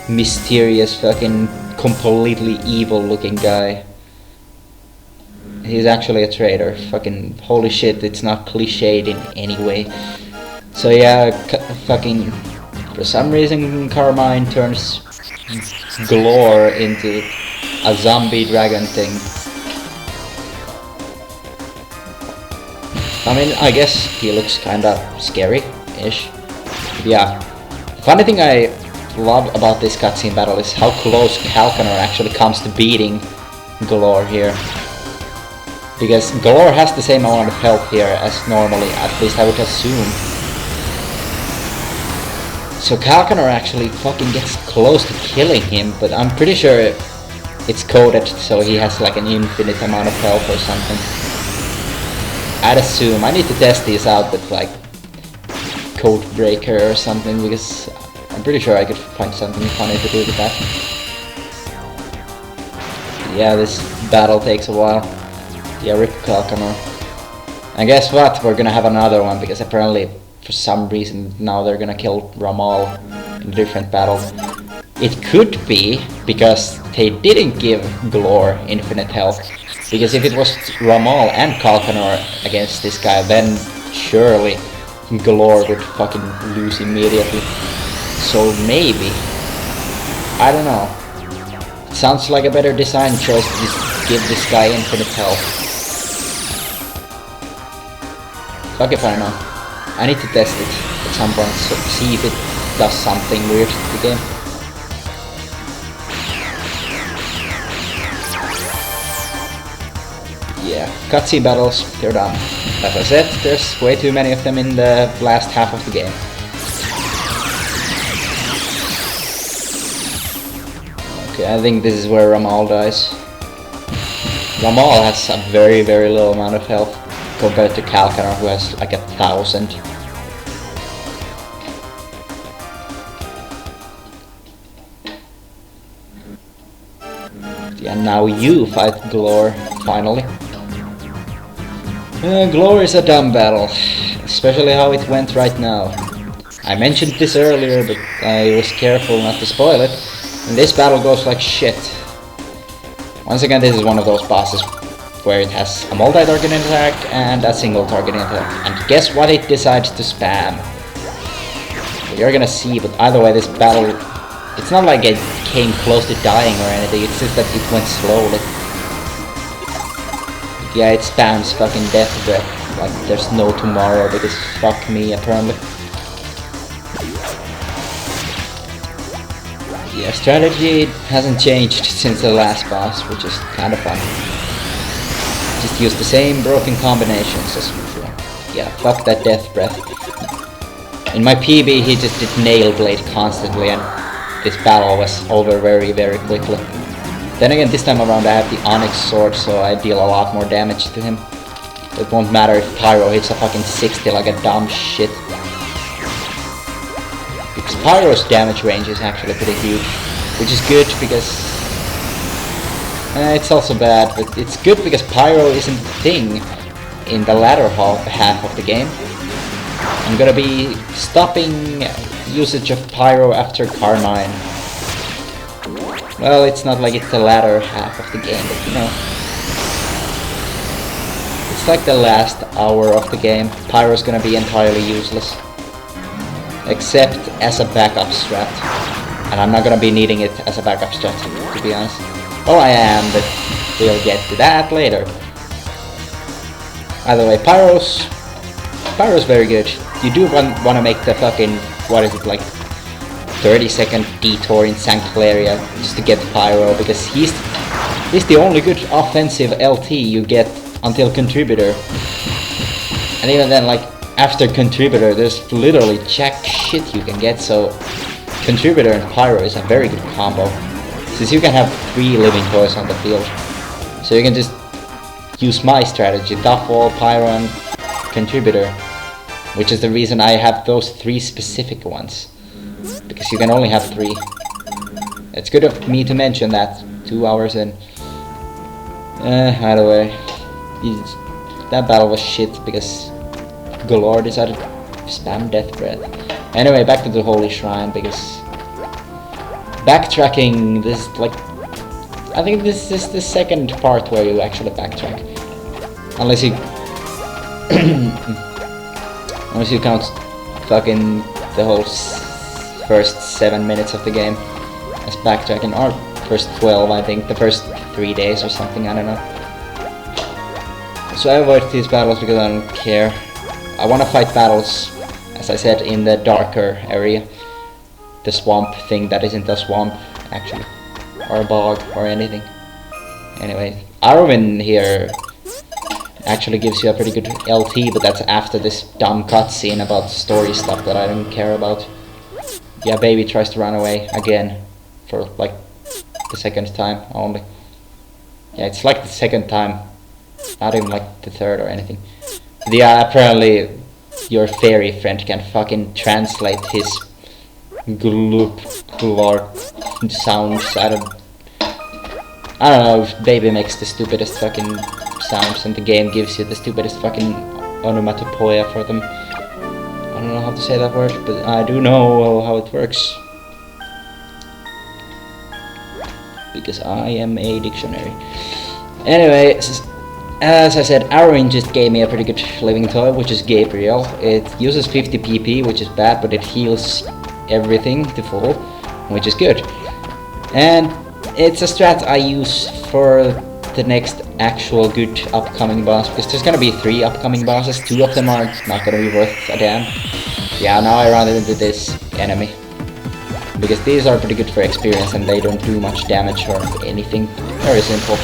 A: mysterious, fucking completely evil looking guy. He's actually a traitor. Fucking holy shit, it's not cliched in any way. So yeah, fucking for some reason Carmine turns Glor into a zombie dragon thing. I mean, I guess he looks kinda scary-ish. Yeah. The funny thing I love about this cutscene battle is how close Kalkanar actually comes to beating Glor here. Because Glor has the same amount of health here as normally, at least I would assume. So Kalkanar actually fucking gets close to killing him, but I'm pretty sure it's coded so he has like an infinite amount of health or something. I'd assume. I need to test these out with like Code Breaker or something, because I'm pretty sure I could find something funny to do with that. Yeah, this battle takes a while. Yeah, rip Kalkanar. And guess what? We're gonna have another one, because apparently for some reason now they're gonna kill Ramal in a different battle. It could be because they didn't give Glor infinite health. Because if it was Ramal and Kalkanar against this guy, then surely Glor would fucking lose immediately. So maybe. I don't know. It sounds like a better design choice to just give this guy infinite health. Fuck if I know. I need to test it at some point, so see if it does something weird to the game. Yeah, cutscene battles, they're done. As I said, there's way too many of them in the last half of the game. Okay, I think this is where Ramal dies. Ramal has a very little amount of health compared to Calcanar, who has like 1,000. Yeah, now you fight Glor, finally. Glor is a dumb battle, especially how it went right now. I mentioned this earlier, but I was careful not to spoil it. And this battle goes like shit. Once again, this is one of those bosses where it has a multi-targeting attack and a single targeting attack. And guess what it decides to spam? Well, you're gonna see, but either way, this battle... It's not like it came close to dying or anything, it's just that it went slowly. Yeah, it spams fucking death breath like there's no tomorrow, because fuck me, apparently. Yeah, strategy hasn't changed since the last boss, which is kind of fun. Just use the same broken combinations as before. Yeah, fuck that death breath. In my PB he just did nail blade constantly, and this battle was over very quickly. Then again, this time around I have the Onyx sword, so I deal a lot more damage to him. It won't matter if Pyro hits a fucking 60 like a dumb shit. Because Pyro's damage range is actually pretty huge, which is good because... it's also bad, but it's good because Pyro isn't a thing in the latter half of the game. I'm gonna be stopping usage of Pyro after Carmine. Well, it's not like it's the latter half of the game, but you know. It's like the last hour of the game. Pyro's gonna be entirely useless. Except as a backup strat. And I'm not gonna be needing it as a backup strat, to be honest. Well, I am, but we'll get to that later. Either way, Pyro's very good. You do want to make the fucking, what is it, like 30-second detour in Sanctuaria just to get Pyro, because he's the only good offensive LT you get until Contributor. And even then, like, after Contributor, there's literally jack shit you can get, so Contributor and Pyro is a very good combo. Since you can have 3 living toys on the field. So you can just use my strategy, Duff Wall, Pyro, and Contributor. Which is the reason I have those 3 specific ones. Because you can only have 3. It's good of me to mention that 2 hours in. Either way, that battle was shit because Galore decided to spam Death Breath. Anyway, back to the Holy Shrine, because backtracking, this is like... I think this is the second part where you actually backtrack. Unless you... unless you count fucking the whole first 7 minutes of the game as backtracking, or first 12, I think, the first 3 days or something, I don't know. So I avoid these battles because I don't care. I want to fight battles, as I said, in the darker area. The swamp thing that isn't a swamp, actually. Or a bog, or anything. Anyway, Arwen here actually gives you a pretty good LT, but that's after this dumb cutscene about story stuff that I don't care about. Yeah, baby tries to run away again for like the second time only. Yeah, it's like the second time, not even like the third or anything. Yeah, apparently your fairy friend can fucking translate his gloop sounds. I don't know if baby makes the stupidest fucking sounds and the game gives you the stupidest fucking onomatopoeia for them. I don't know how to say that word, but I do know how it works. Because I am a dictionary. Anyway, as I said, Arwen just gave me a pretty good living toy, which is Gabriel. It uses 50 PP, which is bad, but it heals everything to full, which is good. And it's a strat I use for the next actual good upcoming boss, because there's gonna be 3 upcoming bosses. 2 of them are not gonna be worth a damn. Yeah, now I run into this enemy, because these are pretty good for experience and they don't do much damage or anything. Very simple.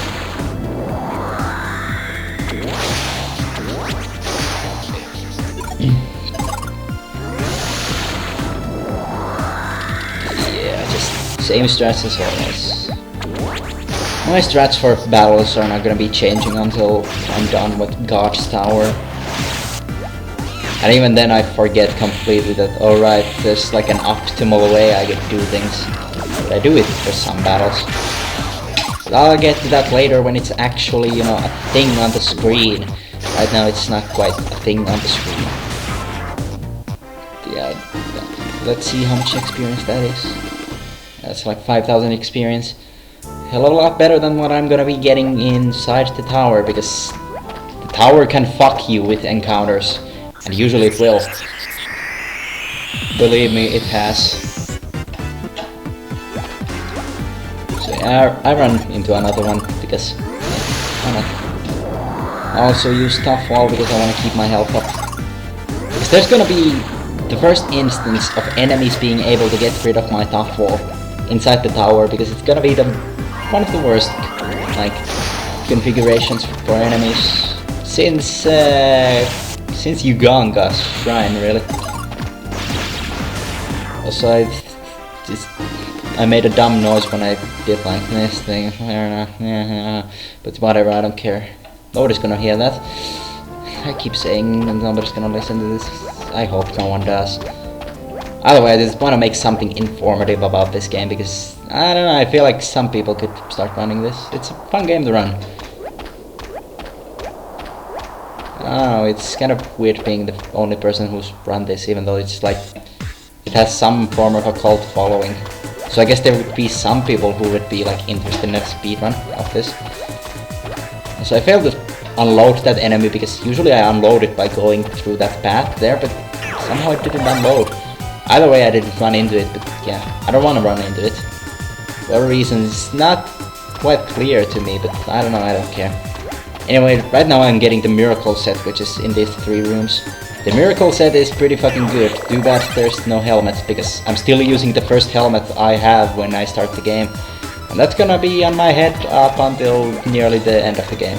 A: Yeah, just same strats as always. My strats for battles are not gonna be changing until I'm done with God's Tower. And even then I forget completely that, alright, there's like an optimal way I can do things. But I do it for some battles. But I'll get to that later when it's actually, you know, a thing on the screen. Right now it's not quite a thing on the screen. Yeah, let's see how much experience that is. That's like 5,000 experience. Hell of a lot better than what I'm gonna be getting inside the tower, because the tower can fuck you with encounters. And usually it will. Believe me, it has. So yeah, I run into another one because why not? I also use Tough Wall because I want to keep my health up. Because there's gonna be the first instance of enemies being able to get rid of my Tough Wall inside the tower, because it's gonna be one of the worst like configurations for enemies since Uganga's Shrine, really. Also, I made a dumb noise when I did like this thing, but whatever, I don't care. Nobody's gonna hear that. I keep saying nobody's gonna listen to this. I hope no one does. Otherwise, I just want to make something informative about this game, because I don't know, I feel like some people could start running this. It's a fun game to run. Oh, it's kind of weird being the only person who's run this, even though it's like it has some form of a cult following. So I guess there would be some people who would be like interested in a speedrun of this. So I failed to unload that enemy, because usually I unload it by going through that path there, but somehow it didn't unload. Either way, I didn't run into it, but yeah, I don't want to run into it. For whatever reason, it's not quite clear to me, but I don't know, I don't care. Anyway, right now I'm getting the Miracle set, which is in these 3 rooms. The Miracle set is pretty fucking good. Too bad there's no helmet, because I'm still using the first helmet I have when I start the game. And that's gonna be on my head up until nearly the end of the game.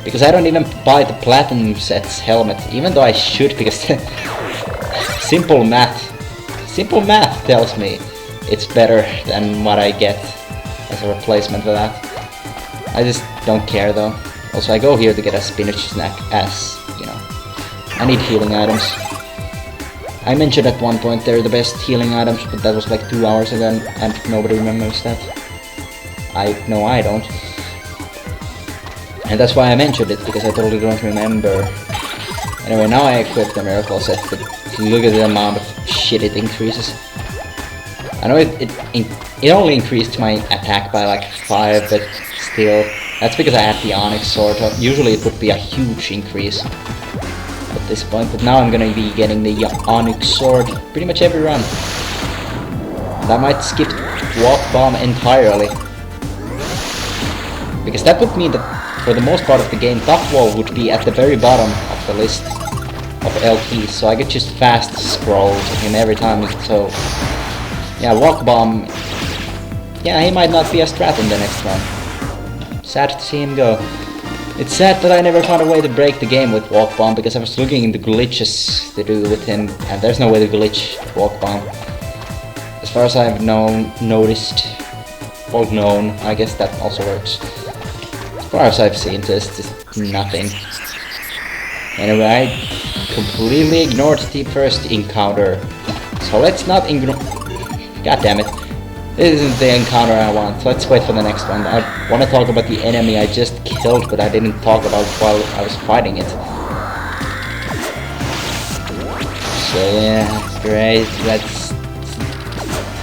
A: Because I don't even buy the Platinum set's helmet, even though I should, because simple math tells me it's better than what I get as a replacement for that. I just don't care though. Also, I go here to get a spinach snack, as, you know, I need healing items. I mentioned at one point they're the best healing items, but that was like 2 hours ago and nobody remembers that. I know I don't. And that's why I mentioned it, because I totally don't remember. Anyway, now I equipped the Miracle set, but look at the amount of shit it increases. I know it only increased my attack by like 5, but still, that's because I had the Onyx Sword. Usually it would be a huge increase at this point, but now I'm gonna be getting the Onyx Sword pretty much every run. And I might skip Walk Bomb entirely, because that would mean that for the most part of the game, Tough Wall would be at the very bottom of the list of LPs, so I could just fast scroll to him every time. So yeah, Walk Bomb, yeah, he might not be a strat in the next run. Sad to see him go. It's sad that I never found a way to break the game with Walk Bomb, because I was looking into glitches to do with him, and there's no way to glitch Walk Bomb. As far as I've noticed, I guess that also works. As far as I've seen, there's just nothing. Anyway, I completely ignored the first encounter, so let's not ignore. God damn it. This isn't the encounter I want. Let's wait for the next one. I want to talk about the enemy I just killed, but I didn't talk about while I was fighting it. So yeah, great. That's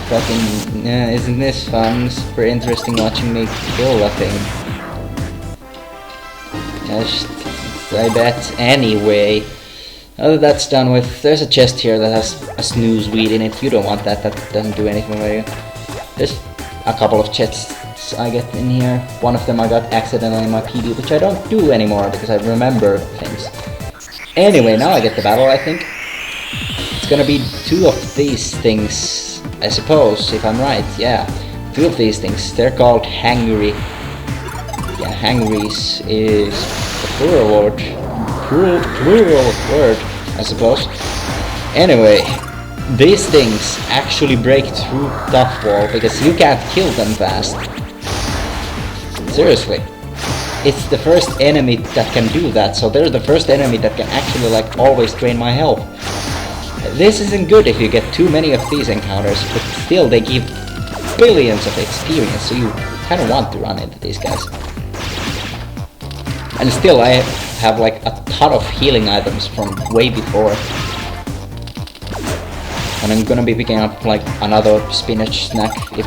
A: fucking... isn't this fun? Super interesting watching me kill a thing. Yes, I bet. Anyway, now that that's done with, there's a chest here that has a snooze weed in it. You don't want that. That doesn't do anything for you. There's a couple of chests I get in here. One of them I got accidentally in my PB, which I don't do anymore because I remember things. Anyway, now I get the battle, I think. It's gonna be 2 of these things, I suppose, if I'm right. Yeah, 2 of these things. They're called hangry. Yeah, hangries is a plural word, I suppose. Anyway, these things actually break through Tough Wall, because you can't kill them fast. Seriously. It's the first enemy that can do that, so they're the first enemy that can actually like always drain my health. This isn't good if you get too many of these encounters, but still they give billions of experience, so you kind of want to run into these guys. And still I have like a ton of healing items from way before. And I'm gonna be picking up like another spinach snack if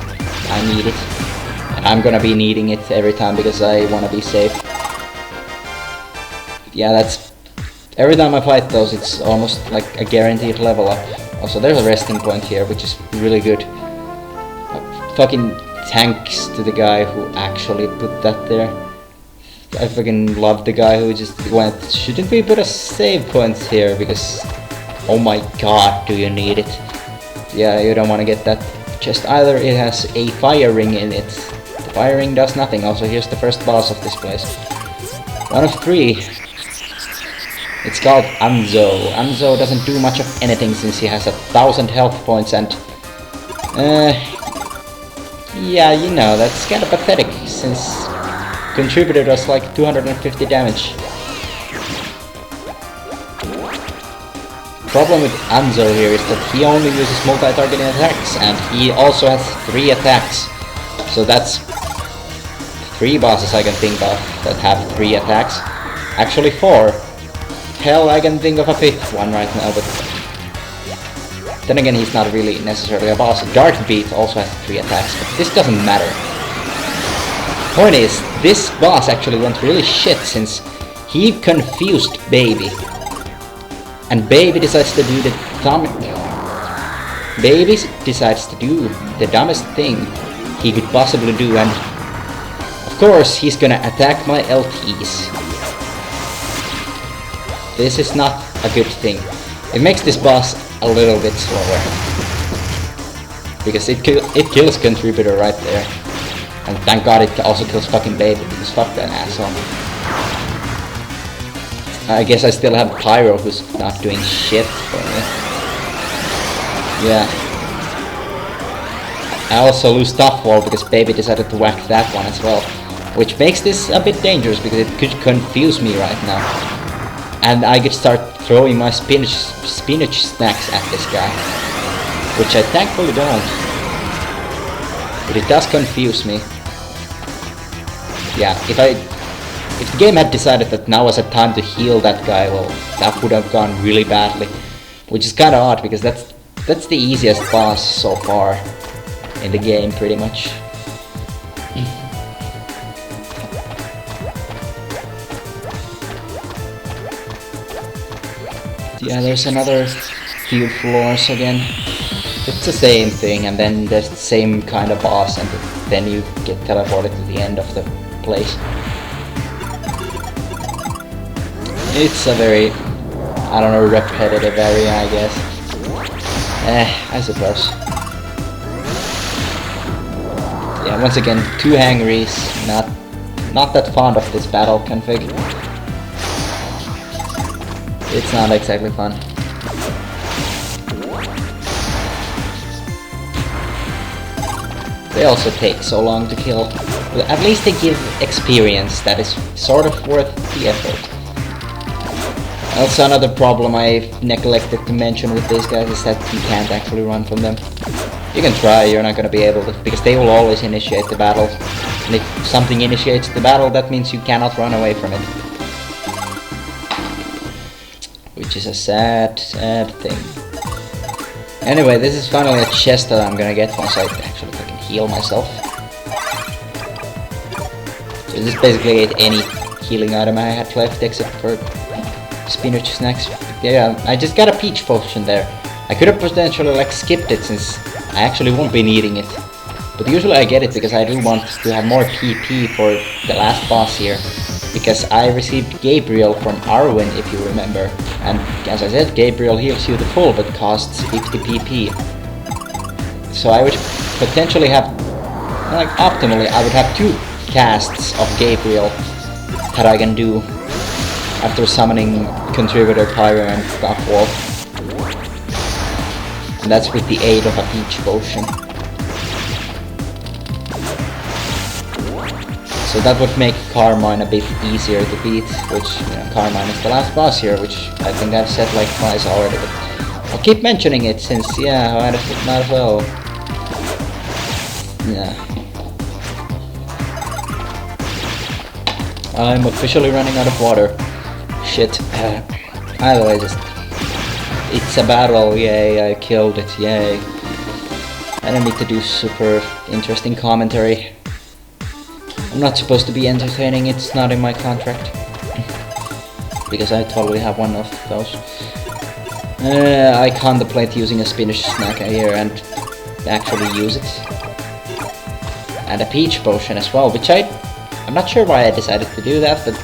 A: I need it. And I'm gonna be needing it every time because I wanna be safe. Yeah, that's... Every time I fight those, it's almost like a guaranteed level up. Also, there's a resting point here, which is really good. Fucking thanks to the guy who actually put that there. I fucking love the guy who just went, shouldn't we put a save point here, because oh my god, do you need it? Yeah, you don't want to get that chest either. It has a fire ring in it. The fire ring does nothing. Also, here's the first boss of this place. One of 3. It's called Anzo. Anzo doesn't do much of anything since he has 1,000 health points and... yeah, you know, that's kind of pathetic since Contributor does like 250 damage. Problem with Anzo here is that he only uses multi-targeting attacks, and he also has 3 attacks. So that's 3 bosses I can think of that have 3 attacks. Actually 4. Hell, I can think of a 5th one right now, but then again he's not really necessarily a boss. Darkbeat also has 3 attacks, but this doesn't matter. Point is, this boss actually went really shit since he confused Baby. And Baby decides to do the dumbest thing he could possibly do, and of course he's gonna attack my LTs. This is not a good thing. It makes this boss a little bit slower. Because it kills Contributor right there. And thank god it also kills fucking Baby, because fuck that asshole. I guess I still have Pyro, who's not doing shit for me. Yeah. I also lose Tough Wall because Baby decided to whack that one as well. Which makes this a bit dangerous because it could confuse me right now. And I could start throwing my spinach snacks at this guy. Which I thankfully don't. But it does confuse me. Yeah, if the game had decided that now was a time to heal that guy, well, that would have gone really badly. Which is kinda odd, because that's the easiest boss so far in the game, pretty much. Yeah, there's another few floors again. It's the same thing, and then there's the same kind of boss, and then you get teleported to the end of the place. It's a very, I don't know, repetitive area, I guess. I suppose. Yeah, once again, 2 hangries, not that fond of this battle config. It's not exactly fun. They also take so long to kill. But at least they give experience that is sort of worth the effort. Also, another problem I neglected to mention with these guys is that you can't actually run from them. You can try, you're not gonna be able to, because they will always initiate the battle. And if something initiates the battle, that means you cannot run away from it. Which is a sad, sad thing. Anyway, this is finally a chest that I'm gonna get once I actually fucking heal myself. So this is basically any healing item I had left except for spinach snacks. Yeah, I just got a peach potion there. I could have potentially like skipped it since I actually won't be needing it. But usually I get it because I do want to have more PP for the last boss here. Because I received Gabriel from Arwen, if you remember. And as I said, Gabriel heals you the full but costs 50 PP. So I would potentially have, like optimally, I would have 2 casts of Gabriel that I can do after summoning Contributor, Pyro and Tough Wall. And that's with the aid of a peach potion. So that would make Carmine a bit easier to beat, which, you know, Carmine is the last boss here, which I think I've said like twice already, but I'll keep mentioning it since, yeah, might as well. Yeah. I'm officially running out of water. Shit. Either way, just... It's a battle, yay, I killed it, yay. I don't need to do super interesting commentary. I'm not supposed to be entertaining, it's not in my contract. Because I totally have one of those. I contemplate using a spinach snack here and actually use it. And a peach potion as well, which I'm not sure why I decided to do that, but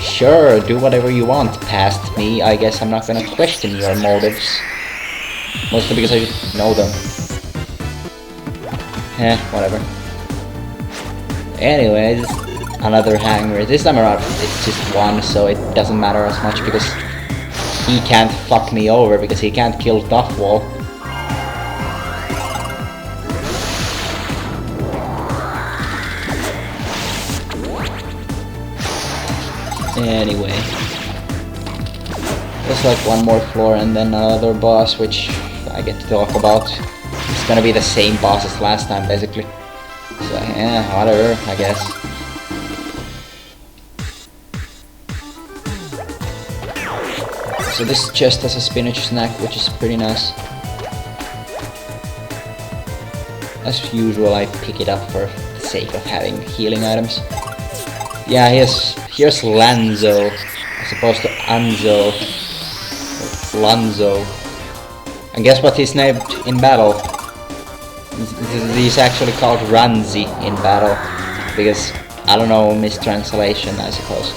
A: sure, do whatever you want past me. I guess I'm not gonna question your motives. Mostly because I just know them. Whatever. Anyways, another hanger. This time around it's just one, so it doesn't matter as much because he can't fuck me over because he can't kill Duffwall. Anyway, there's like one more floor and then another boss, which I get to talk about. It's gonna be the same boss as last time, basically. So yeah, whatever, I guess. So this chest has a spinach snack, which is pretty nice. As usual, I pick it up for the sake of having healing items. Yeah, here's Lanzo, as opposed to Anzo, or Lanzo. And guess what he's named in battle? He's actually called Ranzi in battle, because, I don't know, mistranslation, I suppose.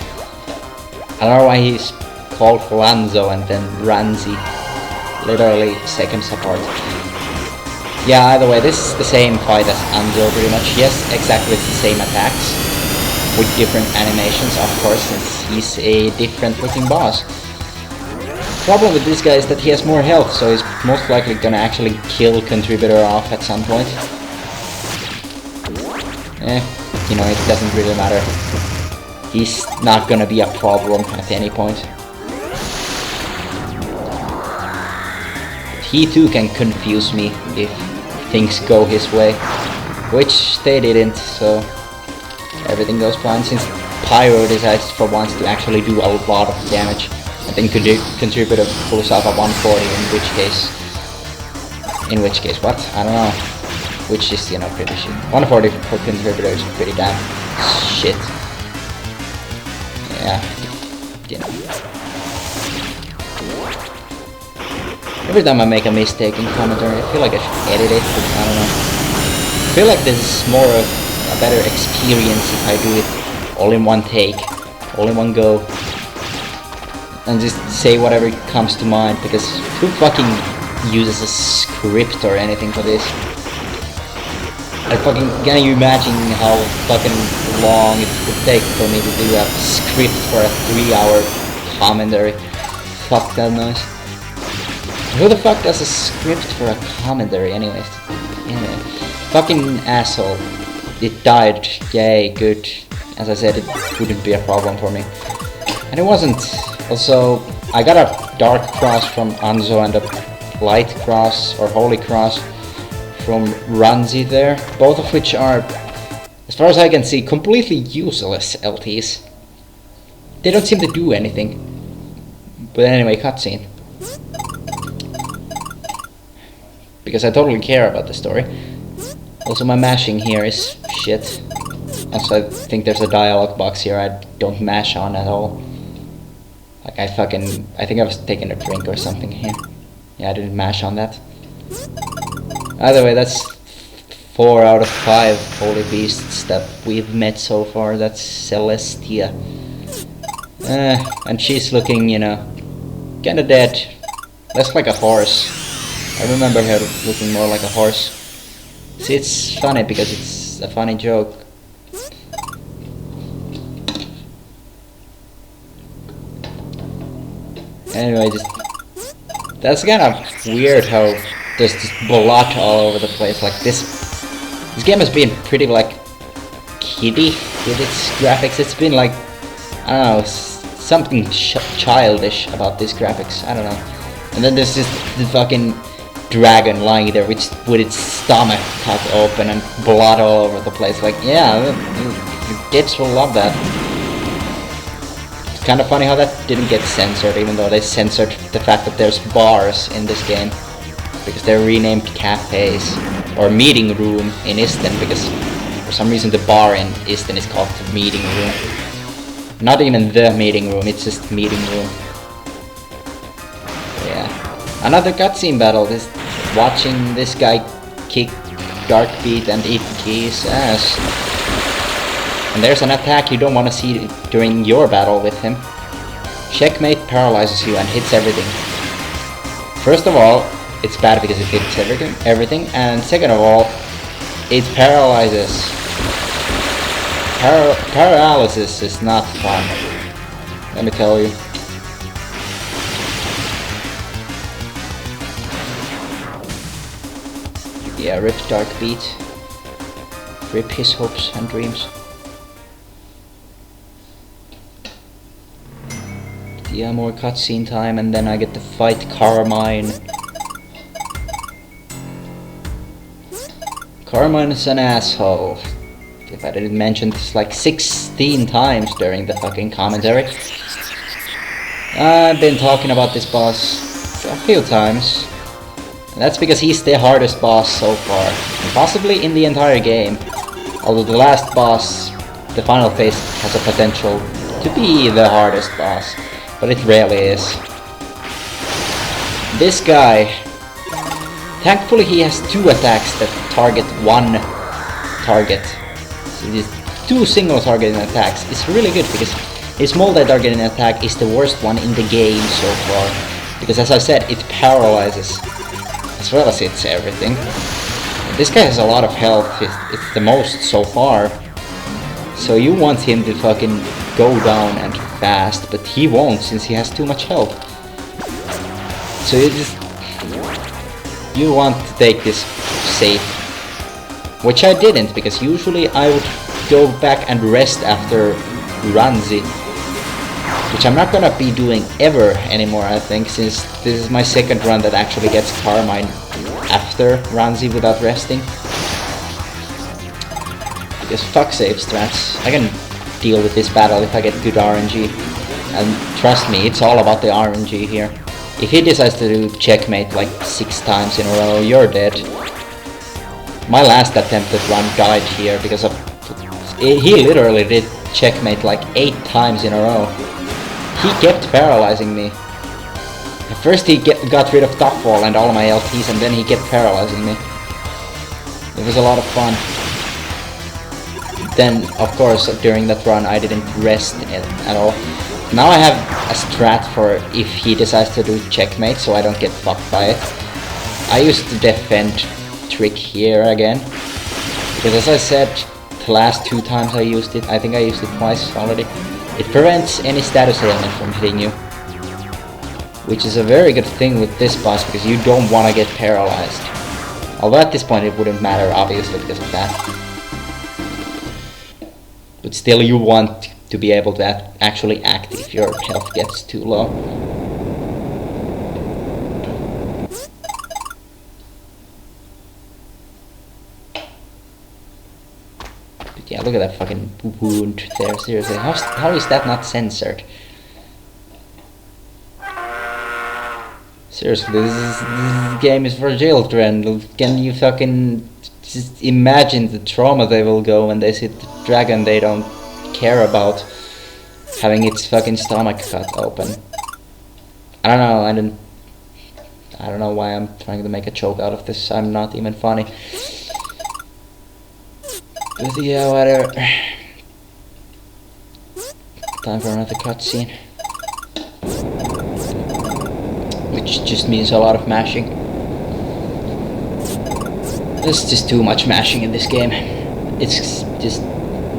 A: I don't know why he's called Lanzo and then Ranzi, literally seconds apart. Yeah, either way, this is the same fight as Anzo pretty much. Yes, exactly the same attacks, with different animations, of course, since he's a different looking boss. Problem with this guy is that he has more health, so he's most likely gonna actually kill Contributor off at some point. You know, it doesn't really matter. He's not gonna be a problem at any point. He too can confuse me if things go his way, which they didn't, so everything goes fine, since Pyro decides for once to actually do a lot of damage. I think Contributor pulls off a 140, in which case, what? I don't know. Which is, you know, pretty shit. 140 for Contributor is pretty damn shit. Yeah, you know. Every time I make a mistake in commentary, I feel like I should edit it, but I don't know. I feel like this is more of a better experience if I do it all in one take, all in one go. And just say whatever comes to mind, because who fucking uses a script or anything for this? Can you imagine how fucking long it would take for me to do a script for a 3-hour commentary? Fuck that noise. Who the fuck does a script for a commentary anyways? Anyway, fucking asshole. It died, yay, good. As I said, it wouldn't be a problem for me. And it wasn't. Also, I got a Dark Cross from Anzo and a Light Cross, or Holy Cross, from Ranzi there. Both of which are, as far as I can see, completely useless LTs. They don't seem to do anything. But anyway, cutscene. Because I totally care about the story. Also, my mashing here is shit. Also, I think there's a dialogue box here I don't mash on at all. Like, I think I was taking a drink or something here. Yeah, I didn't mash on that. Either way, that's 4 out of 5 holy beasts that we've met so far. That's Celestia. And she's looking, you know, kinda dead. Less like a horse. I remember her looking more like a horse. See, it's funny because it's a funny joke. Anyway, that's kind of weird how there's just blood all over the place. Like this game has been pretty like kiddie with its graphics. It's been like, I don't know, something childish about these graphics. I don't know. And then there's just the fucking dragon lying there with its stomach cut open and blood all over the place. Like, yeah, the kids will love that. It's kind of funny how that didn't get censored, even though they censored the fact that there's bars in this game. Because they're renamed cafes, or meeting room in Easton, because for some reason the bar in Easton is called the meeting room. Not even the meeting room, it's just meeting room. Yeah. Another cutscene battle, this watching this guy kick Darkbeat and eat Key's ass. And there's an attack you don't want to see during your battle with him. Checkmate paralyzes you and hits everything. First of all, it's bad because it hits everything, and second of all, it paralyzes. Paralysis is not fun, let me tell you. Yeah, rip Darkbeat. Rip his hopes and dreams. Yeah, more cutscene time, and then I get to fight Carmine. Carmine is an asshole. If I didn't mention this like 16 times during the fucking commentary. I've been talking about this boss a few times. And that's because he's the hardest boss so far. And possibly in the entire game. Although the last boss, the final phase, has a potential to be the hardest boss. But it rarely is. This guy, thankfully he has two attacks that target one target. So these two single targeting attacks is really good because his multi-targeting attack is the worst one in the game so far. Because as I said, it paralyzes as well as hits everything. This guy has a lot of health, it's the most so far. So you want him to fucking go down and fast, but he won't since he has too much health. So you want to take this safe. Which I didn't, because usually I would go back and rest after Ranzi. Which I'm not gonna be doing ever anymore, I think, since this is my second run that actually gets Carmine after Ranzi without resting. Because fuck save strats. I can deal with this battle if I get good RNG. And trust me, it's all about the RNG here. If he decides to do checkmate like 6 times in a row, you're dead. My last attempted run died here because of... He literally did checkmate like 8 times in a row. He kept paralyzing me. At first he got rid of top wall and all my LTs, and then he kept paralyzing me. It was a lot of fun. Then, of course, during that run I didn't rest at all. Now I have a strat for if he decides to do checkmate, so I don't get fucked by it. I used the defend trick here again. Because as I said, the last 2 times I used it, I think I used it twice already. It prevents any status ailment from hitting you. Which is a very good thing with this boss, because you don't want to get paralyzed. Although at this point it wouldn't matter, obviously, because of that. But still you want to be able to actually act if your health gets too low. But yeah, look at that fucking wound there, seriously. How is that not censored? Seriously, this game is for children. Can you fucking just imagine the trauma they will go when they see the dragon they don't care about having its fucking stomach cut open. I don't know, I don't know why I'm trying to make a joke out of this. I'm not even funny. But yeah, whatever. Time for another cutscene. Which just means a lot of mashing. There's just too much mashing in this game. It's just...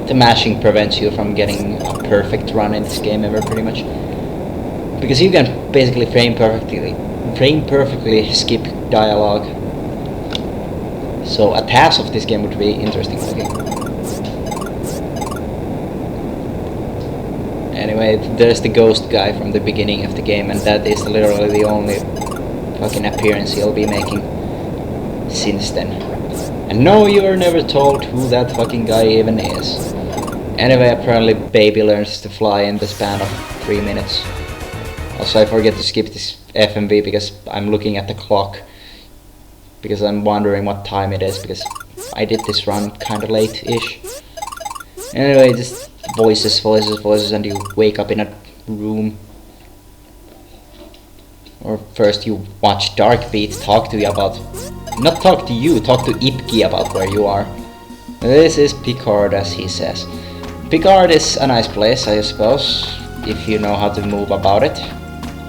A: The mashing prevents you from getting a perfect run in this game ever, pretty much. Because you can basically frame perfectly skip dialogue. So a task of this game would be interesting looking. Anyway, there's the ghost guy from the beginning of the game, and that is literally the only fucking appearance he'll be making since then. And no, you're never told who that fucking guy even is. Anyway, apparently baby learns to fly in the span of 3 minutes. Also, I forget to skip this FMV because I'm looking at the clock. Because I'm wondering what time it is, because I did this run kinda late-ish. Anyway, just voices, and you wake up in a room. Or first you watch Darkbeat talk to you about... Not talk to you, talk to Ipki about where you are. This is Picard, as he says. Picard is a nice place, I suppose, if you know how to move about it.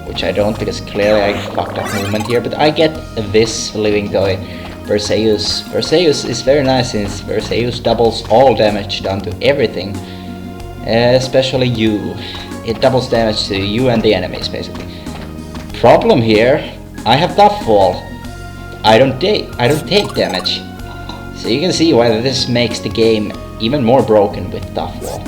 A: Which I don't, because clearly I fucked up movement here, but I get this living going. Perseus. Perseus is very nice since Perseus doubles all damage done to everything. Especially you. It doubles damage to you and the enemies, basically. Problem here, I have Tough Wall. I don't take damage. So you can see why this makes the game even more broken with Tough Wall.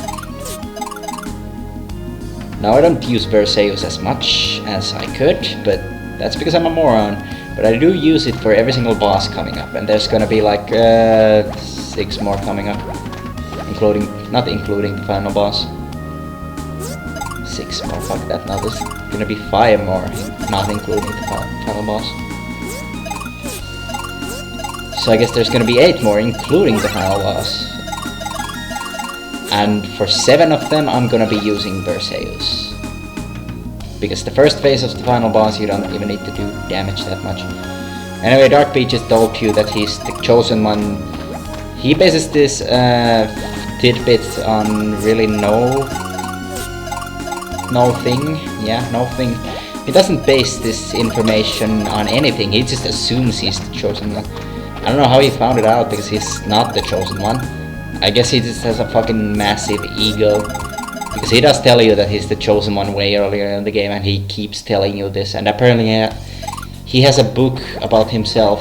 A: Now I don't use Perseus as much as I could, but that's because I'm a moron. But I do use it for every single boss coming up, and there's gonna be like 6 more coming up, not including the final boss. 6 more, fuck that. Now there's gonna be 5 more, not including the final boss. So I guess there's gonna be 8 more, including the final boss. And for 7 of them, I'm gonna be using Perseus. Because the first phase of the final boss, you don't even need to do damage that much. Anyway, Darkbeat just told you that he's the chosen one. He bases this tidbit on really no thing. Yeah, no thing. He doesn't base this information on anything, he just assumes he's the chosen one. I don't know how he found it out, because he's not the chosen one. I guess he just has a fucking massive ego. Because he does tell you that he's the chosen one way earlier in the game, and he keeps telling you this. And apparently he has a book about himself,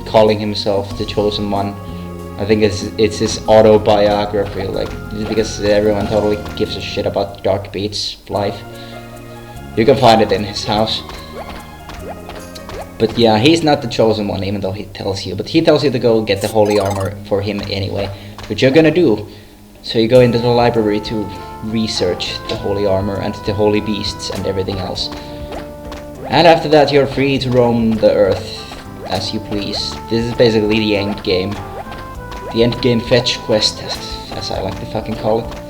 A: calling himself the chosen one. I think it's his autobiography, like, because everyone totally gives a shit about Darkbeat's life. You can find it in his house. But yeah, he's not the chosen one, even though he tells you. But he tells you to go get the holy armor for him anyway, which you're gonna do. So you go into the library to research the holy armor and the holy beasts and everything else. And after that you're free to roam the earth as you please. This is basically the end game. The end game fetch quest, as I like to fucking call it.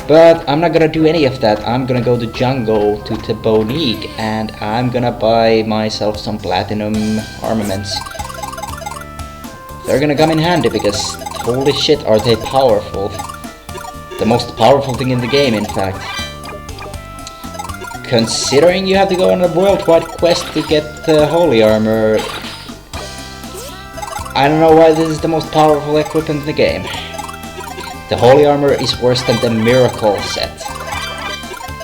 A: But I'm not gonna do any of that. I'm gonna go to jungle to Tebonique, and I'm gonna buy myself some platinum armaments. They're gonna come in handy because holy shit are they powerful. The most powerful thing in the game, in fact. Considering you have to go on a worldwide quest to get the holy armor, I don't know why this is the most powerful equipment in the game. The holy armor is worse than the miracle set,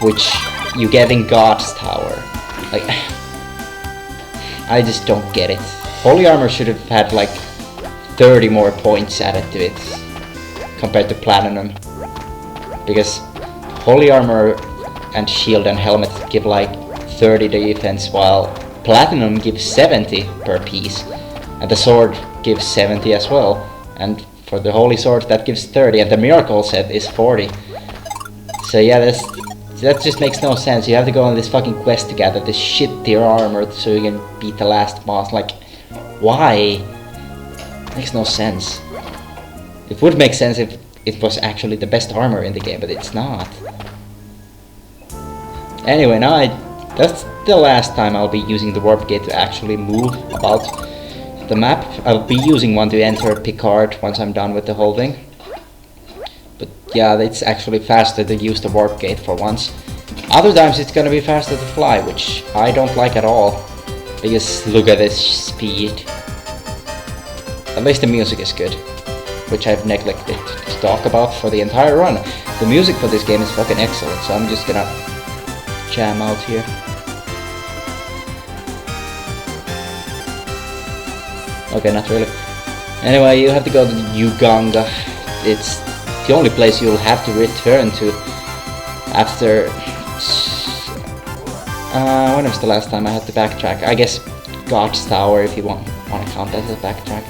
A: which you get in God's Tower. Like, I just don't get it. Holy armor should have had like 30 more points added to it compared to platinum, because holy armor and shield and helmet give like 30 defense, while platinum gives 70 per piece, and the sword gives 70 as well, and for the holy sword that gives 30, and the miracle set is 40. So yeah, that just makes no sense. You have to go on this fucking quest to gather this shit tier armor so you can beat the last boss. Like, why? Makes no sense. It would make sense if it was actually the best armor in the game, but it's not. Anyway, now that's the last time I'll be using the warp gate to actually move about the map. I'll be using one to enter Picard once I'm done with the whole thing. But yeah, it's actually faster to use the warp gate for once. Other times it's gonna be faster to fly, which I don't like at all. Because look at this speed. At least the music is good, which I've neglected to talk about for the entire run. The music for this game is fucking excellent, so I'm just gonna jam out here. Okay, not really. Anyway, you have to go to Uganda. It's the only place you'll have to return to after... when was the last time I had to backtrack? I guess God's Tower, if you want to count that as a backtrack.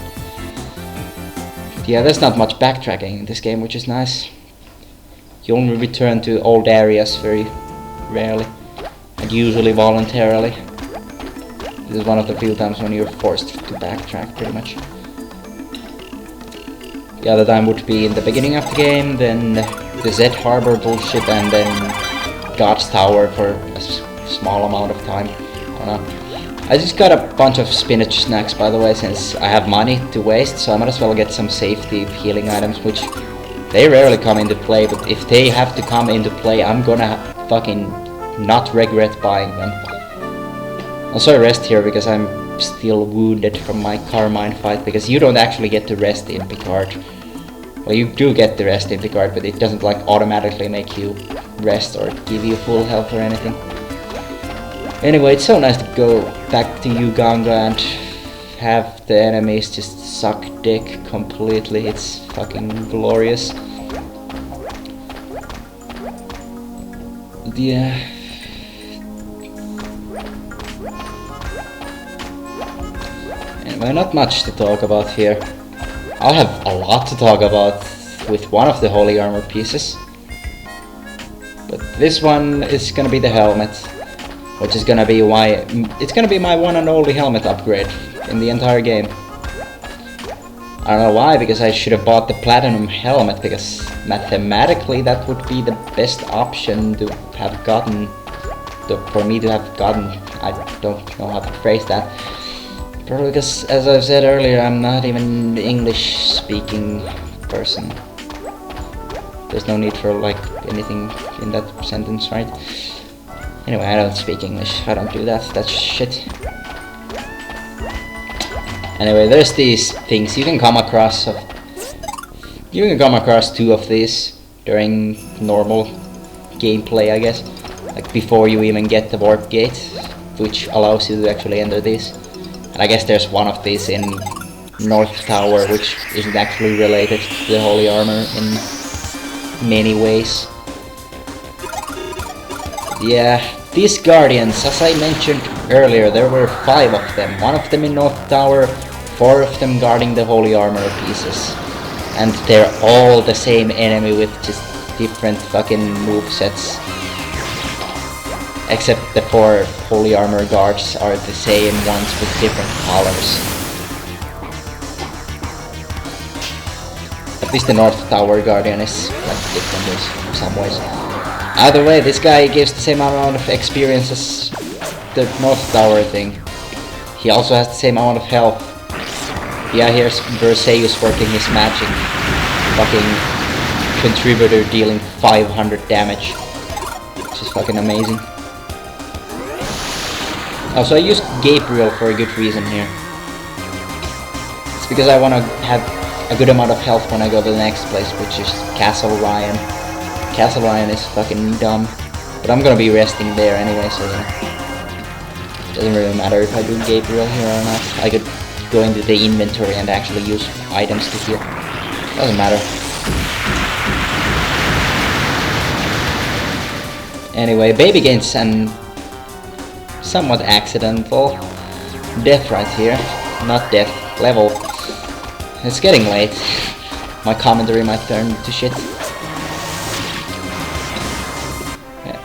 A: But yeah, there's not much backtracking in this game, which is nice. You only return to old areas very rarely, and usually voluntarily. This is one of the few times when you're forced to backtrack, pretty much. The other time would be in the beginning of the game, then the Z Harbor bullshit, and then God's Tower for a small amount of time. I don't know. I just got a bunch of spinach snacks, by the way, since I have money to waste, so I might as well get some safety healing items, which they rarely come into play, but if they have to come into play, I'm gonna fucking not regret buying them. Also, I rest here because I'm still wounded from my Carmine fight, because you don't actually get to rest in Picard. Well, you do get the rest in Picard, but it doesn't like automatically make you rest or give you full health or anything. Anyway, it's so nice to go back to Uganda and have the enemies just suck dick completely. It's fucking glorious. Yeah. Anyway, not much to talk about here. I'll have a lot to talk about with one of the holy armor pieces. But this one is gonna be the helmet, which is gonna be why it's gonna be my one and only helmet upgrade in the entire game. I don't know why, because I should have bought the platinum helmet, because mathematically that would be the best option to have gotten, for me to have gotten. I don't know how to phrase that. Probably because, as I've said earlier, I'm not even English speaking person. There's no need for like anything in that sentence, right? Anyway, I don't speak English. I don't do that. That's shit. Anyway, there's these things you can come across. You can come across 2 of these during normal gameplay, I guess. Like before you even get the warp gate, which allows you to actually enter these. And I guess there's one of these in North Tower, which isn't actually related to the holy armor in many ways. Yeah, these guardians, as I mentioned earlier, there were 5 of them. 1 of them in North Tower, 4 of them guarding the holy armor pieces. And they're all the same enemy with just different fucking movesets. Except the 4 holy armor guards are the same ones with different colors. At least the North Tower Guardian is like different in some ways. Either way, this guy gives the same amount of experience as the North Tower thing. He also has the same amount of health. Yeah, here's Versailles working his magic. Fucking contributor dealing 500 damage. Which is fucking amazing. Also, I used Gabriel for a good reason here. It's because I want to have a good amount of health when I go to the next place, which is Castle Ryan. Castle Ryan is fucking dumb, but I'm gonna be resting there anyway, so it doesn't really matter if I do Gabriel here or not. I could go into the inventory and actually use items to heal. Doesn't matter. Anyway, Baby gains an somewhat accidental death right here. Not death, level. It's getting late. My commentary might turn to shit.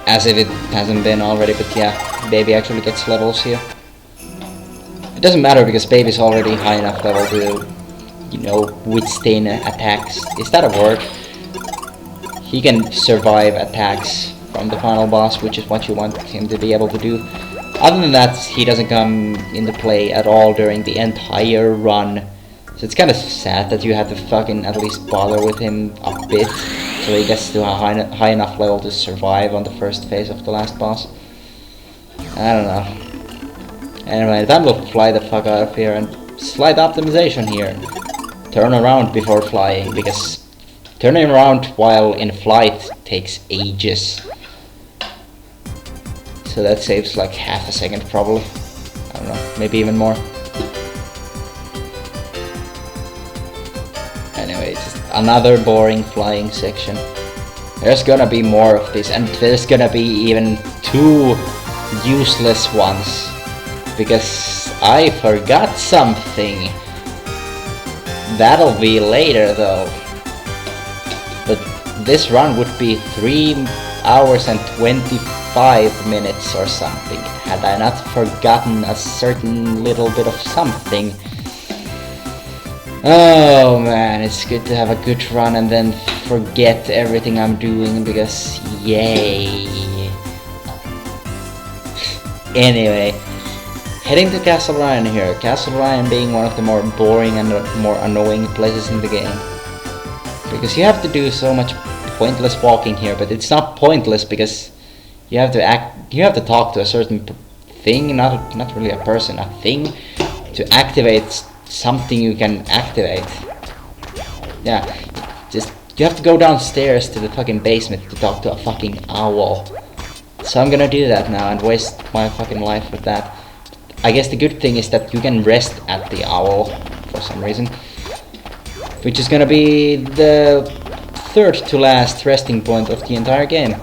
A: As if it hasn't been already, but yeah, Baby actually gets levels here. It doesn't matter because Baby's already high enough level to, you know, withstand attacks. Is that a word? He can survive attacks from the final boss, which is what you want him to be able to do. Other than that, he doesn't come into play at all during the entire run. So it's kind of sad that you have to fucking at least bother with him a bit, so he gets to a high enough level to survive on the first phase of the last boss. I don't know. Anyway, time to fly the fuck out of here, and slight optimization here. Turn around before flying, because turning around while in flight takes ages. So that saves like half a second probably. I don't know, maybe even more. Anyway, just another boring flying section. There's gonna be more of this, and there's gonna be even 2 useless ones. Because I forgot something. That'll be later though. But this run would be 3 hours and 25 minutes or something, had I not forgotten a certain little bit of something. Oh man, it's good to have a good run and then forget everything I'm doing, because yay. Anyway, heading to Castle Ryan here. Castle Ryan being one of the more boring and more annoying places in the game. Because you have to do so much pointless walking here, but it's not pointless because you have to talk to a certain thing, not really a person, a thing, to activate something you can activate. Yeah, just you have to go downstairs to the fucking basement to talk to a fucking owl. So I'm gonna do that now and waste my fucking life with that. I guess the good thing is that you can rest at the owl for some reason, which is gonna be the 3rd to last resting point of the entire game.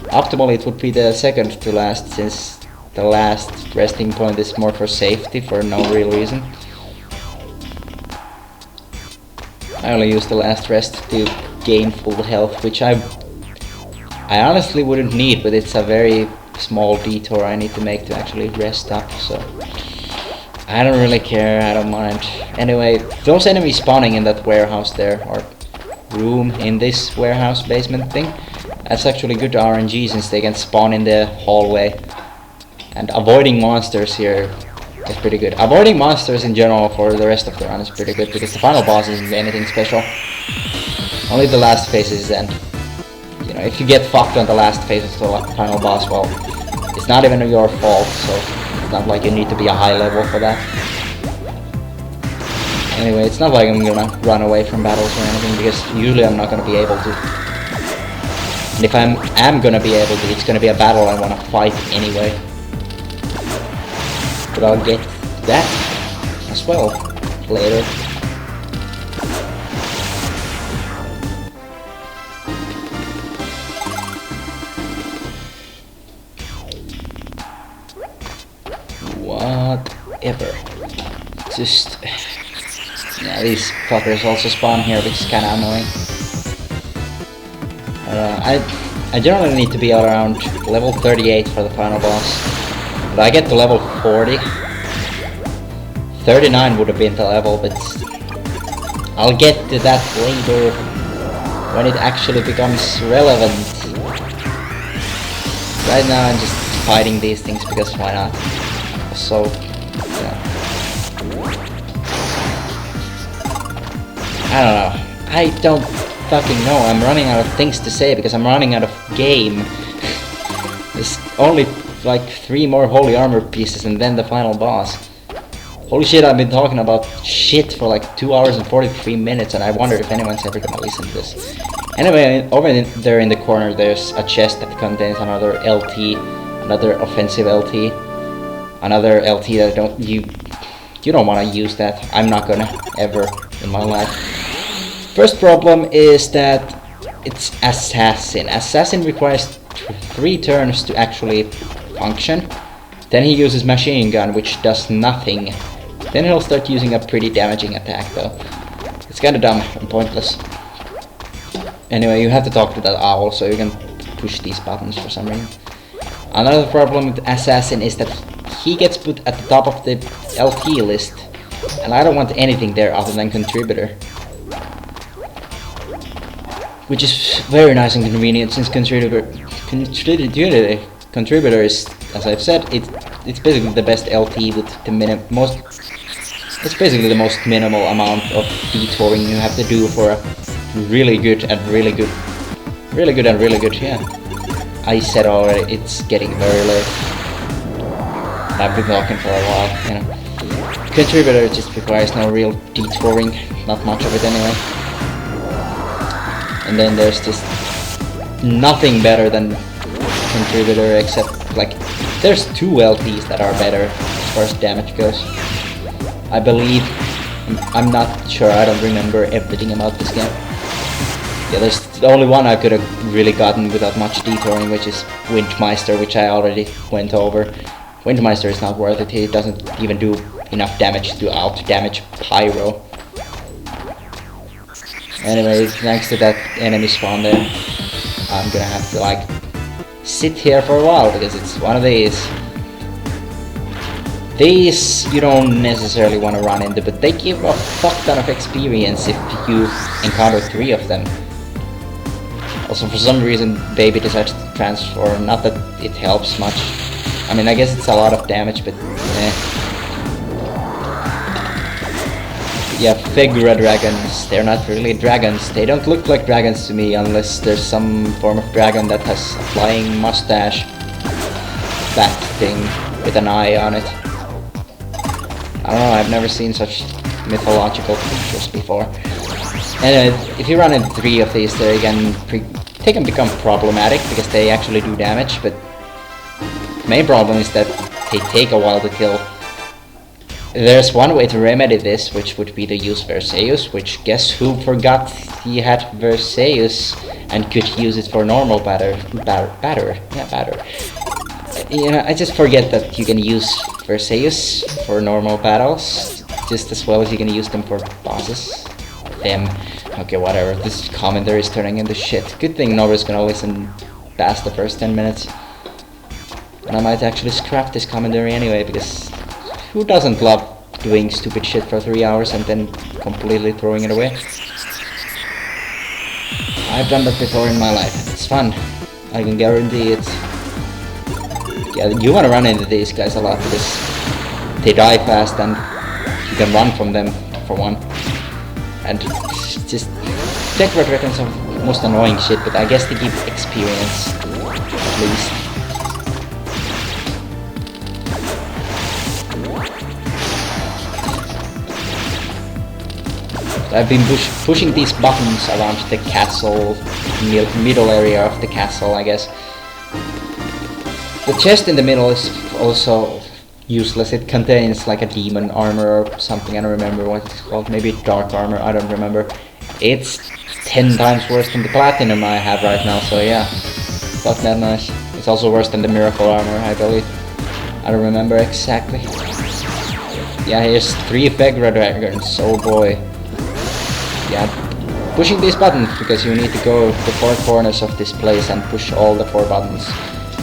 A: Optimally it would be the 2nd to last, since the last resting point is more for safety for no real reason. I only use the last rest to gain full health, which I honestly wouldn't need, but it's a very small detour I need to make to actually rest up, so I don't really care, I don't mind. Anyway, those enemies spawning in that warehouse there, or room in this warehouse basement thing, that's actually good RNG since they can spawn in the hallway. And avoiding monsters here is pretty good. Avoiding monsters in general for the rest of the run is pretty good, because the final boss isn't anything special. Only the last phases, and you know, if you get fucked on the last phases of the final boss, well, it's not even your fault, so it's not like you need to be a high level for that. Anyway, it's not like I'm gonna run away from battles or anything, because usually I'm not gonna be able to. And if I am gonna be able to, it's gonna be a battle I wanna fight anyway. But I'll get that as well later. Whatever. Just... yeah, these fuckers also spawn here, which is kinda annoying. I generally need to be around level 38 for the final boss. But I get to level 40. 39 would have been the level, but I'll get to that later when it actually becomes relevant. Right now I'm just fighting these things because why not? So, yeah. I don't know. I don't fucking know. I'm running out of things to say because I'm running out of game. There's only like 3 more holy armor pieces and then the final boss. Holy shit, I've been talking about shit for like 2 hours and 43 minutes, and I wonder if anyone's ever gonna listen to this. Anyway, over there in the corner there's a chest that contains another LT, another offensive LT, another LT that you don't want to use that. I'm not gonna ever in my life. First problem is that it's Assassin. Assassin requires 3 turns to actually function. Then he uses machine gun, which does nothing. Then he'll start using a pretty damaging attack though. It's kinda dumb and pointless. Anyway, you have to talk to that owl so you can push these buttons for some reason. Another problem with Assassin is that he gets put at the top of the LT list, and I don't want anything there other than contributor. Which is very nice and convenient, since contributor is, as I've said, it's basically the best LT with the it's basically the most minimal amount of detouring you have to do for a really good, yeah. I said already, it's getting very late. I've been talking for a while, you know. Contributor just requires no real detouring, not much of it anyway. And then there's just nothing better than contributor, except like there's 2 LTs that are better as far as damage goes. I believe. I'm not sure, I don't remember everything about this game. Yeah, there's The only one I could have really gotten without much detouring, which is Windmeister, which I already went over. Windmeister is not worth it, he doesn't even do enough damage to out-damage Pyro. Anyway, thanks to that enemy spawn there, I'm gonna have to like sit here for a while because it's one of these. These you don't necessarily want to run into, but they give a fuck ton of experience if you encounter 3 of them. Also, for some reason, Baby decides to transform. Not that it helps much. I mean, I guess it's a lot of damage, but yeah, Figura dragons. They're not really dragons. They don't look like dragons to me unless there's some form of dragon that has a flying mustache bat thing with an eye on it. I don't know, I've never seen such mythological creatures before. And if you run into 3 of these, they can become problematic because they actually do damage, but the main problem is that they take a while to kill. There's one way to remedy this, which would be to use Verseus, which guess who forgot he had Verseus and could use it for normal batter. You know, I just forget that you can use Verseus for normal battles, just as well as you can use them for bosses. Okay, whatever, this commentary is turning into shit. Good thing nobody's gonna listen past the first 10 minutes. And I might actually scrap this commentary anyway, because who doesn't love doing stupid shit for 3 hours and then completely throwing it away? I've done that before in my life. It's fun. I can guarantee it. Yeah, you want to run into these guys a lot because they die fast and you can run from them, for one. And just Decorator weapons are most annoying shit, but I guess they give experience, at least. I've been pushing these buttons around the castle, middle area of the castle, I guess. The chest in the middle is also useless. It contains like a demon armor or something. I don't remember what it's called. Maybe dark armor, I don't remember. It's 10 times worse than the platinum I have right now, so yeah. Not that nice. It's also worse than the miracle armor, I believe. I don't remember exactly. Yeah, here's 3 Figura dragons, oh boy. Yeah, pushing these buttons because you need to go to the 4 corners of this place and push all the 4 buttons,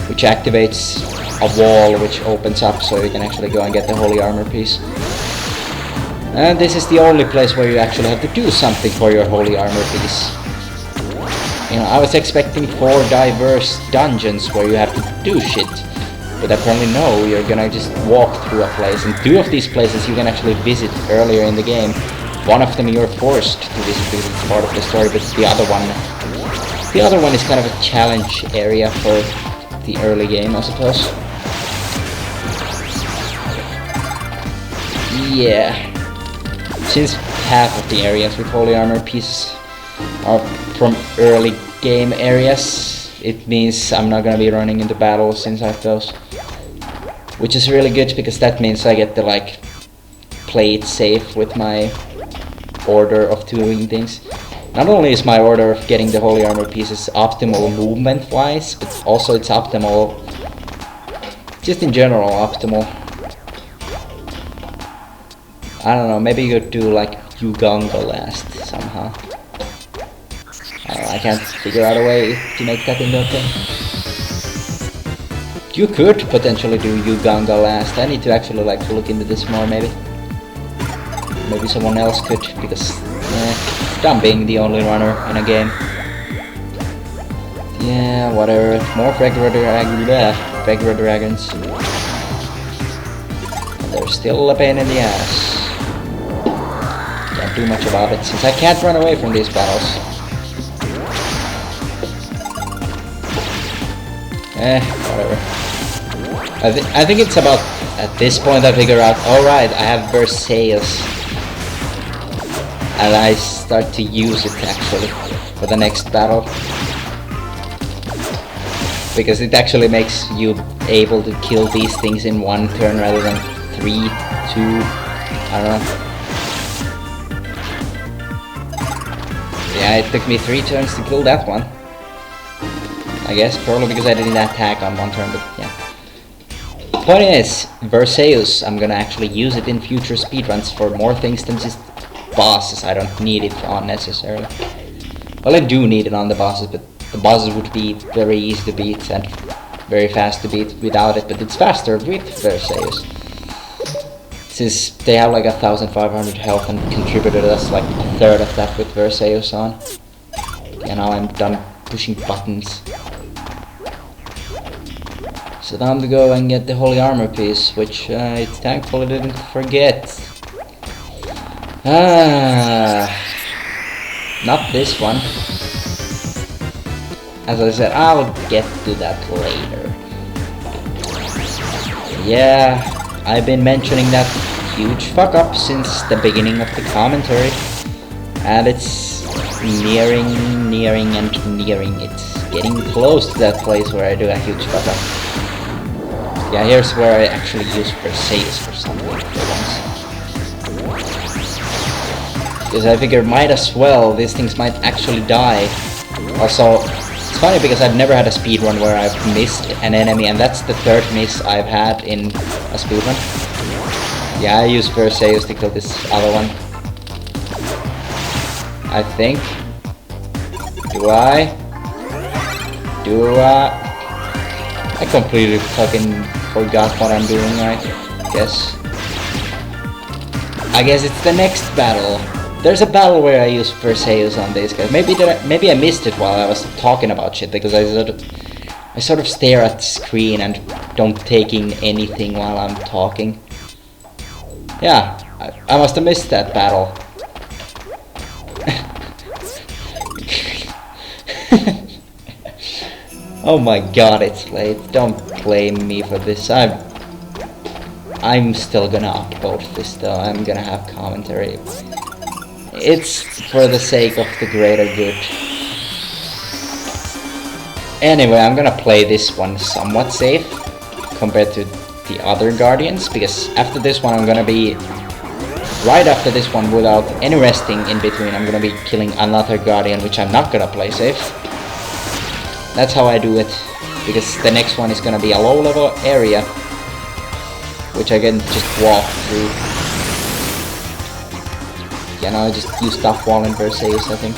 A: which activates a wall which opens up so you can actually go and get the holy armor piece. And this is the only place where you actually have to do something for your holy armor piece. You know, I was expecting 4 diverse dungeons where you have to do shit, but apparently no, you're gonna just walk through a place, and 2 of these places you can actually visit earlier in the game. One of them you're forced to visit because it's part of the story, but the other one is kind of a challenge area for the early game, I suppose. Yeah. Since half of the areas with holy armor pieces are from early game areas, it means I'm not gonna be running into battles inside those. Which is really good because that means I get to like play it safe with my order of doing things. Not only is my order of getting the holy armor pieces optimal movement wise, but also it's optimal, just in general optimal. I don't know, maybe you could do like Uganga last somehow. I can't figure out a way to make that into a thing. You could potentially do Uganga last. I need to actually like look into this more maybe. Maybe someone else could, because I'm being the only runner in a game. Yeah, whatever. More Figura dragons. And they're still a pain in the ass. Can't do much about it, since I can't run away from these battles. Whatever. I think it's about, at this point I figure out, alright, I have Verseus. And I start to use it actually for the next battle, because it actually makes you able to kill these things in 1 turn rather than 3, 2, I don't know. Yeah, it took me 3 turns to kill that one. I guess, probably because I didn't attack on 1 turn, but yeah. Point is, Versailles, I'm gonna actually use it in future speedruns for more things than just bosses. I don't need it on necessarily. Well, I do need it on the bosses, but the bosses would be very easy to beat and very fast to beat without it, but it's faster with Versailles. Since they have like 1,500 health and contributed us like a third of that with Versailles on. And now I'm done pushing buttons. So time to go and get the holy armor piece, which I thankfully didn't forget. Not this one. As I said, I'll get to that later. Yeah, I've been mentioning that huge fuck up since the beginning of the commentary. And it's nearing. It's getting close to that place where I do a huge fuck up. Yeah, here's where I actually use Versailles for something for once. Because I figure might as well, these things might actually die. Also, it's funny because I've never had a speedrun where I've missed an enemy, and that's the 3rd miss I've had in a speedrun. Yeah, I use Versailles to kill this other one. I think. Do I? I completely fucking forgot what I'm doing, I guess. I guess it's the next battle. There's a battle where I use Versailles on these guys. Maybe I missed it while I was talking about shit, because I sort of stare at the screen and don't take in anything while I'm talking. Yeah, I must have missed that battle. Oh my god, it's late. Don't blame me for this. I'm still gonna upload this though. I'm gonna have commentary. It's for the sake of the greater good. Anyway, I'm gonna play this one somewhat safe compared to the other Guardians, because after this one I'm gonna be... Right after this one, without any resting in between, I'm gonna be killing another Guardian, which I'm not gonna play safe. That's how I do it, because the next one is gonna be a low-level area, which I can just walk through. Yeah, now I just use Tough Wall and Versailles, I think.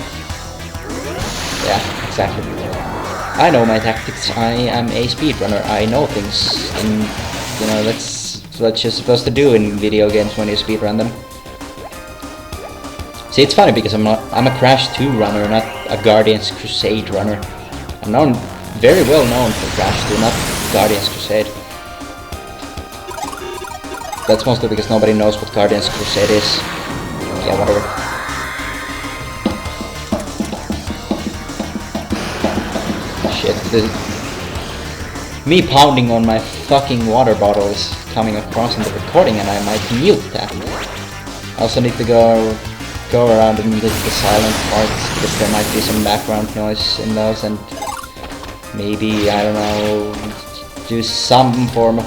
A: Yeah, exactly. I know my tactics. I am a speedrunner. I know things, and you know that's what you're supposed to do in video games when you speedrun them. See, it's funny because I'm a Crash 2 runner, not a Guardians Crusade runner. I'm very well known for Crash 2, not Guardians Crusade. That's mostly because nobody knows what Guardians Crusade is. Yeah, whatever. Shit, me pounding on my fucking water bottle is coming across in the recording, and I might mute that. I also need to go around and mute the silent parts, because there might be some background noise in those, and maybe, I don't know, do some form of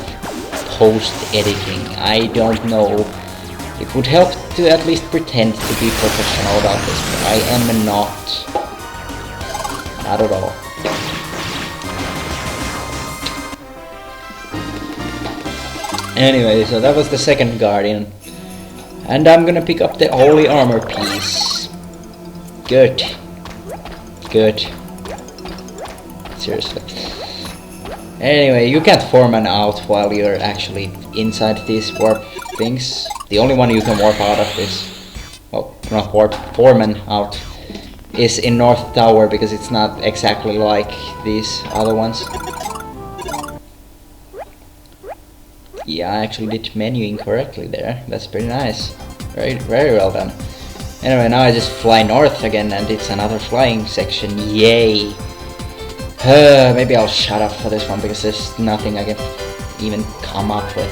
A: post-editing. I don't know. It would help to at least pretend to be professional about this, but I am not. Not at all. Anyway, so that was the 2nd Guardian. And I'm gonna pick up the holy armor piece. Good. Good. Seriously. Anyway, you can't foreman out while you're actually inside these warp things. The only one you can warp out of is... well, not warp, foreman out is in North Tower, because it's not exactly like these other ones. Yeah, I actually did menu incorrectly there. That's pretty nice. Very well done. Anyway, now I just fly north again, and it's another flying section. Yay! Maybe I'll shut up for this one, because there's nothing I can even come up with.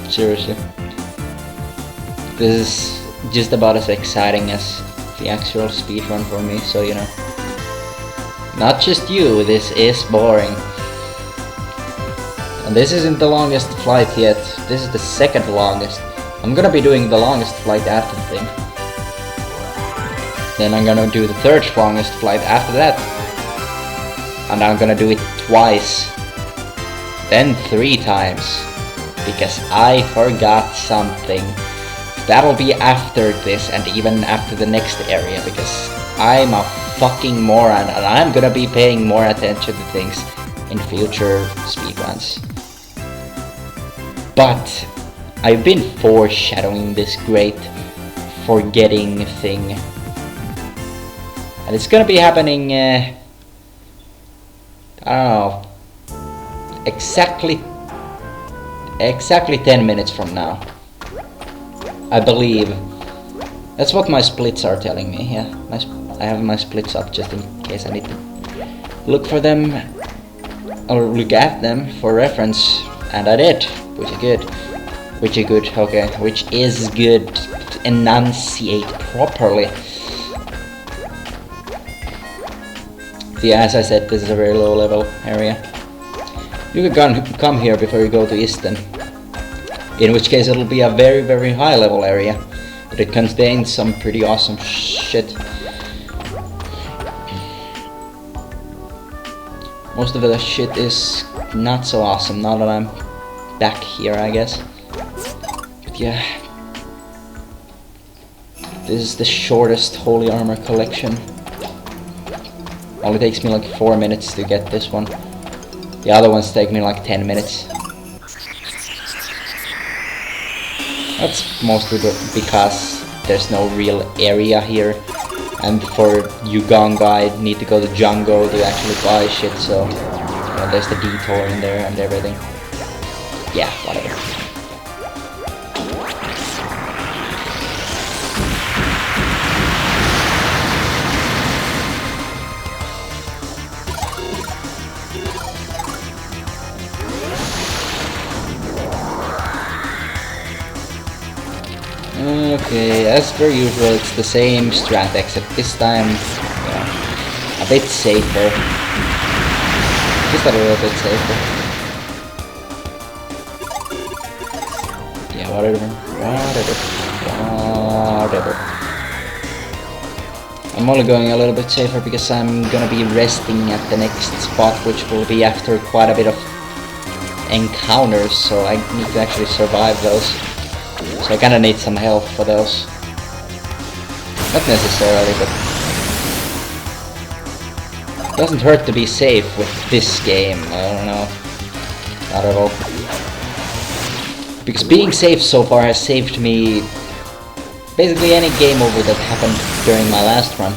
A: Seriously. This is just about as exciting as the actual speedrun for me, so you know. Not just you, this is boring. And this isn't the longest flight yet, this is the second longest. I'm gonna be doing the longest flight after the thing. Then I'm gonna do the third longest flight after that. And I'm gonna do it twice. Then 3 times. Because I forgot something. That'll be after this and even after the next area, because I'm a fucking moron and I'm gonna be paying more attention to things in future speedruns. But I've been foreshadowing this great forgetting thing. And it's gonna be happening, I don't know, exactly 10 minutes from now. I believe. That's what my splits are telling me, yeah. I have my splits up just in case I need to look for them, or look at them for reference, and I did, which is good. Which is good to enunciate properly. Yeah, as I said, this is a very low level area. You can come here before you go to Easton. In which case it'll be a very, very high level area. But it contains some pretty awesome shit. Most of the shit is not so awesome now that I'm back here, I guess. But yeah. This is the shortest Holy Armor collection. Only takes me like 4 minutes to get this one. The other ones take me like 10 minutes. That's mostly because there's no real area here. And for Uganda I need to go to Django to actually buy shit, so there's the detour in there and everything. Yeah, whatever. Okay, as per usual, it's the same strat, except this time, yeah, a bit safer. Just a little bit safer. Yeah, whatever. I'm only going a little bit safer because I'm gonna be resting at the next spot, which will be after quite a bit of encounters, so I need to actually survive those. So I kinda need some help for those. Not necessarily, but it doesn't hurt to be safe with this game, I don't know. Not at all. Because being safe so far has saved me basically any game over that happened during my last run.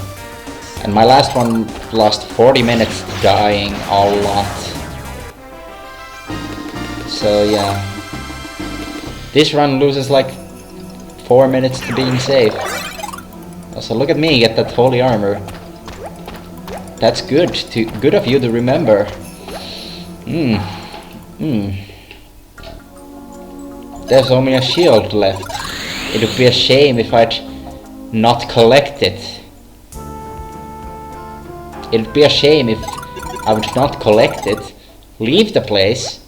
A: And my last one lost 40 minutes dying a lot. So yeah. This run loses like 4 minutes to being safe. Also, look at me get that holy armor. That's good of you to remember. There's only a shield left. It would be a shame if I'd not collect it. It would be a shame if I would not collect it, leave the place,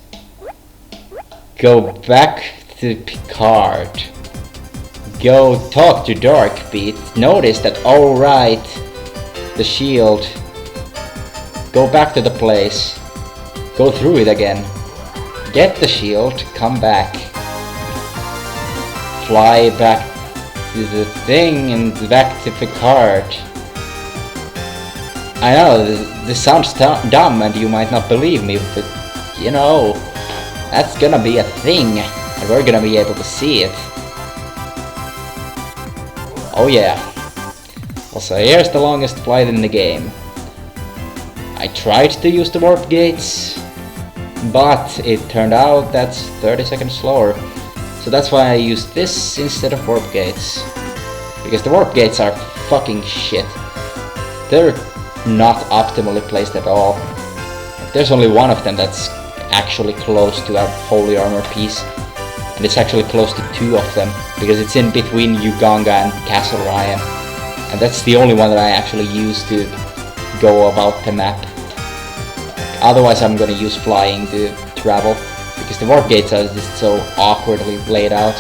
A: go back to Picard, go talk to Darkbeat, notice that, oh right, the shield, go back to the place, go through it again, get the shield, come back, fly back to the thing and back to Picard. I know, this sounds dumb and you might not believe me, but you know, that's gonna be a thing. And we're gonna be able to see it. Oh yeah. Also, here's the longest flight in the game. I tried to use the warp gates, but it turned out that's 30 seconds slower. So that's why I used this instead of warp gates. Because the warp gates are fucking shit. They're not optimally placed at all. There's only one of them that's actually close to a holy armor piece. and it's actually close to 2 of them, because it's in between Uganga and Castle Ryan, and that's the only one that I actually use to go about the map. Otherwise I'm gonna use flying to travel, because the warp gates are just so awkwardly laid out.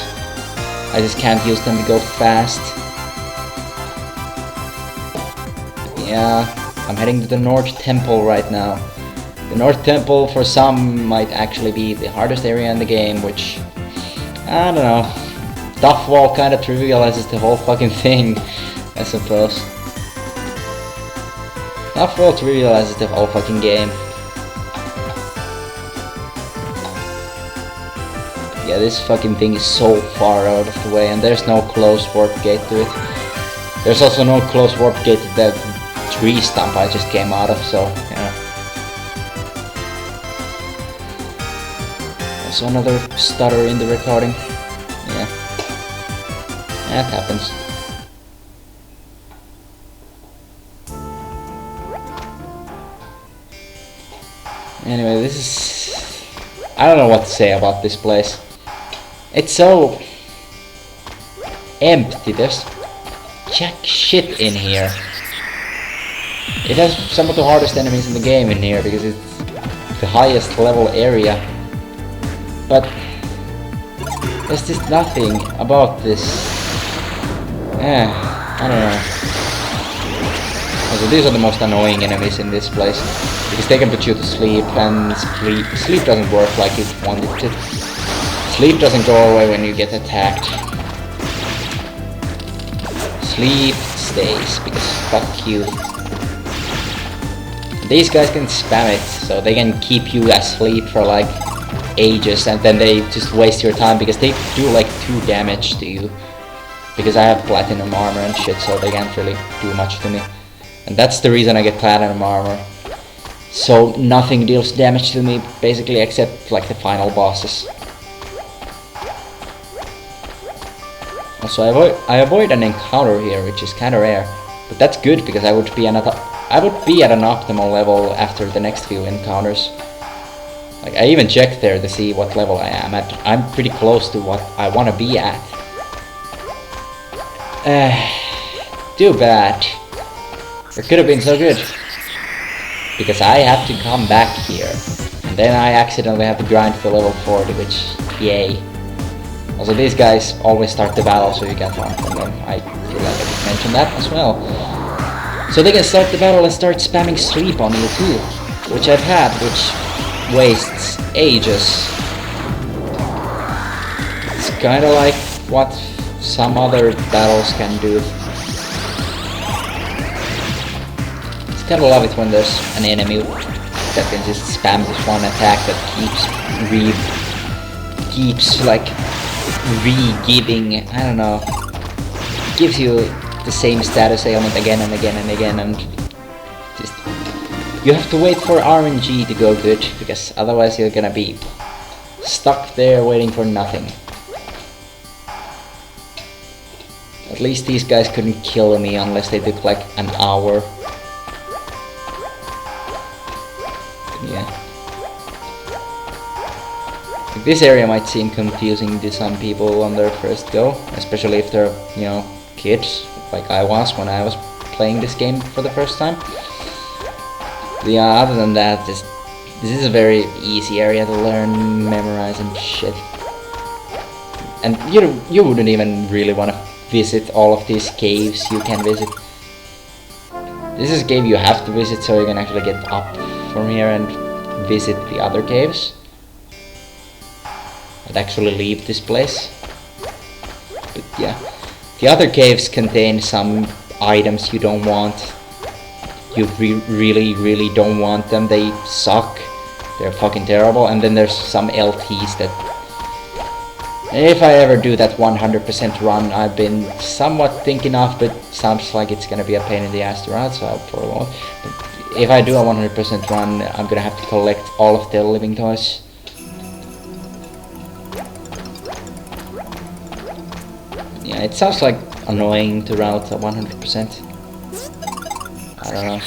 A: I just can't use them to go fast. Yeah, I'm heading to the North Temple right now. The North Temple for some might actually be the hardest area in the game, which, I don't know. Tough Wall kinda trivializes the whole fucking thing, I suppose. Tough Wall trivializes the whole fucking game. Yeah, this fucking thing is so far out of the way, and there's no close warp gate to it. There's also no close warp gate to that tree stump I just came out of, so, yeah. Also another stutter in the recording. Yeah. That happens. Anyway, this is... I don't know what to say about this place. It's so... empty. There's jack shit in here. It has some of the hardest enemies in the game in here, because it's the highest level area. But there's just nothing about this. I don't know. Also, these are the most annoying enemies in this place, because they can put you to sleep, and sleep doesn't work like you want it to. Sleep doesn't go away when you get attacked. Sleep stays, because fuck you. These guys can spam it, so they can keep you asleep for like ages, and then they just waste your time, because they do like 2 damage to you. Because I have platinum armor and shit, so they can't really do much to me. And that's the reason I get platinum armor. So nothing deals damage to me, basically, except like the final bosses. Also, I avoid an encounter here, which is kinda rare. But that's good, because I would be at an optimal level after the next few encounters. Like, I even checked there to see what level I am at. I'm pretty close to what I want to be at. Too bad. It could have been so good. Because I have to come back here. And then I accidentally have to grind to level 40, which, yay. Also, these guys always start the battle, so you can't run from them. I feel like I should mention that as well. So they can start the battle and start spamming sleep on you too. Which I've had, which wastes ages. It's kinda like what some other battles can do. It's kinda love it when there's an enemy that can just spam this one attack that keeps like re-giving, I don't know, gives you the same status ailment again and again and again, and just you have to wait for RNG to go good, because otherwise you're gonna be stuck there waiting for nothing. At least these guys couldn't kill me unless they took like an hour. Yeah. This area might seem confusing to some people on their first go, especially if they're, you know, kids, like I was when I was playing this game for the first time. Yeah, other than that, this is a very easy area to learn, memorize and shit. And you wouldn't even really want to visit all of these caves you can visit. This is a cave you have to visit so you can actually get up from here and visit the other caves. And actually leave this place. But yeah, the other caves contain some items you don't want. You really don't want them. They suck. They're fucking terrible. And then there's some LTs that, if I ever do that 100% run I've been somewhat thinking of, but sounds like it's gonna be a pain in the ass to run, so I probably won't. But if I do a 100% run, I'm gonna have to collect all of the living toys. Yeah, it sounds like annoying to route a 100%. I don't know.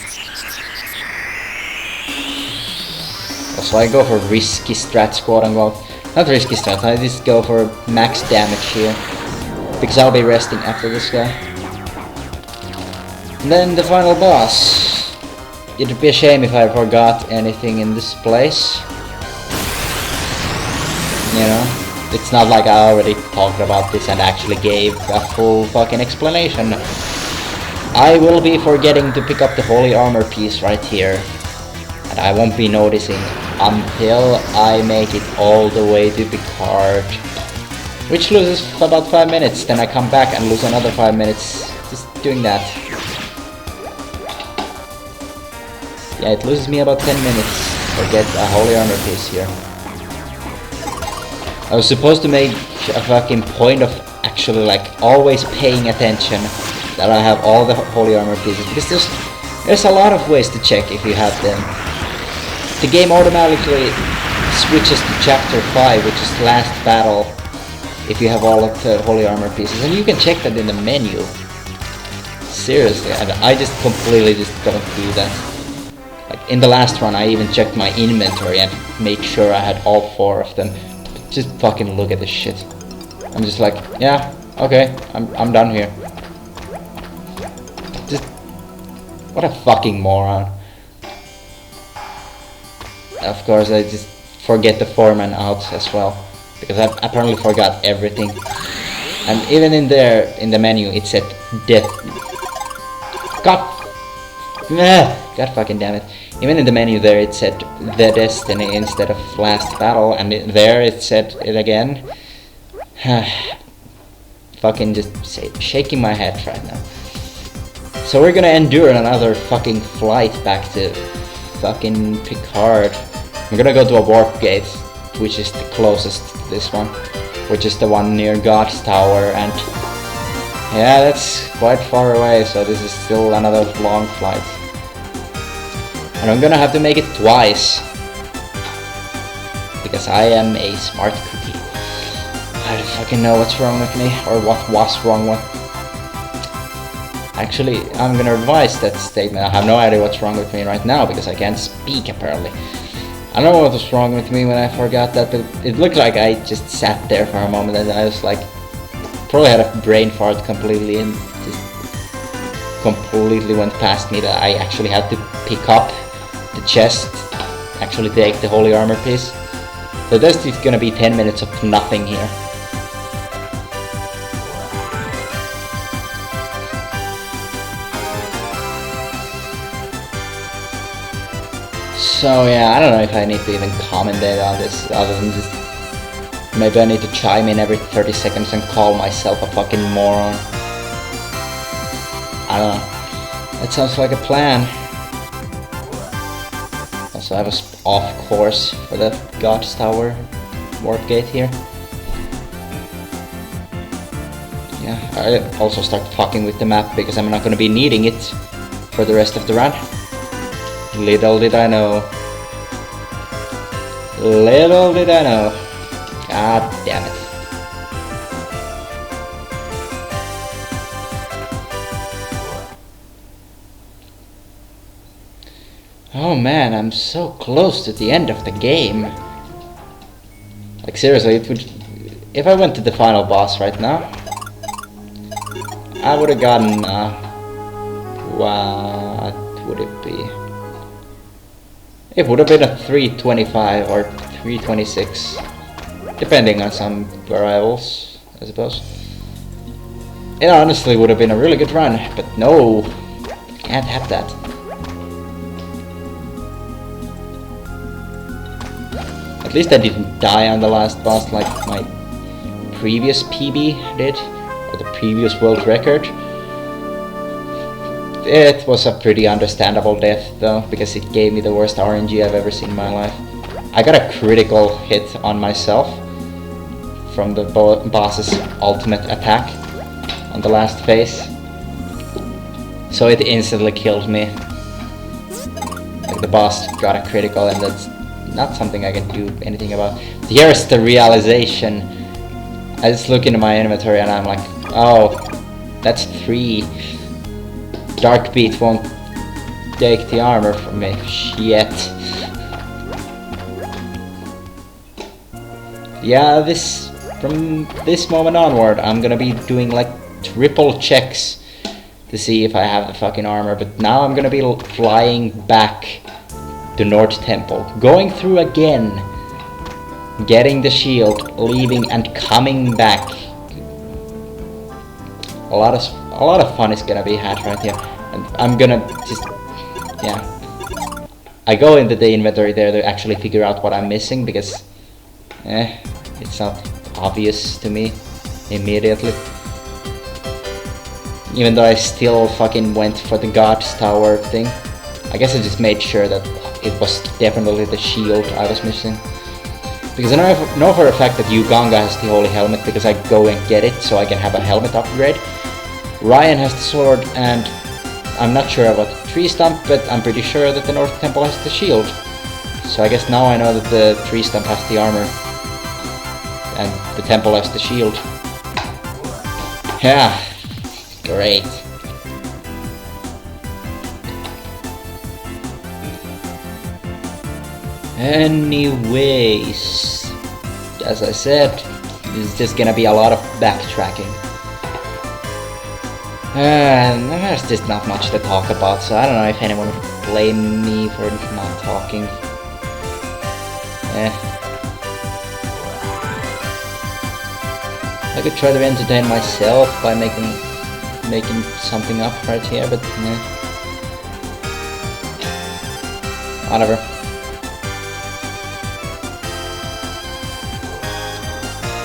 A: Also, I go for risky strats, quote unquote. Not risky strat, I just go for max damage here. Because I'll be resting after this guy. And then the final boss. It'd be a shame if I forgot anything in this place. You know? It's not like I already talked about this and actually gave a full fucking explanation. I will be forgetting to pick up the holy armor piece right here. And I won't be noticing until I make it all the way to Picard. Which loses about 5 minutes, then I come back and lose another 5 minutes just doing that. Yeah, it loses me about 10 minutes to get a holy armor piece here. I was supposed to make a fucking point of actually like always paying attention that I have all the holy armor pieces, because there's a lot of ways to check if you have them. The game automatically switches to chapter 5, which is last battle, if you have all of the holy armor pieces, and you can check that in the menu. Seriously, and I just completely just don't do that. Like in the last run I even checked my inventory and made sure I had all 4 of them. Just fucking look at this shit. I'm just like, yeah, okay, I'm done here. Just, what a fucking moron. Of course I just forget the foreman out as well, because I apparently forgot everything. And even in there, in the menu, it said death. God fucking damn it. Even in the menu there, it said the destiny instead of last battle, and there it said it again. Fucking just shaking my head right now. So we're gonna endure another fucking flight back to fucking Picard. I'm gonna go to a warp gate, which is the closest to this one, which is the one near God's Tower, and yeah, that's quite far away, so this is still another long flight. And I'm gonna have to make it twice, because I am a smart cookie. I don't fucking know what's wrong with me, or what was wrong with. Actually, I'm gonna revise that statement. I have no idea what's wrong with me right now, because I can't speak apparently. I don't know what was wrong with me when I forgot that, but it looked like I just sat there for a moment and I was like, probably had a brain fart completely and just completely went past me that I actually had to pick up the chest, actually take the holy armor piece. So there's just gonna be 10 minutes of nothing here. So yeah, I don't know if I need to even commentate on this, other than just maybe I need to chime in every 30 seconds and call myself a fucking moron. I don't know. That sounds like a plan. Also, I was off course for the God's Tower warp gate here. Yeah, I also start fucking with the map because I'm not gonna be needing it for the rest of the run. Little did I know. Little did I know. God damn it. Oh man, I'm so close to the end of the game. Like seriously, it would, if I went to the final boss right now, I would have gotten what would it be? It would have been a 325 or 326, depending on some variables, I suppose. It honestly would have been a really good run, but no, can't have that. At least I didn't die on the last boss like my previous PB did, or the previous world record. It was a pretty understandable death though, because it gave me the worst RNG I've ever seen in my life. I got a critical hit on myself from the boss's ultimate attack on the last phase, so it instantly killed me. Like the boss got a critical, and that's not something I can do anything about. Here's the realization. I just look into my inventory and I'm like, oh, that's 3. Dark Beat won't take the armor from me. Shit. Yeah, from this moment onward, I'm gonna be doing like triple checks to see if I have the fucking armor. But now I'm gonna be flying back to North Temple, going through again, getting the shield, leaving and coming back. A lot of fun is gonna be had right here, and I'm gonna just, yeah. I go into the inventory there to actually figure out what I'm missing, because it's not obvious to me immediately. Even though I still fucking went for the God's Tower thing. I guess I just made sure that it was definitely the shield I was missing. Because I know for a fact that Uganga has the Holy Helmet, because I go and get it so I can have a helmet upgrade. Ryan has the sword, and I'm not sure about the tree stump, but I'm pretty sure that the North Temple has the shield. So I guess now I know that the tree stump has the armor, and the temple has the shield. Yeah, great. Anyways, as I said, it's just gonna be a lot of backtracking. And there's just not much to talk about, so I don't know if anyone would blame me for not talking. I could try to entertain myself by making something up right here, but whatever.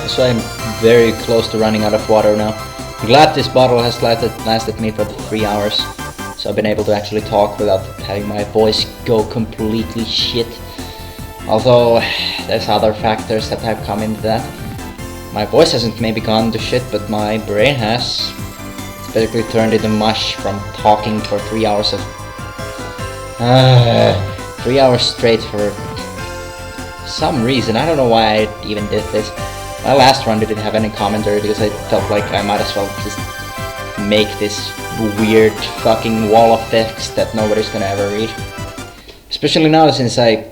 A: So I'm very close to running out of water now. I'm glad this bottle has lasted me for 3 hours, so I've been able to actually talk without having my voice go completely shit. Although there's other factors that have come into that. My voice hasn't maybe gone to shit, but my brain has. It's basically turned into mush from talking for 3 hours of 3 hours straight for some reason. I don't know why I even did this. My last run didn't have any commentary because I felt like I might as well just make this weird fucking wall of text that nobody's gonna ever read. Especially now, since I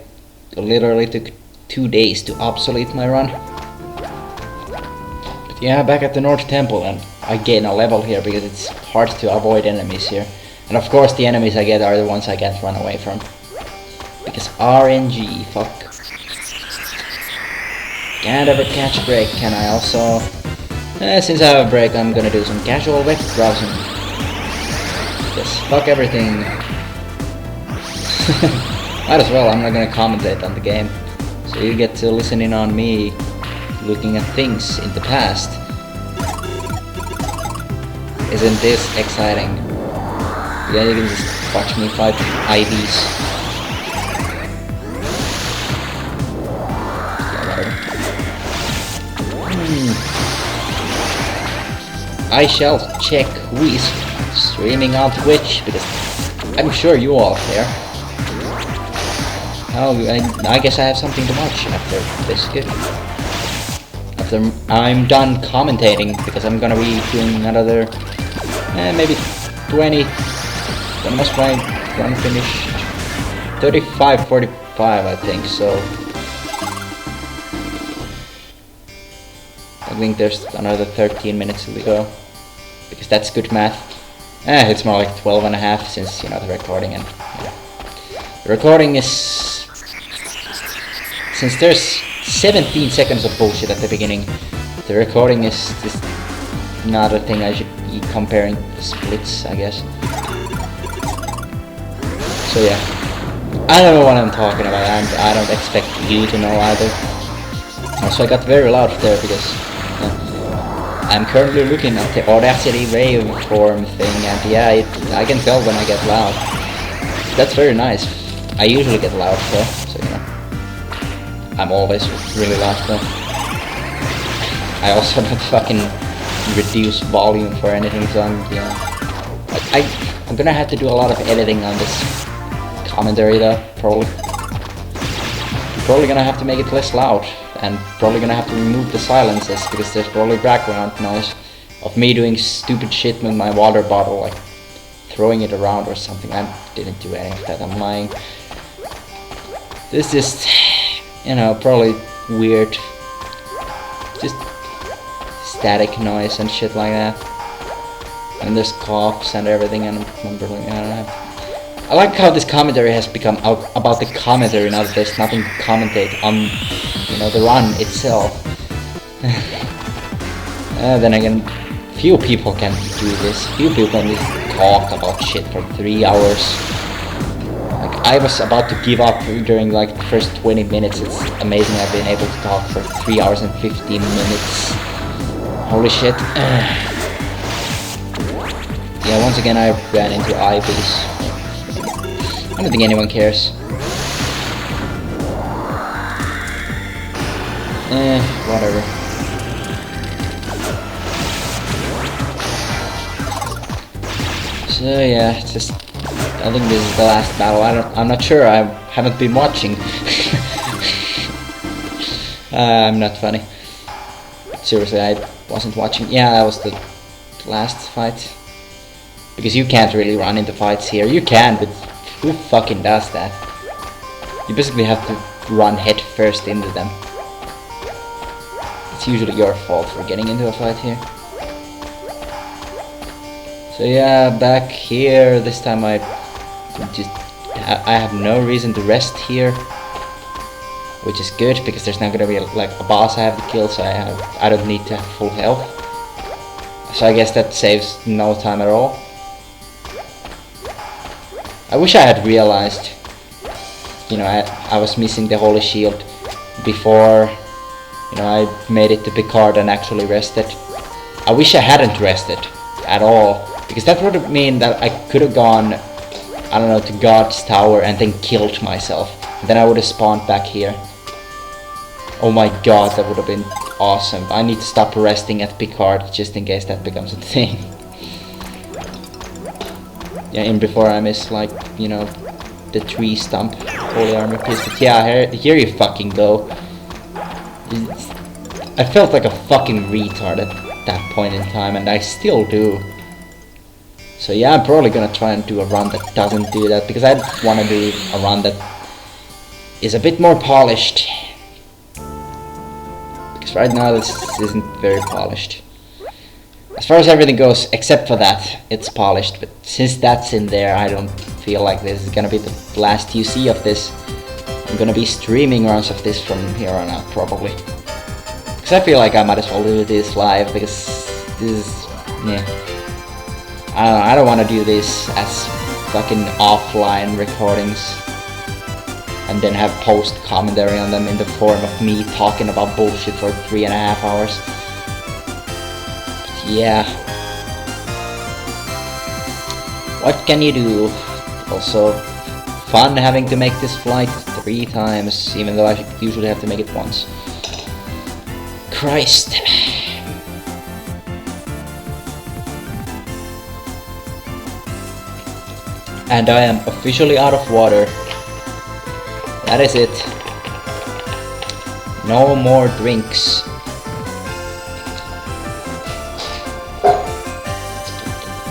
A: literally took 2 days to obsolete my run. But yeah, back at the North Temple, and I gain a level here because it's hard to avoid enemies here. And of course the enemies I get are the ones I can't run away from. Because RNG, fuck. Can't ever catch a break, can I? Also, since I have a break, I'm gonna do some casual web browsing. Just fuck everything. Might as well, I'm not gonna commentate on the game. So you get to listen in on me looking at things in the past. Isn't this exciting? Yeah, you can just watch me fight IVs. I shall check who is streaming on Twitch, because I'm sure you all care. Oh, I guess I have something to watch after this. Good. After I'm done commentating, because I'm gonna be doing another maybe 20. When must my run finish? 35:45, I think. So I think there's another 13 minutes to go, because that's good math. It's more like 12 and a half, since, you know, the recording, and the recording is, since there's 17 seconds of bullshit at the beginning, the recording is just not a thing I should be comparing the splits, I guess. So yeah, I don't know what I'm talking about, and I don't expect you to know either. Also, I got very loud there because I'm currently looking at the Audacity waveform thing, and yeah, I can tell when I get loud. That's very nice. I usually get loud though, so you know. I'm always really loud though. I also don't fucking reduce volume for anything, so I'm gonna have to do a lot of editing on this commentary though, probably. I'm probably gonna have to make it less loud. And probably gonna have to remove the silences, because there's probably background noise of me doing stupid shit with my water bottle, like throwing it around or something. I didn't do any of that, I'm lying. This is, you know, probably weird just static noise and shit like that. And there's coughs and everything, and I'm really, I don't know. I like how this commentary has become about the commentary, now that there's nothing to commentate on, you know, the run itself. Then again, few people can do this. Few people can just talk about shit for 3 hours. Like, I was about to give up during like the first 20 minutes. It's amazing I've been able to talk for 3 hours and 15 minutes. Holy shit. Yeah, once again I ran into IVs. I don't think anyone cares. Whatever. So yeah, it's just, I think this is the last battle. I'm not sure. I haven't been watching. I'm not funny. Seriously, I wasn't watching. Yeah, that was the last fight. Because you can't really run into fights here. You can, but who fucking does that? You basically have to run head first into them. It's usually your fault for getting into a fight here. So yeah, back here, this time I have no reason to rest here. Which is good, because there's not gonna be like a boss I have to kill, so I don't need to have full health. So I guess that saves no time at all. I wish I had realized, you know, I was missing the Holy Shield before, you know, I made it to Picard and actually rested. I wish I hadn't rested at all, because that would have meant that I could have gone, I don't know, to God's Tower and then killed myself. And then I would have spawned back here. Oh my god, that would have been awesome. I need to stop resting at Picard just in case that becomes a thing. Yeah, in before I miss, like, you know, the tree stump, holy armor piece. But yeah, here you fucking go. I felt like a fucking retard at that point in time, and I still do. So yeah, I'm probably gonna try and do a run that doesn't do that, because I want to do a run that is a bit more polished. Because right now this isn't very polished. As far as everything goes, except for that, it's polished, but since that's in there, I don't feel like this is gonna be the last you see of this. I'm gonna be streaming runs of this from here on out, probably. Because I feel like I might as well do this live, because this is, yeah. I don't want to do this as fucking offline recordings, and then have post commentary on them in the form of me talking about bullshit for 3.5 hours. Yeah. What can you do? Also, fun having to make this flight 3 times, even though I usually have to make it once. Christ. And I am officially out of water. That is it. No more drinks.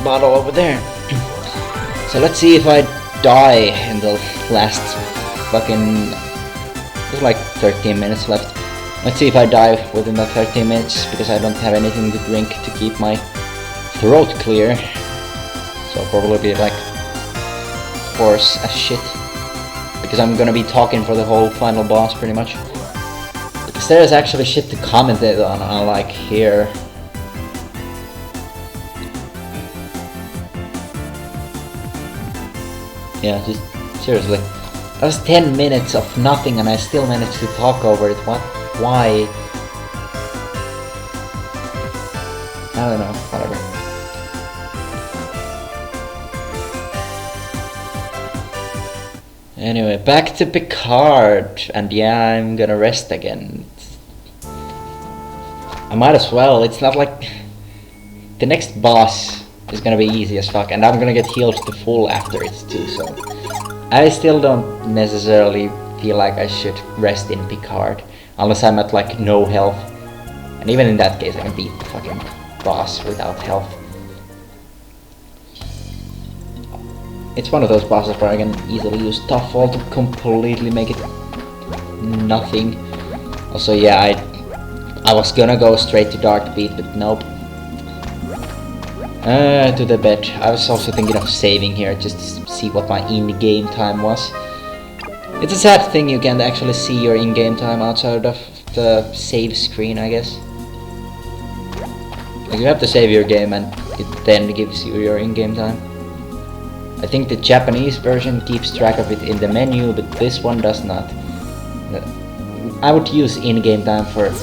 A: Bottle over there. So let's see if I die in the last fucking... There's like 13 minutes left. Let's see if I die within the 13 minutes, because I don't have anything to drink to keep my throat clear. So I'll probably be like hoarse as shit, because I'm gonna be talking for the whole final boss pretty much. Because there's actually shit to commentate on, unlike here. Yeah, just seriously. That was 10 minutes of nothing and I still managed to talk over it. What? Why? I don't know, whatever. Anyway, back to Picard, and yeah, I'm gonna rest again. I might as well, it's not like... The next boss is gonna be easy as fuck, and I'm gonna get healed to full after it too, so... I still don't necessarily feel like I should rest in Picard, unless I'm at like no health. And even in that case I can beat the fucking boss without health. It's one of those bosses where I can easily use Tough Fall to completely make it nothing. Also, yeah, I was gonna go straight to Dark Beat, but nope. To the bed. I was also thinking of saving here just to see what my in-game time was. It's a sad thing you can't actually see your in-game time outside of the save screen, I guess. Like, you have to save your game and it then gives you your in-game time. I think the Japanese version keeps track of it in the menu, but this one does not. I would use in-game time for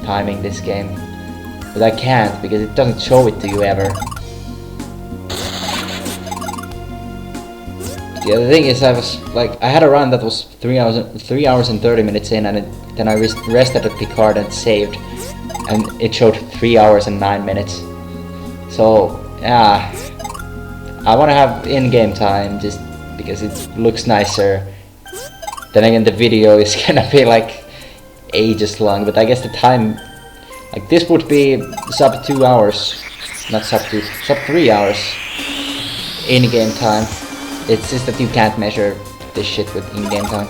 A: timing this game, but I can't because it doesn't show it to you ever. The other thing is, I had a run that was 3 hours and 30 minutes in, and then I rested at Picard and saved, and it showed 3 hours and 9 minutes. So yeah, I want to have in-game time just because it looks nicer. Then again, the video is gonna be like ages long, but I guess the time, like, this would be sub 2 hours, not sub 3 hours in-game time. It's just that you can't measure this shit with in-game time.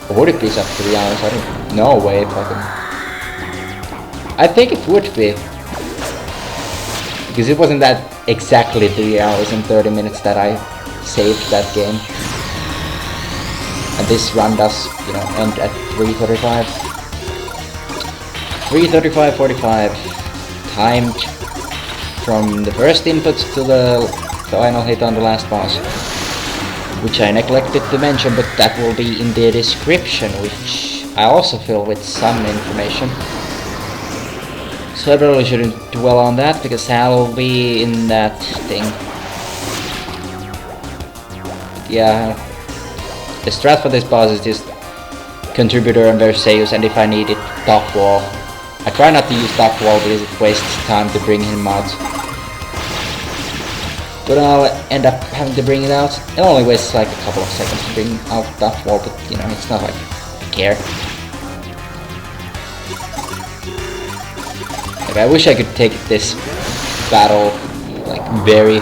A: Or would it be sub 3 hours? I don't know. No way, fucking. I think it would be. Because it wasn't that exactly 3 hours and 30 minutes that I saved that game. And this run does, you know, end at 3:35. 3:35:45. Timed from the first input to the final hit on the last boss. Which I neglected to mention, but that will be in the description, which I also fill with some information. So I probably shouldn't dwell on that, because I'll be in that thing. Yeah, the strat for this boss is just Contributor and Versailles, and if I need it, top wall. I try not to use top wall because it wastes time to bring him out. But I'll end up having to bring it out. It only wastes like a couple of seconds to bring out that wall, but you know, it's not like I care. Like, I wish I could take this battle like very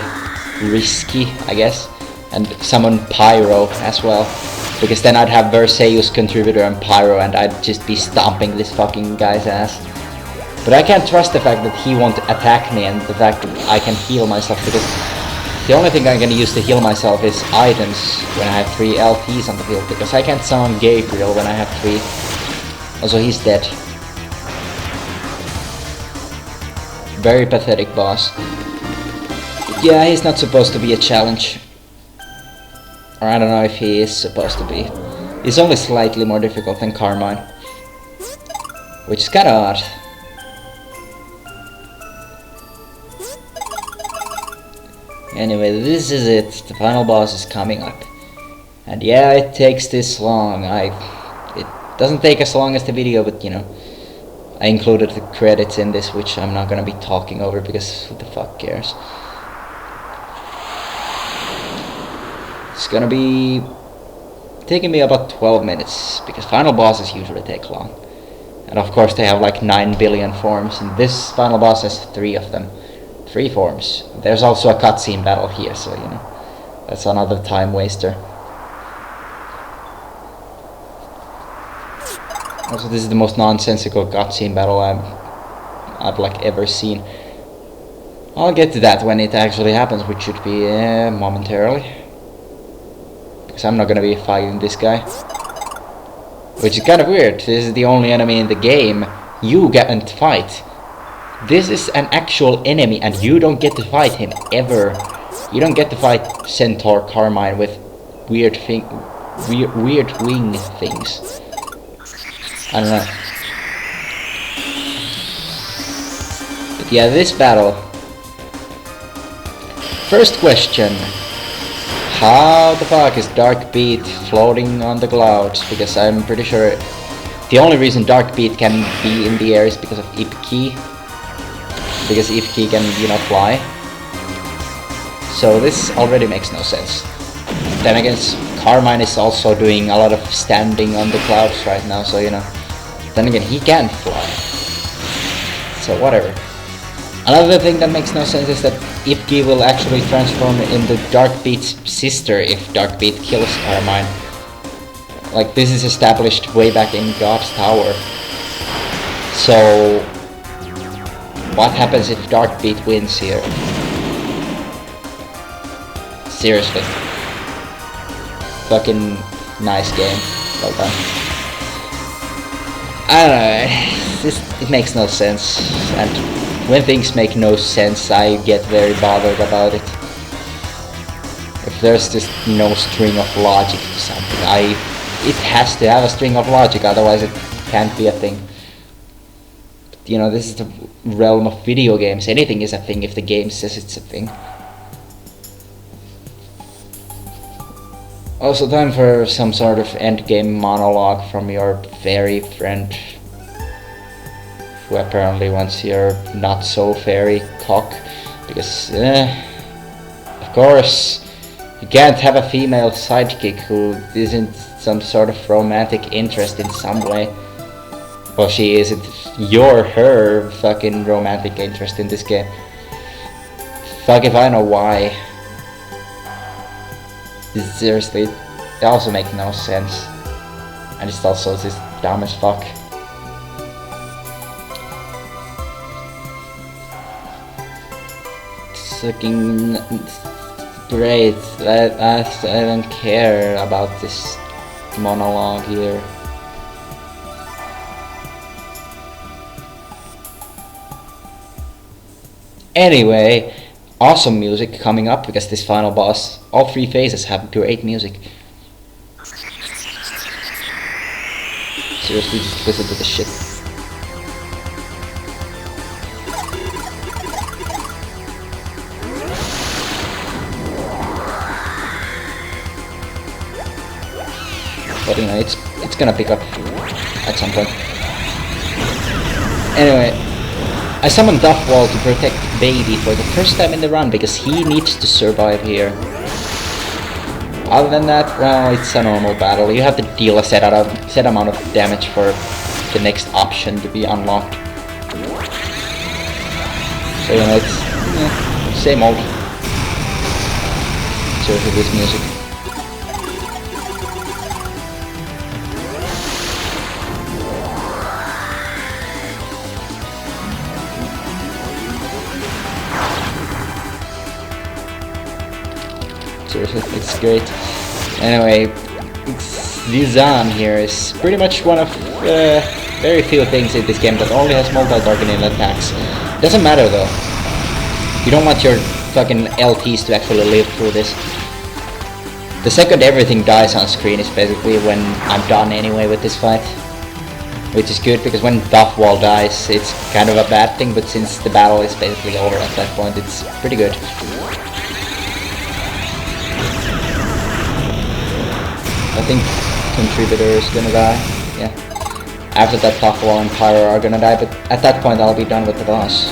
A: risky, I guess, and summon Pyro as well, because then I'd have Versailles, Contributor and Pyro, and I'd just be stomping this fucking guy's ass. But I can't trust the fact that he won't attack me and the fact that I can heal myself, because the only thing I'm gonna use to heal myself is items when I have 3 LTs on the field, because I can't summon Gabriel when I have 3. Also, he's dead. Very pathetic boss. But yeah, he's not supposed to be a challenge. Or I don't know if he is supposed to be. He's only slightly more difficult than Carmine. Which is kinda odd. Anyway, this is it. The final boss is coming up. And yeah, it takes this long. It doesn't take as long as the video, but you know, I included the credits in this, which I'm not gonna be talking over because who the fuck cares. It's gonna be taking me about 12 minutes, because final bosses usually take long. And of course they have like 9 billion forms, and this final boss has 3 of them. 3 forms. There's also a cutscene battle here, so you know, that's another time waster. Also, this is the most nonsensical cutscene battle I've like ever seen. I'll get to that when it actually happens, which should be momentarily, because I'm not gonna be fighting this guy. Which is kind of weird. This is the only enemy in the game you get to fight. This is an actual enemy and you don't get to fight him ever. You don't get to fight Centaur Carmine with weird wing things. I don't know. But yeah, this battle. First question. How the fuck is Dark Beat floating on the clouds? Because I'm pretty sure the only reason Dark Beat can be in the air is because of Ipki. Because Ipki can, you know, fly. So this already makes no sense. Then again, Carmine is also doing a lot of standing on the clouds right now, so you know. Then again, he can fly. So whatever. Another thing that makes no sense is that Ipki will actually transform into Dark Beat's sister if Dark Beat kills Carmine. Like, this is established way back in God's Tower. So what happens if Dark Beat wins here? Seriously. Fucking nice game. Well done. I don't know, it makes no sense, and when things make no sense I get very bothered about it. If there's just no string of logic to something, it has to have a string of logic, otherwise it can't be a thing. But, you know, this is the realm of video games. Anything is a thing if the game says it's a thing. Also time for some sort of endgame monologue from your fairy friend, who apparently wants your not so fairy cock, because of course you can't have a female sidekick who isn't some sort of romantic interest in some way. Well, she isn't her fucking romantic interest in this game. Fuck if I know why. Seriously, it also makes no sense, and it's also just dumb as fuck. It's fucking great. I don't care about this monologue here. Anyway, awesome music coming up, because this final boss, all three phases have great music. Seriously, just listen to the shit. But you know, it's gonna pick up at some point. Anyway, I summoned Duffwall to protect Baby for the first time in the run, because he needs to survive here. Other than that, well, it's a normal battle. You have to deal a set amount of damage for the next option to be unlocked. So you know, it's same old. Seriously, this music. Seriously, it's great. Anyway, Easton here is pretty much one of very few things in this game that only has multi-targeting attacks. Doesn't matter though. You don't want your fucking LTs to actually live through this. The second everything dies on screen is basically when I'm done anyway with this fight. Which is good, because when Duffwall dies, it's kind of a bad thing, but since the battle is basically over at that point, it's pretty good. I think Contributor is gonna die, yeah. After that, Duffwall and Pyro are gonna die, but at that point I'll be done with the boss.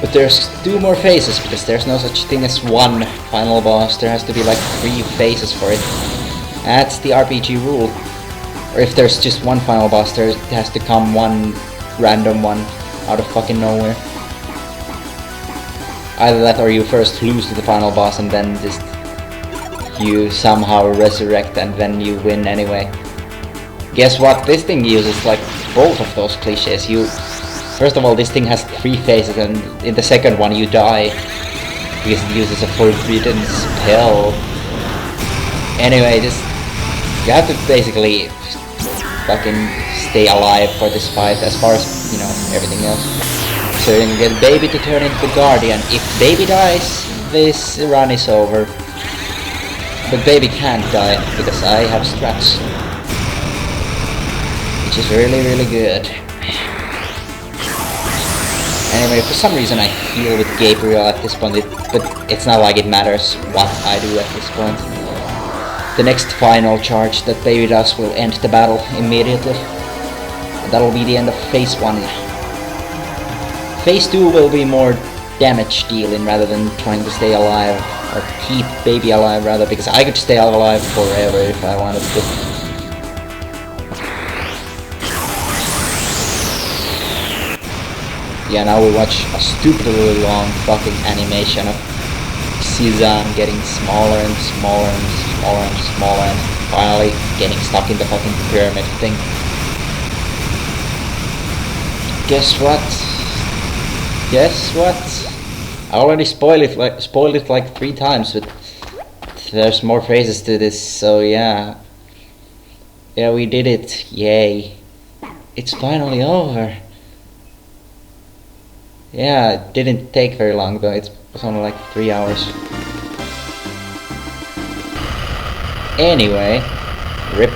A: But there's 2 more phases, because there's no such thing as one final boss. There has to be like 3 phases for it. That's the RPG rule. Or if there's just one final boss, there has to come one random one out of fucking nowhere. Either that, or you first lose to the final boss and then just you somehow resurrect and then you win anyway. Guess what? This thing uses like both of those cliches. First of all, this thing has 3 phases, and in the second one you die because it uses a forbidden spell. Anyway, you have to basically fucking stay alive for this fight, as far as, you know, everything else. So you can get Baby to turn into the Guardian. If Baby dies, this run is over. But Baby can't die, because I have strats. Which is really, really good. Anyway, for some reason I heal with Gabriel at this point, but it's not like it matters what I do at this point. The next final charge that Baby does will end the battle immediately. And that'll be the end of Phase 1. Phase 2 will be more damage dealing rather than trying to stay alive, or keep Baby alive rather, because I could stay alive forever if I wanted to. Yeah, now we watch a stupidly long fucking animation of Easton getting smaller and smaller and smaller and smaller, and finally getting stuck in the fucking pyramid thing. Guess what? Guess what? I already spoiled it like 3 times, but there's more phases to this, so yeah. Yeah, we did it. Yay. It's finally over. Yeah, it didn't take very long though, it was only like 3 hours. Anyway, rip.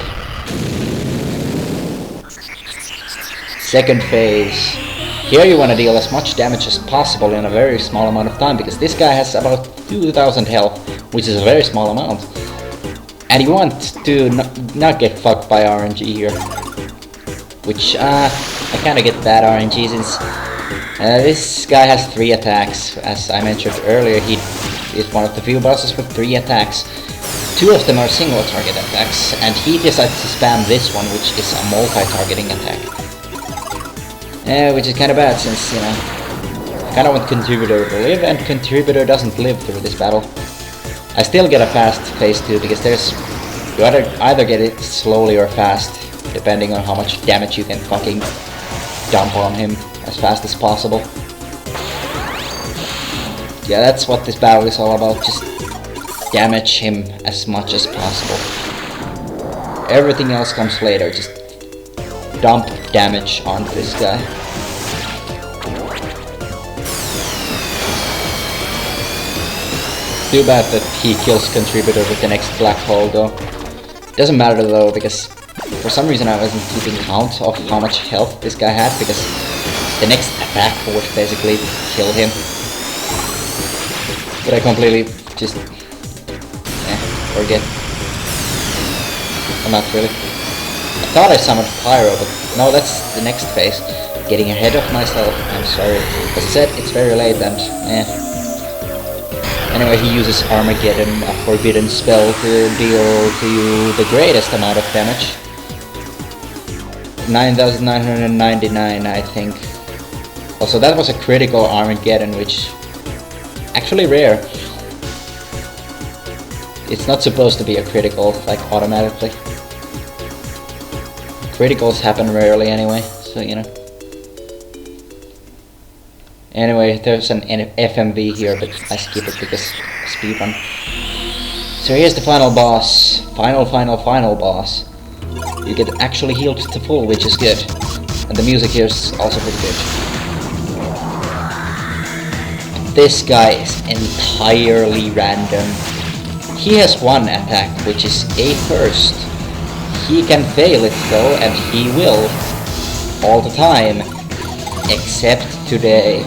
A: Second phase. Here you want to deal as much damage as possible in a very small amount of time, because this guy has about 2000 health, which is a very small amount. And you want to not get fucked by RNG here. Which, I kinda get that RNG since this guy has 3 attacks. As I mentioned earlier, he is one of the few bosses with 3 attacks. 2 of them are single target attacks, and he decides to spam this one, which is a multi-targeting attack. Which is kinda bad since, you know, I kinda want Contributor to live, and Contributor doesn't live through this battle. I still get a fast phase 2 because you either get it slowly or fast, depending on how much damage you can fucking dump on him as fast as possible. Yeah, that's what this battle is all about, just damage him as much as possible. Everything else comes later, just dump damage on this guy. Too bad that he kills Contributor with the next black hole though. Doesn't matter though, because for some reason I wasn't keeping count of how much health this guy had, because the next attack would basically kill him. But I completely just forget. Well, not really. I thought I summoned Pyro, but no, that's the next phase. Getting ahead of myself, I'm sorry. As I said, it's very late and Anyway, he uses Armageddon, a forbidden spell, to deal to you the greatest amount of damage. 9,999, I think. Also, that was a critical Armageddon, which actually rare. It's not supposed to be a critical, like, automatically. Criticals happen rarely anyway, so you know. Anyway, there's an FMV here, but I skip it because speedrun. So here's the final boss. Final boss. You get actually healed to full, which is good. And the music here is also pretty good. This guy is entirely random. He has 1 attack, which is a first. He can fail it though, and he will. All the time. Except today.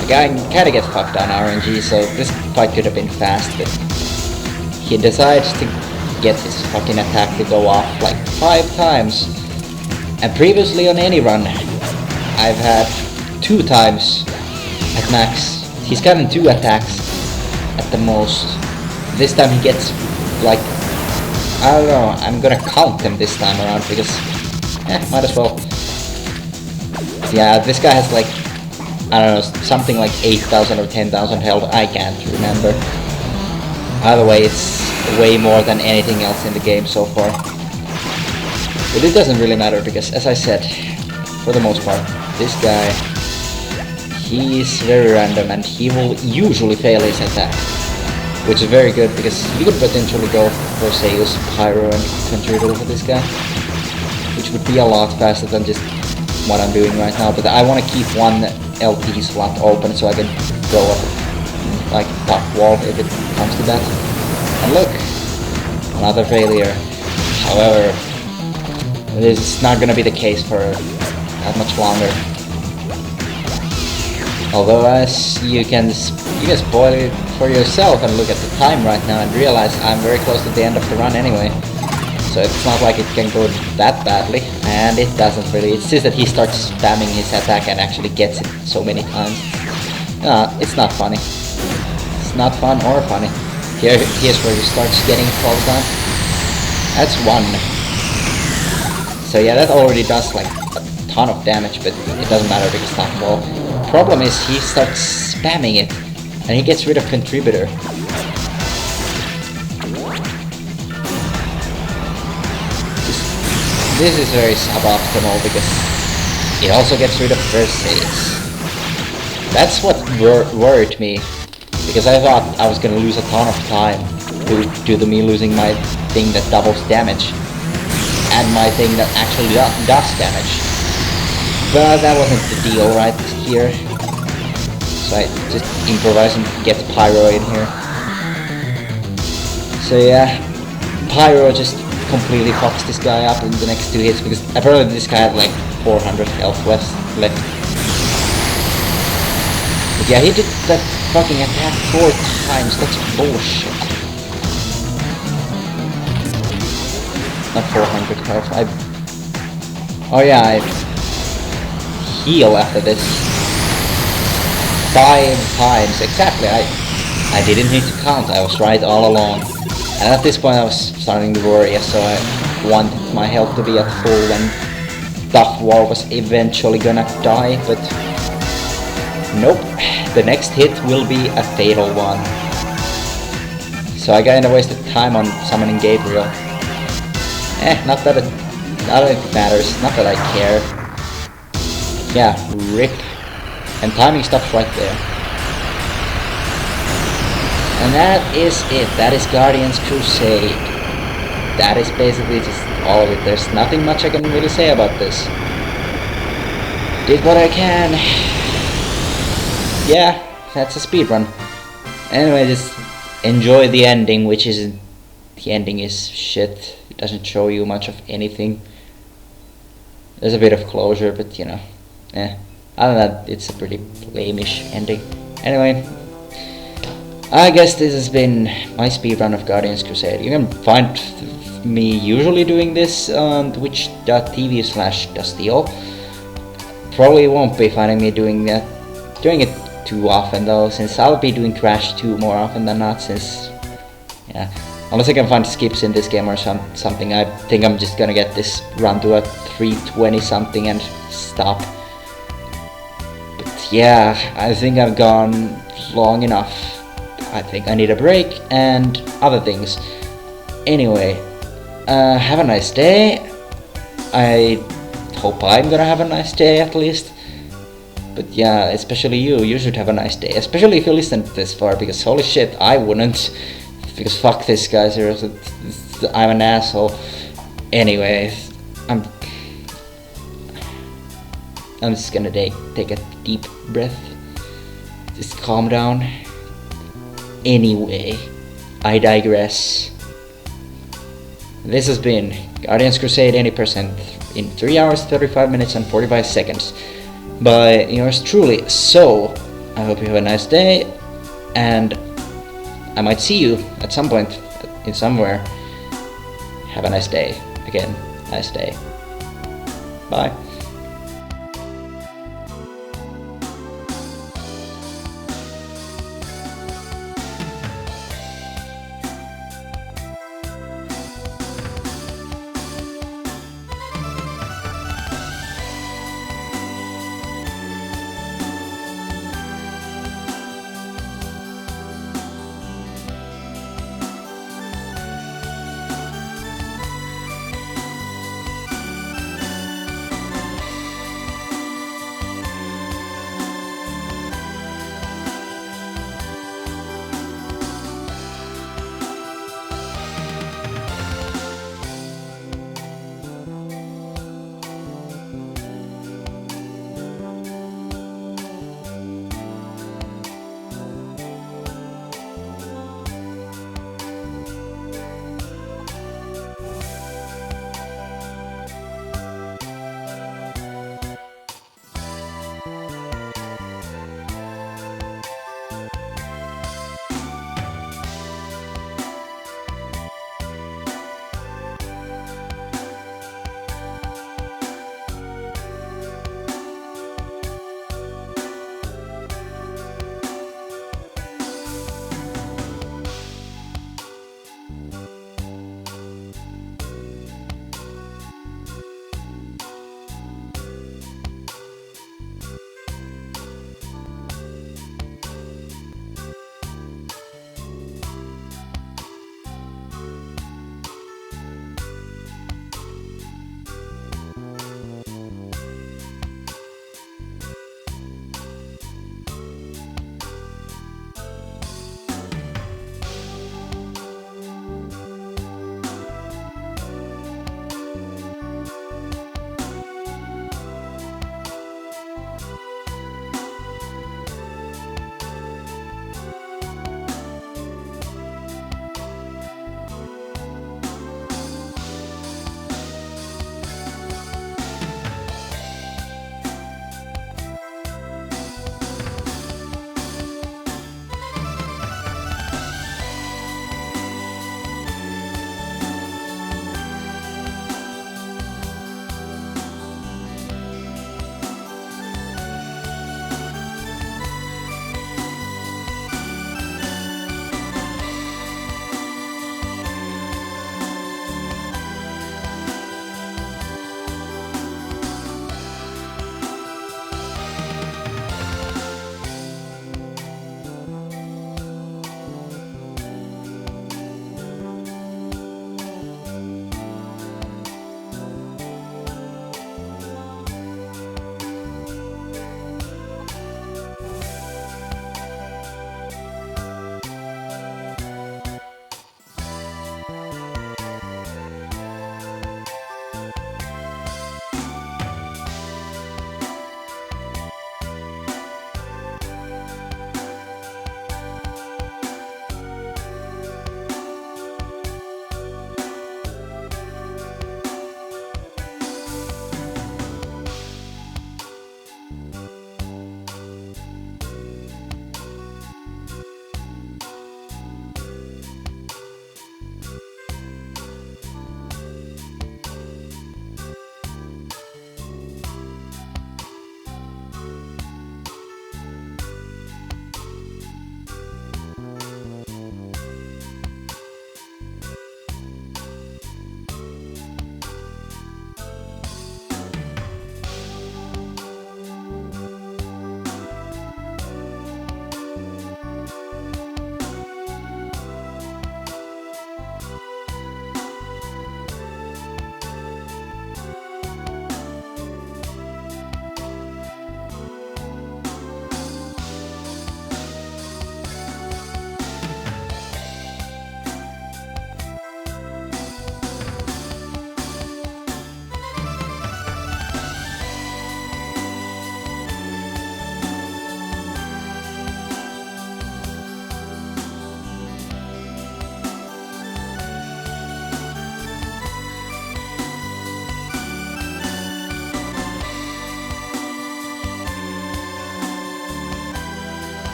A: The guy kinda gets fucked on RNG, so this fight could have been fast, but he decides to get his fucking attack to go off like 5 times. And previously on any run, I've had 2 times at max. He's gotten 2 attacks at the most. This time he gets like, I don't know, I'm gonna count them this time around because, might as well. Yeah, this guy has like, I don't know, something like 8,000 or 10,000 health, I can't remember. Either way, it's way more than anything else in the game so far. But it doesn't really matter because, as I said, for the most part, this guy, he's very random and he will usually fail his attack. Which is very good because you could potentially go for, say, use Pyro and Contributor for this guy. Which would be a lot faster than just what I'm doing right now, but I want to keep 1 LP slot open so I can go up like top wall if it comes to that. And look, another failure. However, this is not gonna be the case for that much longer. Although, as you can spoil it for yourself and look at the time right now and realize I'm very close to the end of the run anyway. So it's not like it can go that badly, and it doesn't really. It's just that he starts spamming his attack and actually gets it so many times. It's not funny. It's not fun or funny. Here's where he starts getting it all the time. That's 1. So yeah, that already does like a ton of damage, but it doesn't matter because it's not wall. Problem is he starts spamming it, and he gets rid of Contributor. this is very suboptimal because it also gets rid of first saves. That's what worried me, because I thought I was gonna lose a ton of time due to me losing my thing that doubles damage and my thing that actually does damage. But that wasn't the deal right here. So I just improvise and get Pyro in here. So yeah, Pyro just completely fucks this guy up in the next 2 hits, because apparently this guy had like 400 health left. But yeah, he did that fucking attack 4 times, that's bullshit. Not 400 health, oh yeah, I heal after this 5 times, exactly. I didn't need to count, I was right all along. And at this point I was starting to worry, so I wanted my health to be at full when Tough War was eventually gonna die, but nope, the next hit will be a fatal one. So I kinda wasted time on summoning Gabriel. Not that it matters, not that I care. Yeah, RIP. And timing stops right there. And that is it. That is Guardians Crusade. That is basically just all of it. There's nothing much I can really say about this. Did what I can. Yeah, that's a speedrun. Anyway, just enjoy the ending, which isn't... The ending is shit. It doesn't show you much of anything. There's a bit of closure, but you know, other than that, it's a pretty lame-ish ending. Anyway, I guess this has been my speedrun of Guardians Crusade. You can find me usually doing this on twitch.tv/Dusteel. Probably won't be finding me doing it too often though, since I'll be doing Crash 2 more often than not, since, yeah, unless I can find skips in this game or something, I think I'm just gonna get this run to a 320 something and stop. But yeah, I think I've gone long enough. I think I need a break and other things. Anyway, have a nice day. I hope I'm gonna have a nice day at least. But yeah, especially you should have a nice day. Especially if you listened this far, because holy shit, I wouldn't. Because fuck this guy, seriously. I'm an asshole. Anyway, I'm just gonna take a deep breath. Just calm down. Anyway, I digress. This has been Guardians Crusade 80% in 3 hours, 35 minutes and 45 seconds by yours truly. So, I hope you have a nice day, and I might see you at some point in somewhere. Have a nice day. Again, nice day. Bye.